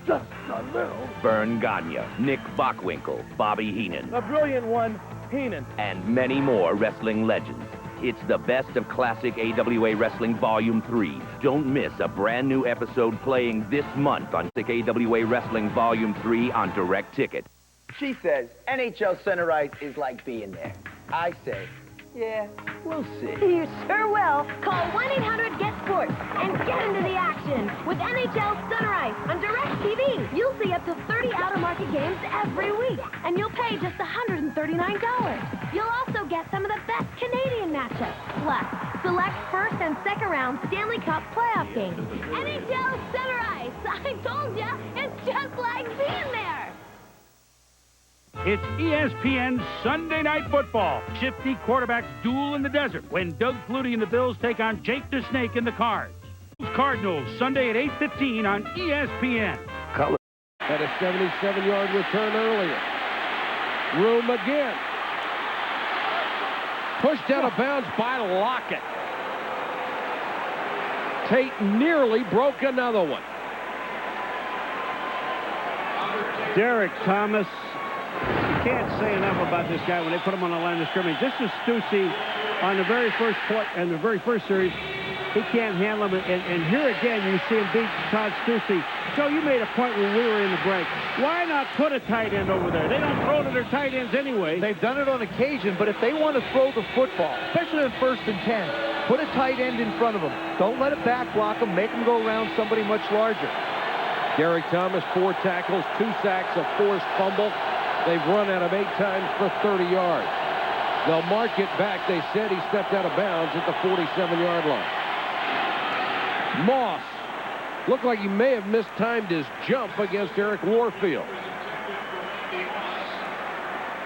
Just a little. Vern Gagne, Nick Bockwinkel, Bobby Heenan. The brilliant one, Heenan. And many more wrestling legends. It's the best of classic AWA Wrestling Volume 3. Don't miss a brand new episode playing this month on AWA Wrestling Volume 3 on Direct Ticket. She says NHL center ice is like being there. I say, yeah, we'll see. You sure will. Call 1-800-GET-SPORTS and get into the action with NHL Center Ice on DirecTV. You'll see up to 30 out-of-market games every week, and you'll pay just $139. You'll also get some of the best Canadian matchups, plus select first and second round Stanley Cup playoff games. NHL Center Ice. I told ya, it's just like being there. It's ESPN's Sunday Night Football. Shifty quarterbacks duel in the desert when Doug Flutie and the Bills take on Jake the Snake and the Cards. Cardinals, Sunday at 8:15 on ESPN. Had a 77-yard return earlier. Room again. Pushed out of bounds by Lockett. Tate nearly broke another one. Derek Thomas, you can't say enough about this guy when they put him on the line of scrimmage. This is Stussy on the very first point and the very first series. He can't handle him, and here again you see him beat Todd Stussy. Joe, you made a point when we were in the break. Why not put a tight end over there? They don't throw to their tight ends anyway. They've done it on occasion, but if they want to throw the football, especially in 1st and 10, put a tight end in front of them. Don't let it back block them. Make them go around somebody much larger. Derek Thomas, 4 tackles, 2 sacks, a forced fumble. They've run at him 8 times for 30 yards. They'll mark it back. They said he stepped out of bounds at the 47-yard line. Moss looked like he may have mistimed his jump against Eric Warfield.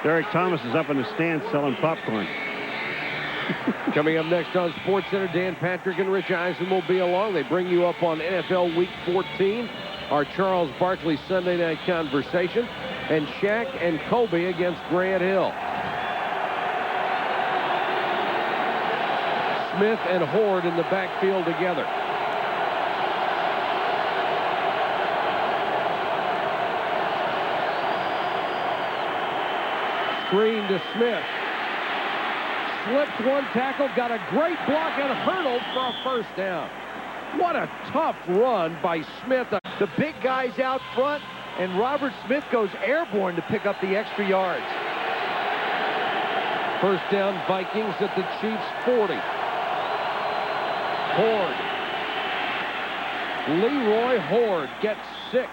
Derek Thomas is up in the stands selling popcorn. Coming up next on SportsCenter, Dan Patrick and Rich Eisen will be along. They bring you up on NFL Week 14, our Charles Barkley Sunday Night Conversation, and Shaq and Kobe against Grant Hill. Smith and Horde in the backfield together. Screen to Smith. Slipped one tackle, got a great block and hurdled for a first down. What a tough run by Smith. The big guy's out front, and Robert Smith goes airborne to pick up the extra yards. First down, Vikings at the Chiefs' 40. Horde. Leroy Horde gets 6.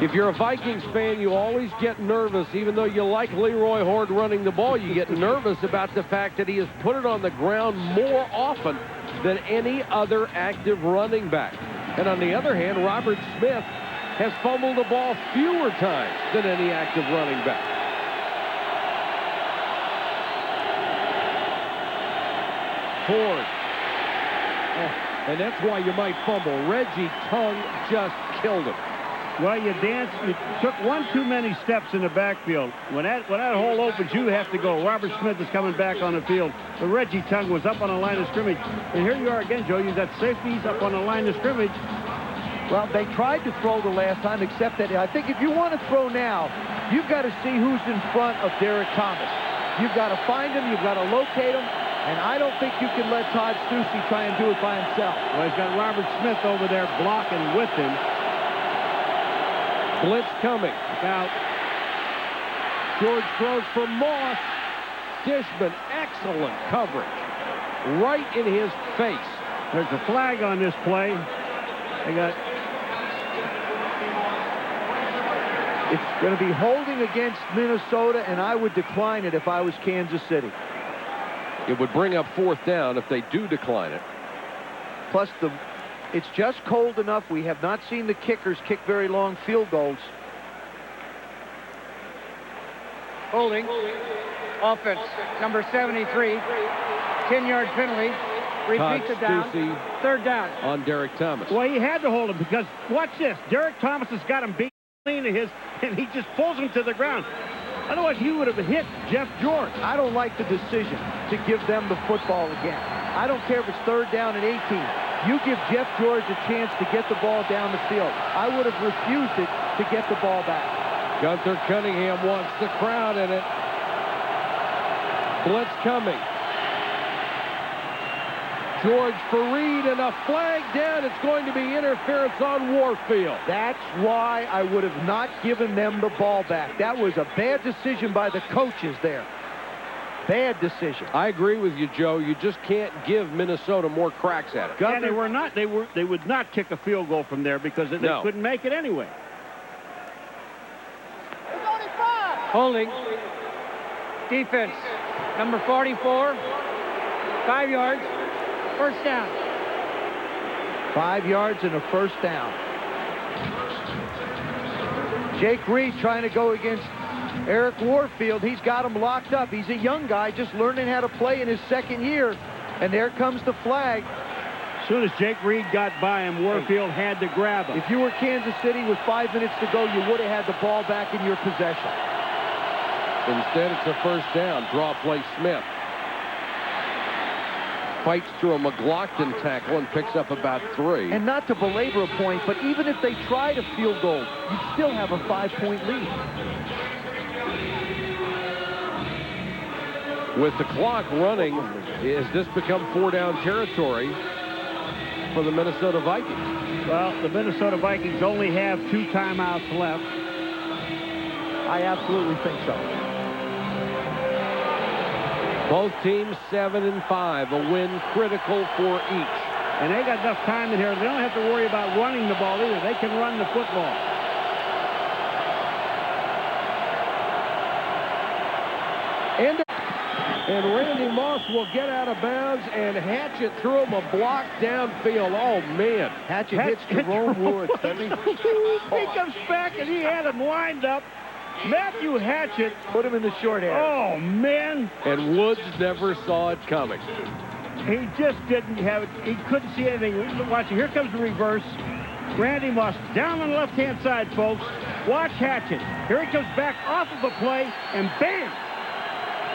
If you're a Vikings fan, you always get nervous. Even though you like Leroy Horde running the ball, you get nervous about the fact that he has put it on the ground more often than any other active running back. And on the other hand, Robert Smith has fumbled the ball fewer times than any active running back. Horde. And that's why you might fumble. Reggie Tongue just killed him. Well, you took one too many steps in the backfield. When that hole opens, you have to go. Robert Smith is coming back on the field. But Reggie Tongue was up on the line of scrimmage. And here you are again, Joe. You've got safeties up on the line of scrimmage. Well, they tried to throw the last time, except that I think if you want to throw now, you've got to see who's in front of Derek Thomas. You've got to find him. You've got to locate him. And I don't think you can let Todd Stussy try and do it by himself. Well, he's got Robert Smith over there blocking with him. Blitz coming. Out. George throws for Moss. Dishman, excellent coverage. Right in his face. There's a flag on this play. They got... It's going to be holding against Minnesota, and I would decline it if I was Kansas City. It would bring up 4th down if they do decline it. Plus, it's just cold enough. We have not seen the kickers kick very long field goals. Holding. Offense. Number 73. 10-yard penalty. Repeat the down. Stussy 3rd down. On Derek Thomas. Well, he had to hold him because, watch this. Derek Thomas has got him beat clean to his, and he just pulls him to the ground. Otherwise, he would have hit Jeff George. I don't like the decision to give them the football again. I don't care if it's 3rd down and 18. You give Jeff George a chance to get the ball down the field. I would have refused it to get the ball back. Gunther Cunningham wants the crowd in it. Blitz coming. George Fareed and a flag down. It's going to be interference on Warfield. That's why I would have not given them the ball back. That was a bad decision by the coaches there. Bad decision. I agree with you, Joe. You just can't give Minnesota more cracks at it. Yeah, they were not. They would not kick a field goal from there because they couldn't make it anyway. Holding. Defense. Number 44. 5 yards. First down. 5 yards and a first down. Jake Reed trying to go against Eric Warfield. He's got him locked up. He's a young guy just learning how to play in his 2nd year. And there comes the flag. As soon as Jake Reed got by him, Warfield had to grab him. If you were Kansas City with 5 minutes to go, you would have had the ball back in your possession. Instead, it's a first down. Draw play Smith. fights through a McLaughlin tackle and picks up about 3. And not to belabor a point, but even if they tried a field goal, you'd still have a 5-point lead. With the clock running, has this become 4-down territory for the Minnesota Vikings? Well, the Minnesota Vikings only have 2 timeouts left. I absolutely think so. Both teams 7-5, a win critical for each. And they got enough time in here. They don't have to worry about running the ball either. They can run the football. And Randy Moss will get out of bounds and Hatchett threw him a block downfield. Oh, man. Hatchett hits Jerome Woods. He comes back and he had him lined up. Matthew Hatchett put him in the short area. Oh, man. And Woods never saw it coming. He just didn't have it. He couldn't see anything. Watch it. Here comes the reverse. Randy Moss down on the left-hand side, folks. Watch Hatchett. Here he comes back off of a play, and bam!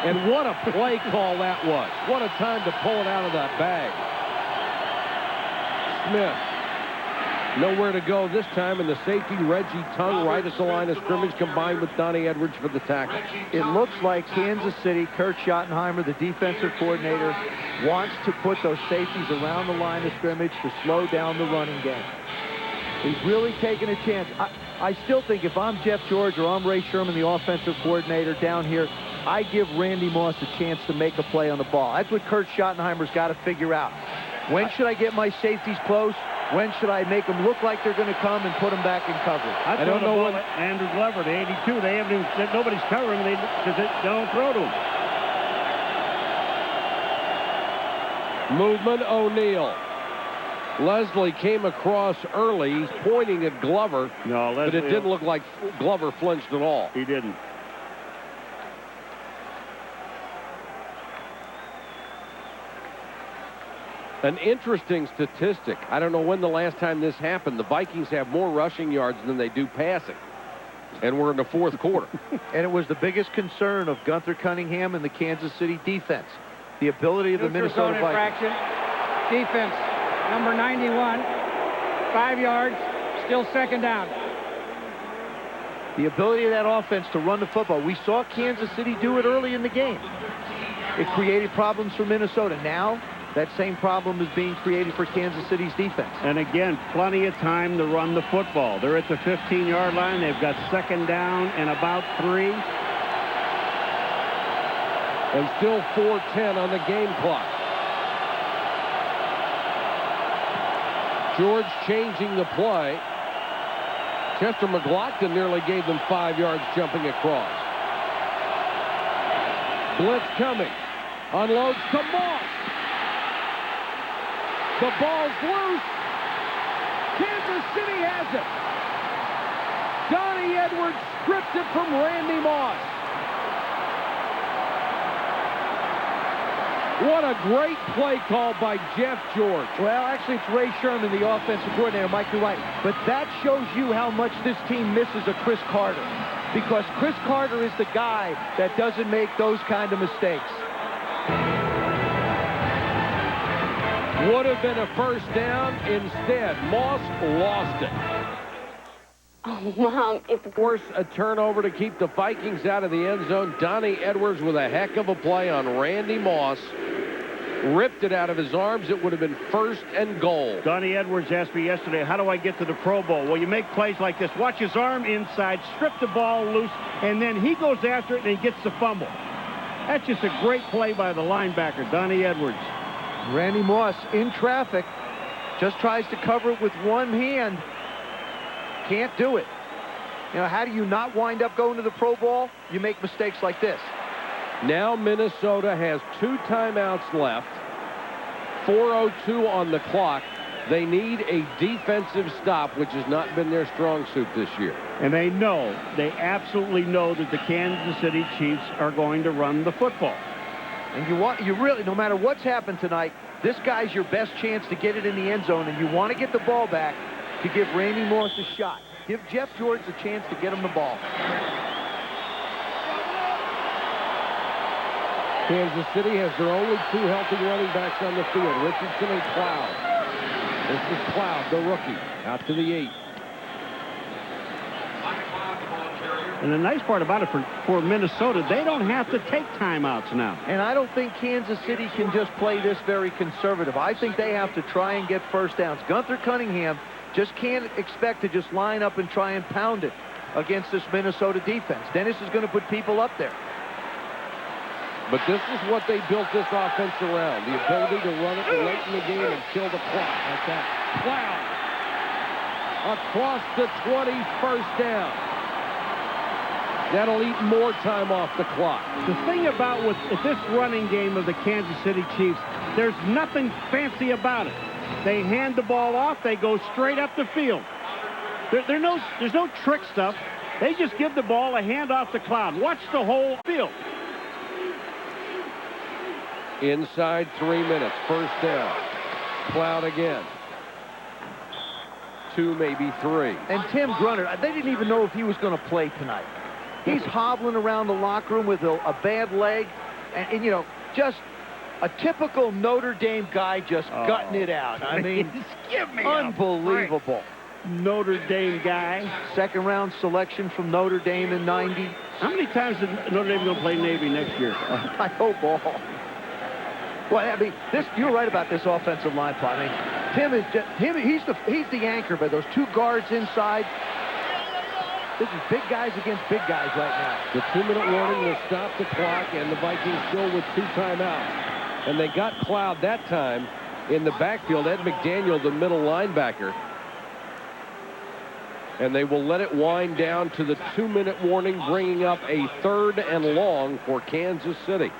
And what a play call that was. What a time to pull it out of that bag. Smith. Nowhere to go this time, and the safety, Reggie Tongue, right at the line of scrimmage, combined with Donnie Edwards for the tackle. It looks like Kansas City, Kurt Schottenheimer, the defensive coordinator, wants to put those safeties around the line of scrimmage to slow down the running game. He's really taking a chance. I still think if I'm Jeff George or I'm Ray Sherman, the offensive coordinator down here, I give Randy Moss a chance to make a play on the ball. That's what Kurt Schottenheimer's got to figure out. When should I get my safeties close? When should I make them look like they're going to come and put them back in coverage? I don't know what Andrew Glover, the 82. They haven't even said nobody's covering. They don't throw to him. Movement O'Neal. Leslie came across early. He's pointing at Glover. No, Leslie, but it didn't look like Glover flinched at all. He didn't. An interesting statistic. I don't know when the last time this happened. The Vikings have more rushing yards than they do passing. And we're in the fourth quarter. And it was the biggest concern of Gunther Cunningham and the Kansas City defense. The ability of the Minnesota Vikings. Defense, number 91, 5 yards, still second down. The ability of that offense to run the football. We saw Kansas City do it early in the game. It created problems for Minnesota. Now, that same problem is being created for Kansas City's defense. And again, plenty of time to run the football. They're at the 15-yard line. They've got second down and about 3. And still 4:10 on the game clock. George changing the play. Chester McLaughlin nearly gave them 5 yards jumping across. Blitz coming. Unloads to Moss. The ball's loose. Kansas City has it. Donnie Edwards stripped it from Randy Moss. What a great play call by Jeff George. Well, actually, it's Ray Sherman, the offensive coordinator. Mike, you're right. But that shows you how much this team misses a Chris Carter. Because Chris Carter is the guy that doesn't make those kind of mistakes. Would have been a first down. Instead, Moss lost it. Oh, Mom, Force a turnover to keep the Vikings out of the end zone. Donnie Edwards with a heck of a play on Randy Moss. Ripped it out of his arms. It would have been 1st and goal. Donnie Edwards asked me yesterday, how do I get to the Pro Bowl? Well, you make plays like this. Watch his arm inside, strip the ball loose, and then he goes after it and he gets the fumble. That's just a great play by the linebacker, Donnie Edwards. Randy Moss in traffic. Just tries to cover it with one hand. Can't do it. You know, how do you not wind up going to the Pro Bowl? You make mistakes like this. Now Minnesota has 2 timeouts left. 4:02 on the clock. They need a defensive stop, which has not been their strong suit this year. And they absolutely know that the Kansas City Chiefs are going to run the football. And you really, no matter what's happened tonight, this guy's your best chance to get it in the end zone, and you want to get the ball back to give Randy Moss a shot. Give Jeff George a chance to get him the ball. Kansas City has their only 2 healthy running backs on the field, Richardson and Cloud. This is Cloud, the rookie, out to the 8. And the nice part about it for Minnesota, they don't have to take timeouts now. And I don't think Kansas City can just play this very conservative. I think they have to try and get first downs. Gunther Cunningham just can't expect to just line up and try and pound it against this Minnesota defense. Dennis is going to put people up there. But this is what they built this offense around, the ability to run it late in the game and kill the clock like that. Cloud across the 20, first down. That'll eat more time off the clock. The thing about with this running game of the Kansas City Chiefs, there's nothing fancy about it. They hand the ball off, they go straight up the field. There's no trick stuff. They just give the ball a handoff to Cloud. Watch the whole field. Inside 3 minutes, first down. Cloud again. 2, maybe 3. And Tim Grunner, they didn't even know if he was going to play tonight. He's hobbling around the locker room with a bad leg. And, you know, just a typical Notre Dame guy just gutting it out. I mean, unbelievable. Notre Dame guy. Second-round selection from Notre Dame in 90. How many times is Notre Dame going to play Navy next year? I hope all. Well, I mean, you're right about this offensive line plot. I mean, Tim is just, he's the anchor, but those 2 guards inside. This is big guys against big guys right now. The 2-minute warning will stop the clock, and the Vikings still with 2 timeouts. And they got Cloud that time in the backfield. Ed McDaniel, the middle linebacker. And they will let it wind down to the 2-minute warning, bringing up a 3rd and long for Kansas City.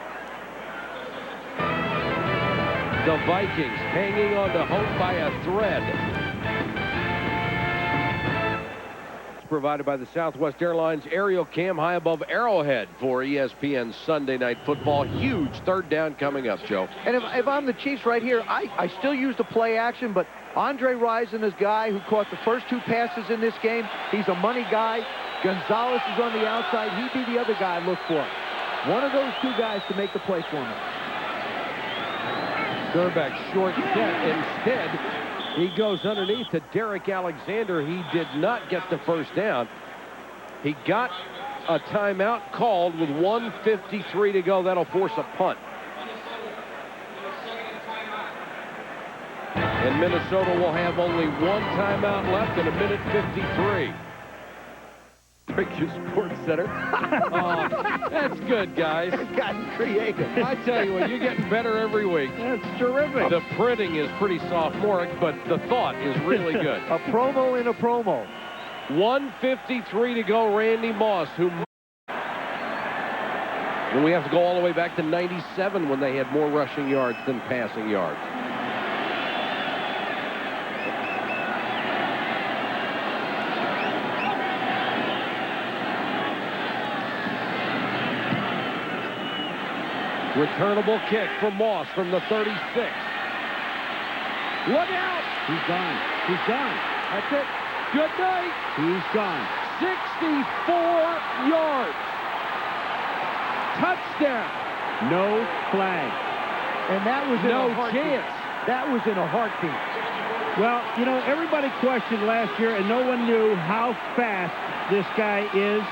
The Vikings hanging on to hope by a thread. Provided by the Southwest Airlines aerial cam high above Arrowhead for ESPN Sunday Night Football. Huge 3rd down coming up, Joe. And if I'm the Chiefs right here, I still use the play action, but Andre Rison is a guy who caught the first 2 passes in this game. He's a money guy. Gonzalez is on the outside. He'd be the other guy I look for. One of those 2 guys to make the play for me. Durback short set. Instead, he goes underneath to Derek Alexander. He did not get the first down. He got a timeout called with 1:53 to go. That'll force a punt. And Minnesota will have only 1 timeout left in 1:53. Break your Sports Center. Oh, that's good, guys. It's gotten creative. I tell you what, you're getting better every week. That's terrific. The printing is pretty sophomoric, but the thought is really good. A promo in a promo. 1:53 to go. Randy Moss, who... And we have to go all the way back to 97 when they had more rushing yards than passing yards. Returnable kick for Moss from the 36. Look out! He's gone. He's gone. That's it. Good night. He's gone. 64 yards. Touchdown. No flag. And that was in no a heartbeat. chance. That was in a heartbeat. Well, you know, everybody questioned last year, and no one knew how fast this guy is.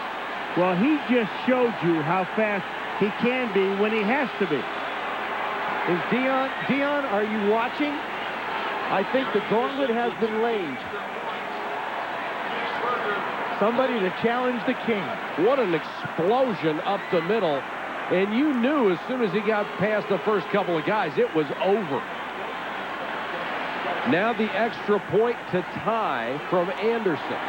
Well, he just showed you how fast he can be when he has to be. Is Dion, are you watching? I think the gauntlet has been laid. Somebody to challenge the king. What an explosion up the middle. And you knew as soon as he got past the first couple of guys, it was over. Now the extra point to tie from Anderson.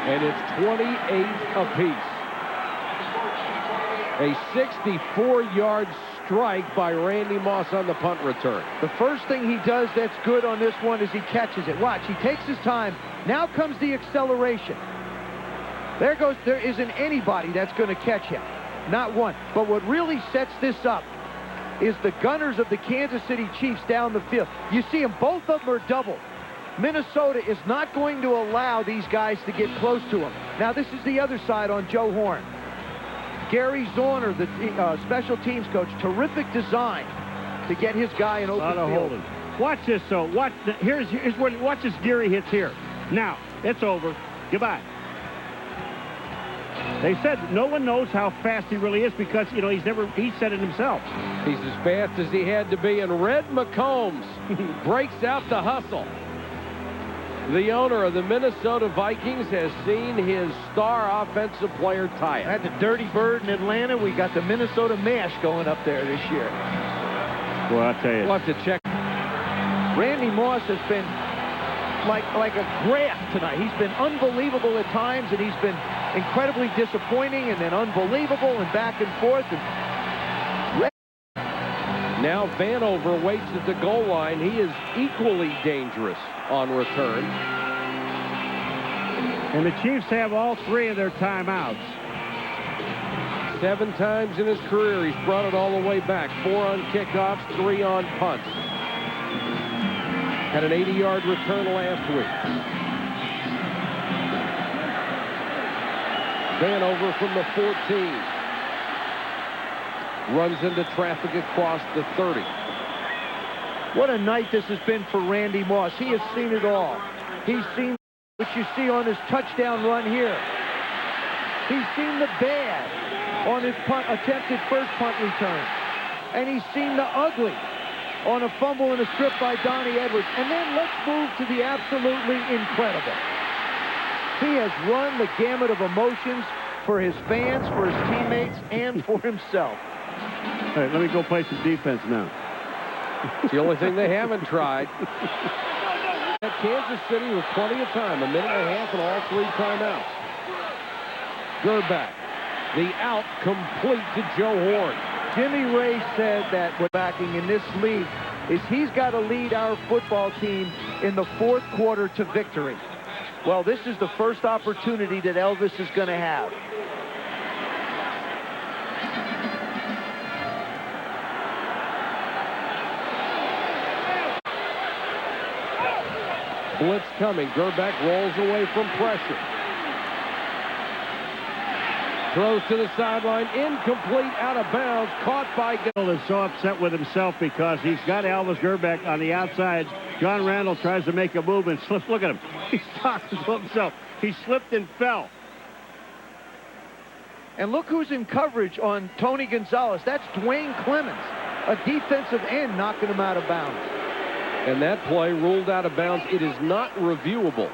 And it's 28 apiece. A 64-yard strike by Randy Moss on the punt return. The first thing he does that's good on this one is he catches it. Watch, he takes his time. Now comes the acceleration. There isn't anybody that's going to catch him. Not one. But what really sets this up is the gunners of the Kansas City Chiefs down the field. You see them, both of them are double. Minnesota is not going to allow these guys to get close to him. Now, this is the other side on Joe Horn. Gary Zorner, the special teams coach, terrific design to get his guy in open field. Holding. Watch this, though. Watch this Gary hits here. Now, it's over. Goodbye. They said no one knows how fast he really is because, he said it himself. He's as fast as he had to be, and Red McCombs breaks out the hustle. The owner of the Minnesota Vikings has seen his star offensive player tired. At the Dirty Bird in Atlanta, we got the Minnesota Mash going up there this year. Well, I'll tell you. We'll have to check. Randy Moss has been like a graph tonight. He's been unbelievable at times, and he's been incredibly disappointing, and then unbelievable, and back and forth. Now Vanover waits at the goal line. He is equally dangerous on return. And the Chiefs have all 3 of their timeouts. 7 times in his career, he's brought it all the way back. 4 on kickoffs, 3 on punts. Had an 80-yard return last week. Vanover from the 14. Runs into traffic across the 30. What a night this has been for Randy Moss. He has seen it all. He's seen what you see on his touchdown run here. He's seen the bad on his attempted first punt return. And he's seen the ugly on a fumble and a strip by Donnie Edwards. And then let's move to the absolutely incredible. He has run the gamut of emotions for his fans, for his teammates, and for himself. All right, let me go play some defense now. It's the only thing they haven't tried. At Kansas City with plenty of time, 1.5 minutes and all 3 timeouts. Gerback, the out complete to Joe Horn. Jimmy Ray said that what backing in this league is he's got to lead our football team in the 4th quarter to victory. Well, this is the first opportunity that Elvis is going to have. Blitz coming. Gerback rolls away from pressure. Throws to the sideline. Incomplete, out of bounds. Caught by... Randall is so upset with himself because he's got Elvis Gerback on the outside. John Randall tries to make a move and slips. Look at him. He's talking to himself. He slipped and fell. And look who's in coverage on Tony Gonzalez. That's Dwayne Clemens, a defensive end, knocking him out of bounds. And that play ruled out of bounds. It is not reviewable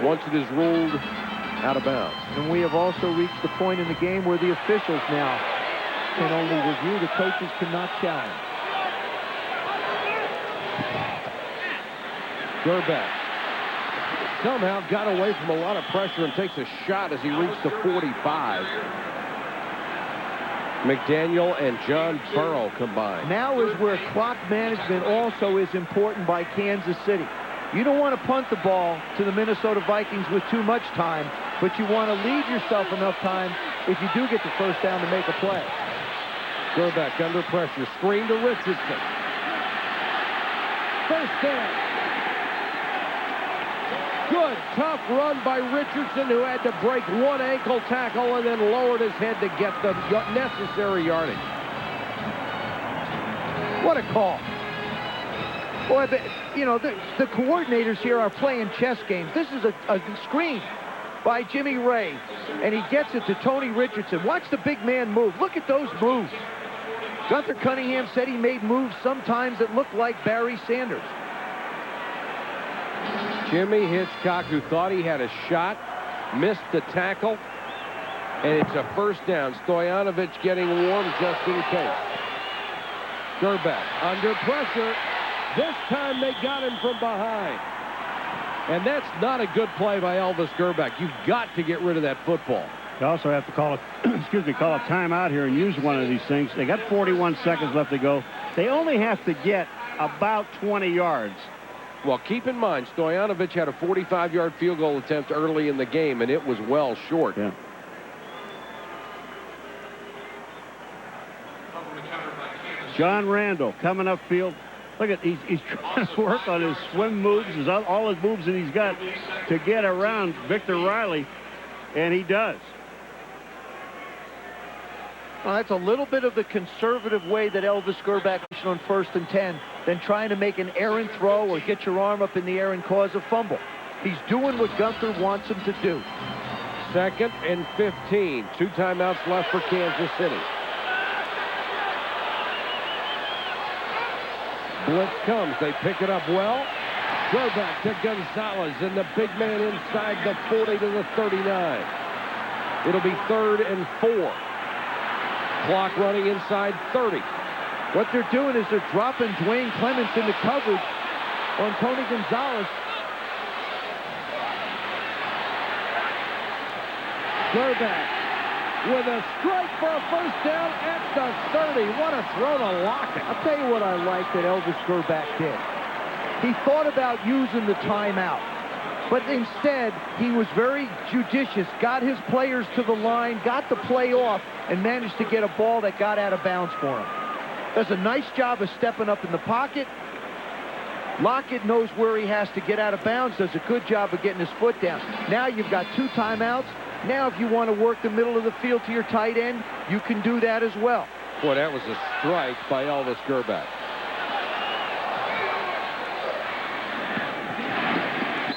once it is ruled out of bounds. And we have also reached the point in the game where the officials now can only review. The coaches cannot challenge. Gerback somehow got away from a lot of pressure and takes a shot as he reached the 45. McDaniel and John Burrow combined. Now is where clock management also is important by Kansas City. You don't want to punt the ball to the Minnesota Vikings with too much time, but you want to leave yourself enough time if you do get the first down to make a play. Gerback under pressure. Screen to Richardson. First down. Good, tough run by Richardson, who had to break 1 ankle tackle and then lowered his head to get the necessary yardage. What a call. Boy, the coordinators here are playing chess games. This is a screen by Jimmy Ray, and he gets it to Tony Richardson. Watch the big man move. Look at those moves. Gunther Cunningham said he made moves sometimes that looked like Barry Sanders. Jimmy Hitchcock, who thought he had a shot, missed the tackle, and it's a first down. Stoyanovich getting warm just in case. Gerback under pressure. This time they got him from behind. And that's not a good play by Elvis Gerback. You've got to get rid of that football. You also have to call a timeout here and use one of these things. They got 41 seconds left to go. They only have to get about 20 yards. Well, keep in mind, Stoyanovich had a 45-yard field goal attempt early in the game, and it was well short. Yeah. John Randall coming upfield. Look at, he's trying to work on his swim moves, all his moves that he's got to get around Victor Riley, and he does. Well, that's a little bit of the conservative way that Elvis Gerback is on 1st and 10 than trying to make an errant throw or get your arm up in the air and cause a fumble. He's doing what Gunther wants him to do. 2nd and 15. 2 timeouts left for Kansas City. Blitz comes. They pick it up well. Gerback to Gonzalez, and the big man inside the 40 to the 39. It'll be 3rd and 4. Clock running inside 30. What they're doing is they're dropping Dwayne Clements into coverage on Tony Gonzalez. Gerback with a strike for a 1st down at the 30. What a throw to Lockett. I'll tell you what I like that Elvis Gerback did. He thought about using the timeout, but instead he was very judicious, got his players to the line, got the play off, and managed to get a ball that got out of bounds for him. Does a nice job of stepping up in the pocket. Lockett knows where he has to get out of bounds, does a good job of getting his foot down. Now you've got 2 timeouts. Now if you want to work the middle of the field to your tight end, you can do that as well. Boy, that was a strike by Elvis Gerback.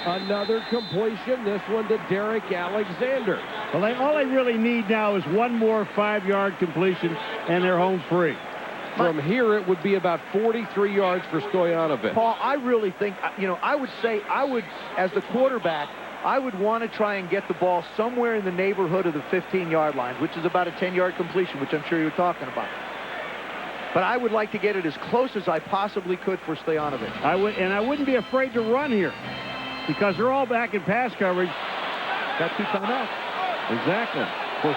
Another completion, this one to Derek Alexander. Well, all they really need now is one more 5-yard completion, and they're home free. From here, it would be about 43 yards for Stojanovic. Paul, I really think, I would say, as the quarterback, I would want to try and get the ball somewhere in the neighborhood of the 15-yard line, which is about a 10-yard completion, which I'm sure you're talking about. But I would like to get it as close as I possibly could for Stojanovic. I wouldn't be afraid to run here, because they're all back in pass coverage. Got 2 timeouts. Exactly. For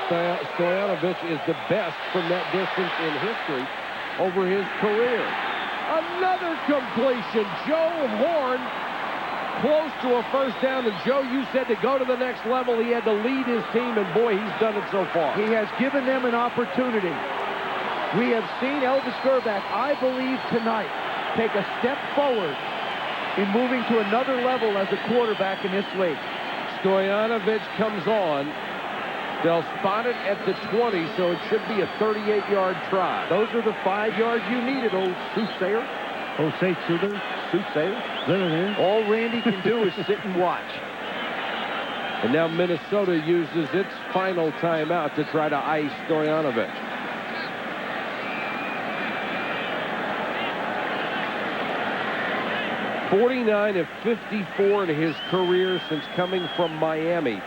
Stojanovic is the best from that distance in history over his career. Another completion. Joe Horn close to a 1st down. And Joe, you said to go to the next level, he had to lead his team, and boy, he's done it so far. He has given them an opportunity. We have seen Elvis Gerback, I believe, tonight take a step forward in moving to another level as a quarterback in this league. Stojanovic comes on. They'll spot it at the 20, so it should be a 38-yard try. Those are the 5 yards you needed, old soothsayer. Soothsayer. All Randy can do is sit and watch. And now Minnesota uses its final timeout to try to ice Stojanovic. .49 of 54 in his career since coming from Miami.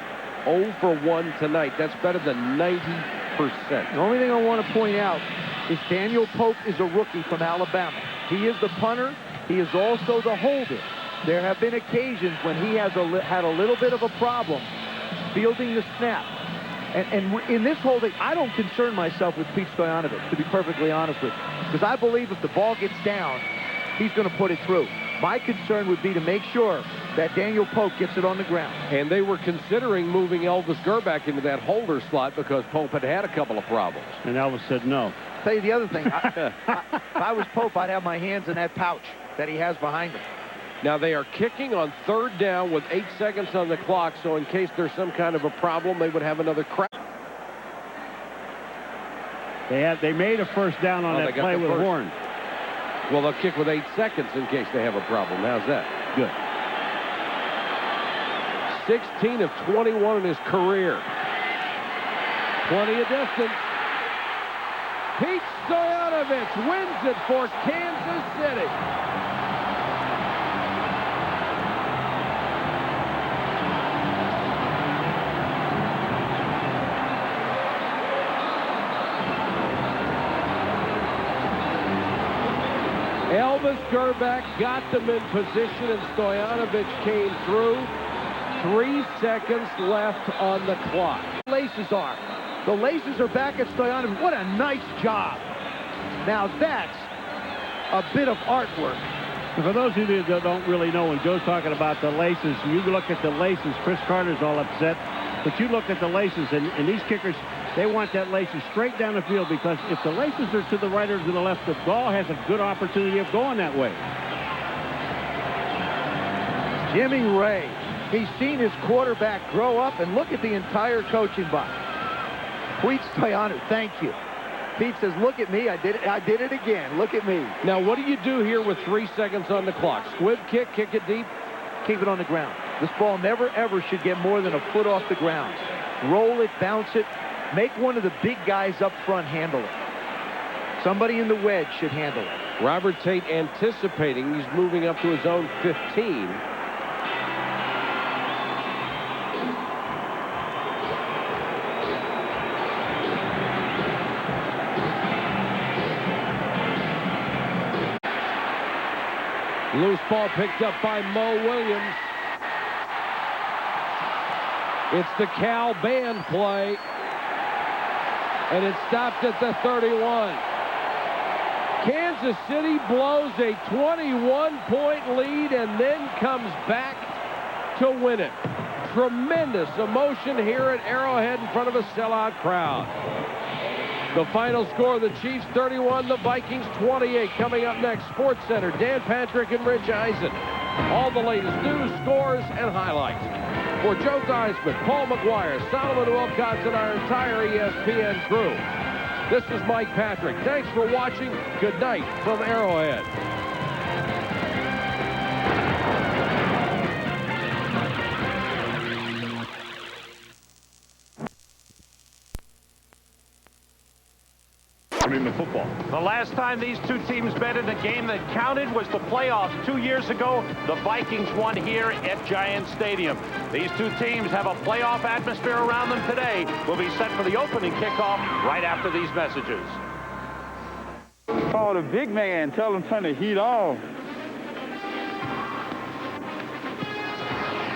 0 for 1 tonight. That's better than 90%. The only thing I want to point out is Daniel Pope is a rookie from Alabama. He is the punter. He is also the holder. There have been occasions when he has had a little bit of a problem fielding the snap. And in this holding, I don't concern myself with Pete Stojanovic, to be perfectly honest with you, because I believe if the ball gets down, he's going to put it through. My concern would be to make sure that Daniel Pope gets it on the ground. And they were considering moving Elvis Gerback into that holder slot because Pope had a couple of problems. And Elvis said no. I'll tell you the other thing. If I was Pope, I'd have my hands in that pouch that he has behind him. Now they are kicking on 3rd down with 8 seconds on the clock, so in case there's some kind of a problem, they would have another crack. They made a 1st down on that play with Horn. Well, they'll kick with 8 seconds in case they have a problem. How's that? Good. 16 of 21 in his career. Plenty of distance. Pete Stojanovic wins it for Kansas City. Elvis Gerback got them in position, and Stojanovic came through. 3 seconds left on the clock. The laces are back at Stojanovic. What a nice job. Now that's a bit of artwork. For those of you that don't really know, when Joe's talking about the laces, you look at the laces, Chris Carter's all upset, but you look at the laces, and these kickers, They want that laces straight down the field, because if the laces are to the right or to the left, the ball has a good opportunity of going that way. Jimmy Ray. He's seen his quarterback grow up, and look at the entire coaching box. Pete Stoyaner, thank you. Pete says, look at me, I did it again. Look at me. Now, what do you do here with 3 seconds on the clock? Squib kick it deep? Keep it on the ground. This ball never, ever should get more than a foot off the ground. Roll it, bounce it. Make one of the big guys up front handle it. Somebody in the wedge should handle it. Robert Tate anticipating he's moving up to his own 15. Loose ball picked up by Mo Williams. It's the Cal Band play. And it stopped at the 31. Kansas City blows a 21-point lead and then comes back to win it. Tremendous emotion here at Arrowhead in front of a sellout crowd. The final score, the Chiefs 31, the Vikings 28. Coming up next, Sports Center, Dan Patrick and Rich Eisen. All the latest news, scores, and highlights. For Joe Theismann, Paul McGuire, Solomon Wilcox, and our entire ESPN crew, this is Mike Patrick. Thanks for watching. Good night from Arrowhead. Football. The last time these two teams met in a game that counted was the playoffs 2 years ago. The Vikings won here at Giant Stadium. These two teams have a playoff atmosphere around them today. We'll be set for the opening kickoff right after these messages. Call the big man, tell him turn the heat on.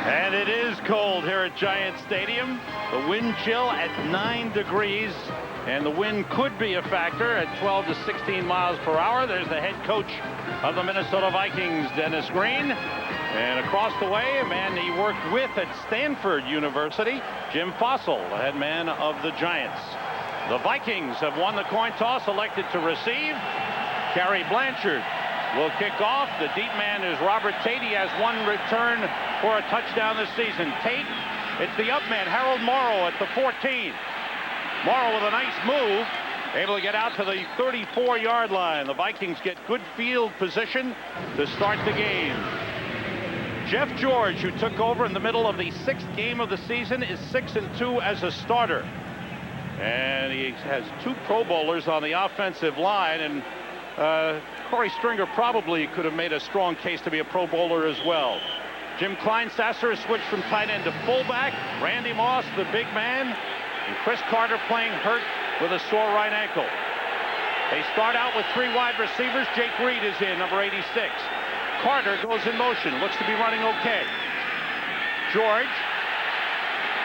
And it is cold here at Giant Stadium. The wind chill at 9 degrees. And the wind could be a factor at 12 to 16 miles per hour. There's the head coach of the Minnesota Vikings, Dennis Green. And across the way, a man he worked with at Stanford University, Jim Fossil, the head man of the Giants. The Vikings have won the coin toss, elected to receive. Kerry Blanchard will kick off. The deep man is Robert Tate. He has one return for a touchdown this season. Tate, it's the up man, Harold Morrow at the 14. Morrow with a nice move, able to get out to the 34-yard line. The Vikings get good field position to start the game. Jeff George, who took over in the middle of the 6th game of the season, is 6-2 as a starter. And he has 2 Pro Bowlers on the offensive line, and Corey Stringer probably could have made a strong case to be a Pro Bowler as well. Jim Kleinsasser has switched from tight end to fullback. Randy Moss, the big man. And Chris Carter playing hurt with a sore right ankle. They start out with 3 wide receivers. Jake Reed is in, number 86. Carter goes in motion, looks to be running okay. George,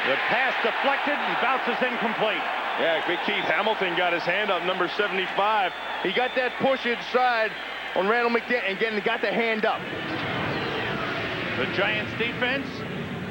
the pass deflected and bounces incomplete. Yeah, Big Keith Hamilton got his hand up, number 75. He got that push inside on Randall McDaniel and again got the hand up. The Giants defense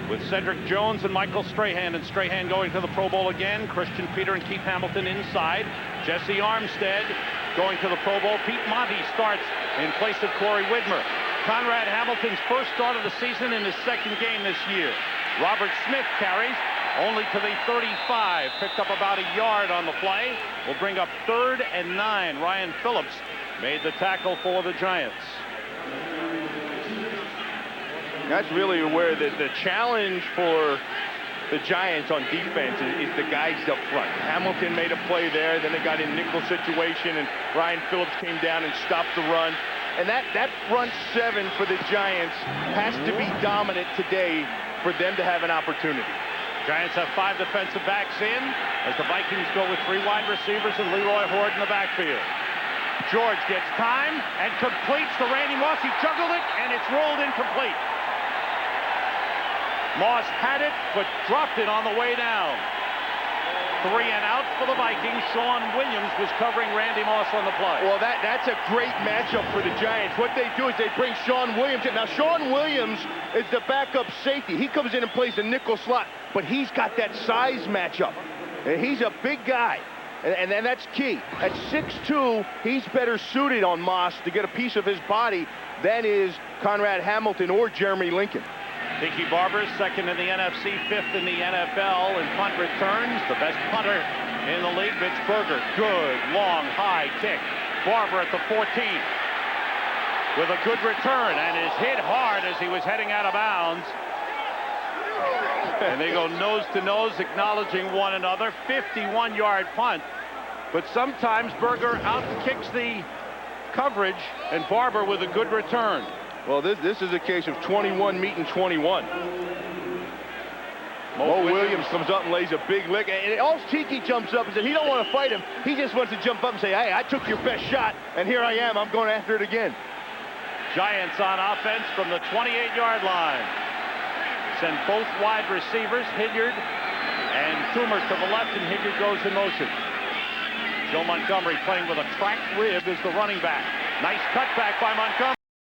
with Cedric Jones and Michael Strahan, and Strahan going to the Pro Bowl again. Christian Peter and Keith Hamilton inside. Jesse Armstead going to the Pro Bowl. Pete Monty starts in place of Corey Widmer. Conrad Hamilton's first start of the season in his 2nd game this year. Robert Smith carries only to the 35. Picked up about a yard on the play. Will bring up 3rd and 9. Ryan Phillips made the tackle for the Giants. That's really where the challenge for the Giants on defense is the guys up front. Hamilton made a play there, then they got in nickel situation, and Ryan Phillips came down and stopped the run. And that front 7 for the Giants has to be dominant today for them to have an opportunity. Giants have 5 defensive backs in as the Vikings go with 3 wide receivers and Leroy Horde in the backfield. George gets time and completes to Randy Moss. He juggled it, and it's rolled incomplete. Moss had it, but dropped it on the way down. 3 and out for the Vikings. Sean Williams was covering Randy Moss on the play. Well, that's a great matchup for the Giants. What they do is they bring Sean Williams in. Now, Sean Williams is the backup safety. He comes in and plays the nickel slot, but he's got that size matchup. He's a big guy, and that's key. At 6'2", he's better suited on Moss to get a piece of his body than is Conrad Hamilton or Jeremy Lincoln. Tiki Barber, second in the NFC, fifth in the NFL in punt returns. The best punter in the league, Mitch Berger. Good, long, high kick. Barber at the 14 with a good return and is hit hard as he was heading out of bounds. And they go nose to nose, acknowledging one another. 51-yard punt. But sometimes Berger out-kicks the coverage, and Barber with a good return. Well, this is a case of 21 meeting 21. Mo Williams comes up and lays a big lick, and all Tiki jumps up and says he don't want to fight him. He just wants to jump up and say, hey, I took your best shot, and here I am. I'm going after it again. Giants on offense from the 28-yard line. Send both wide receivers, Hilliard and Toomer to the left, and Hilliard goes in motion. Joe Montgomery playing with a cracked rib is the running back. Nice cutback by Montgomery.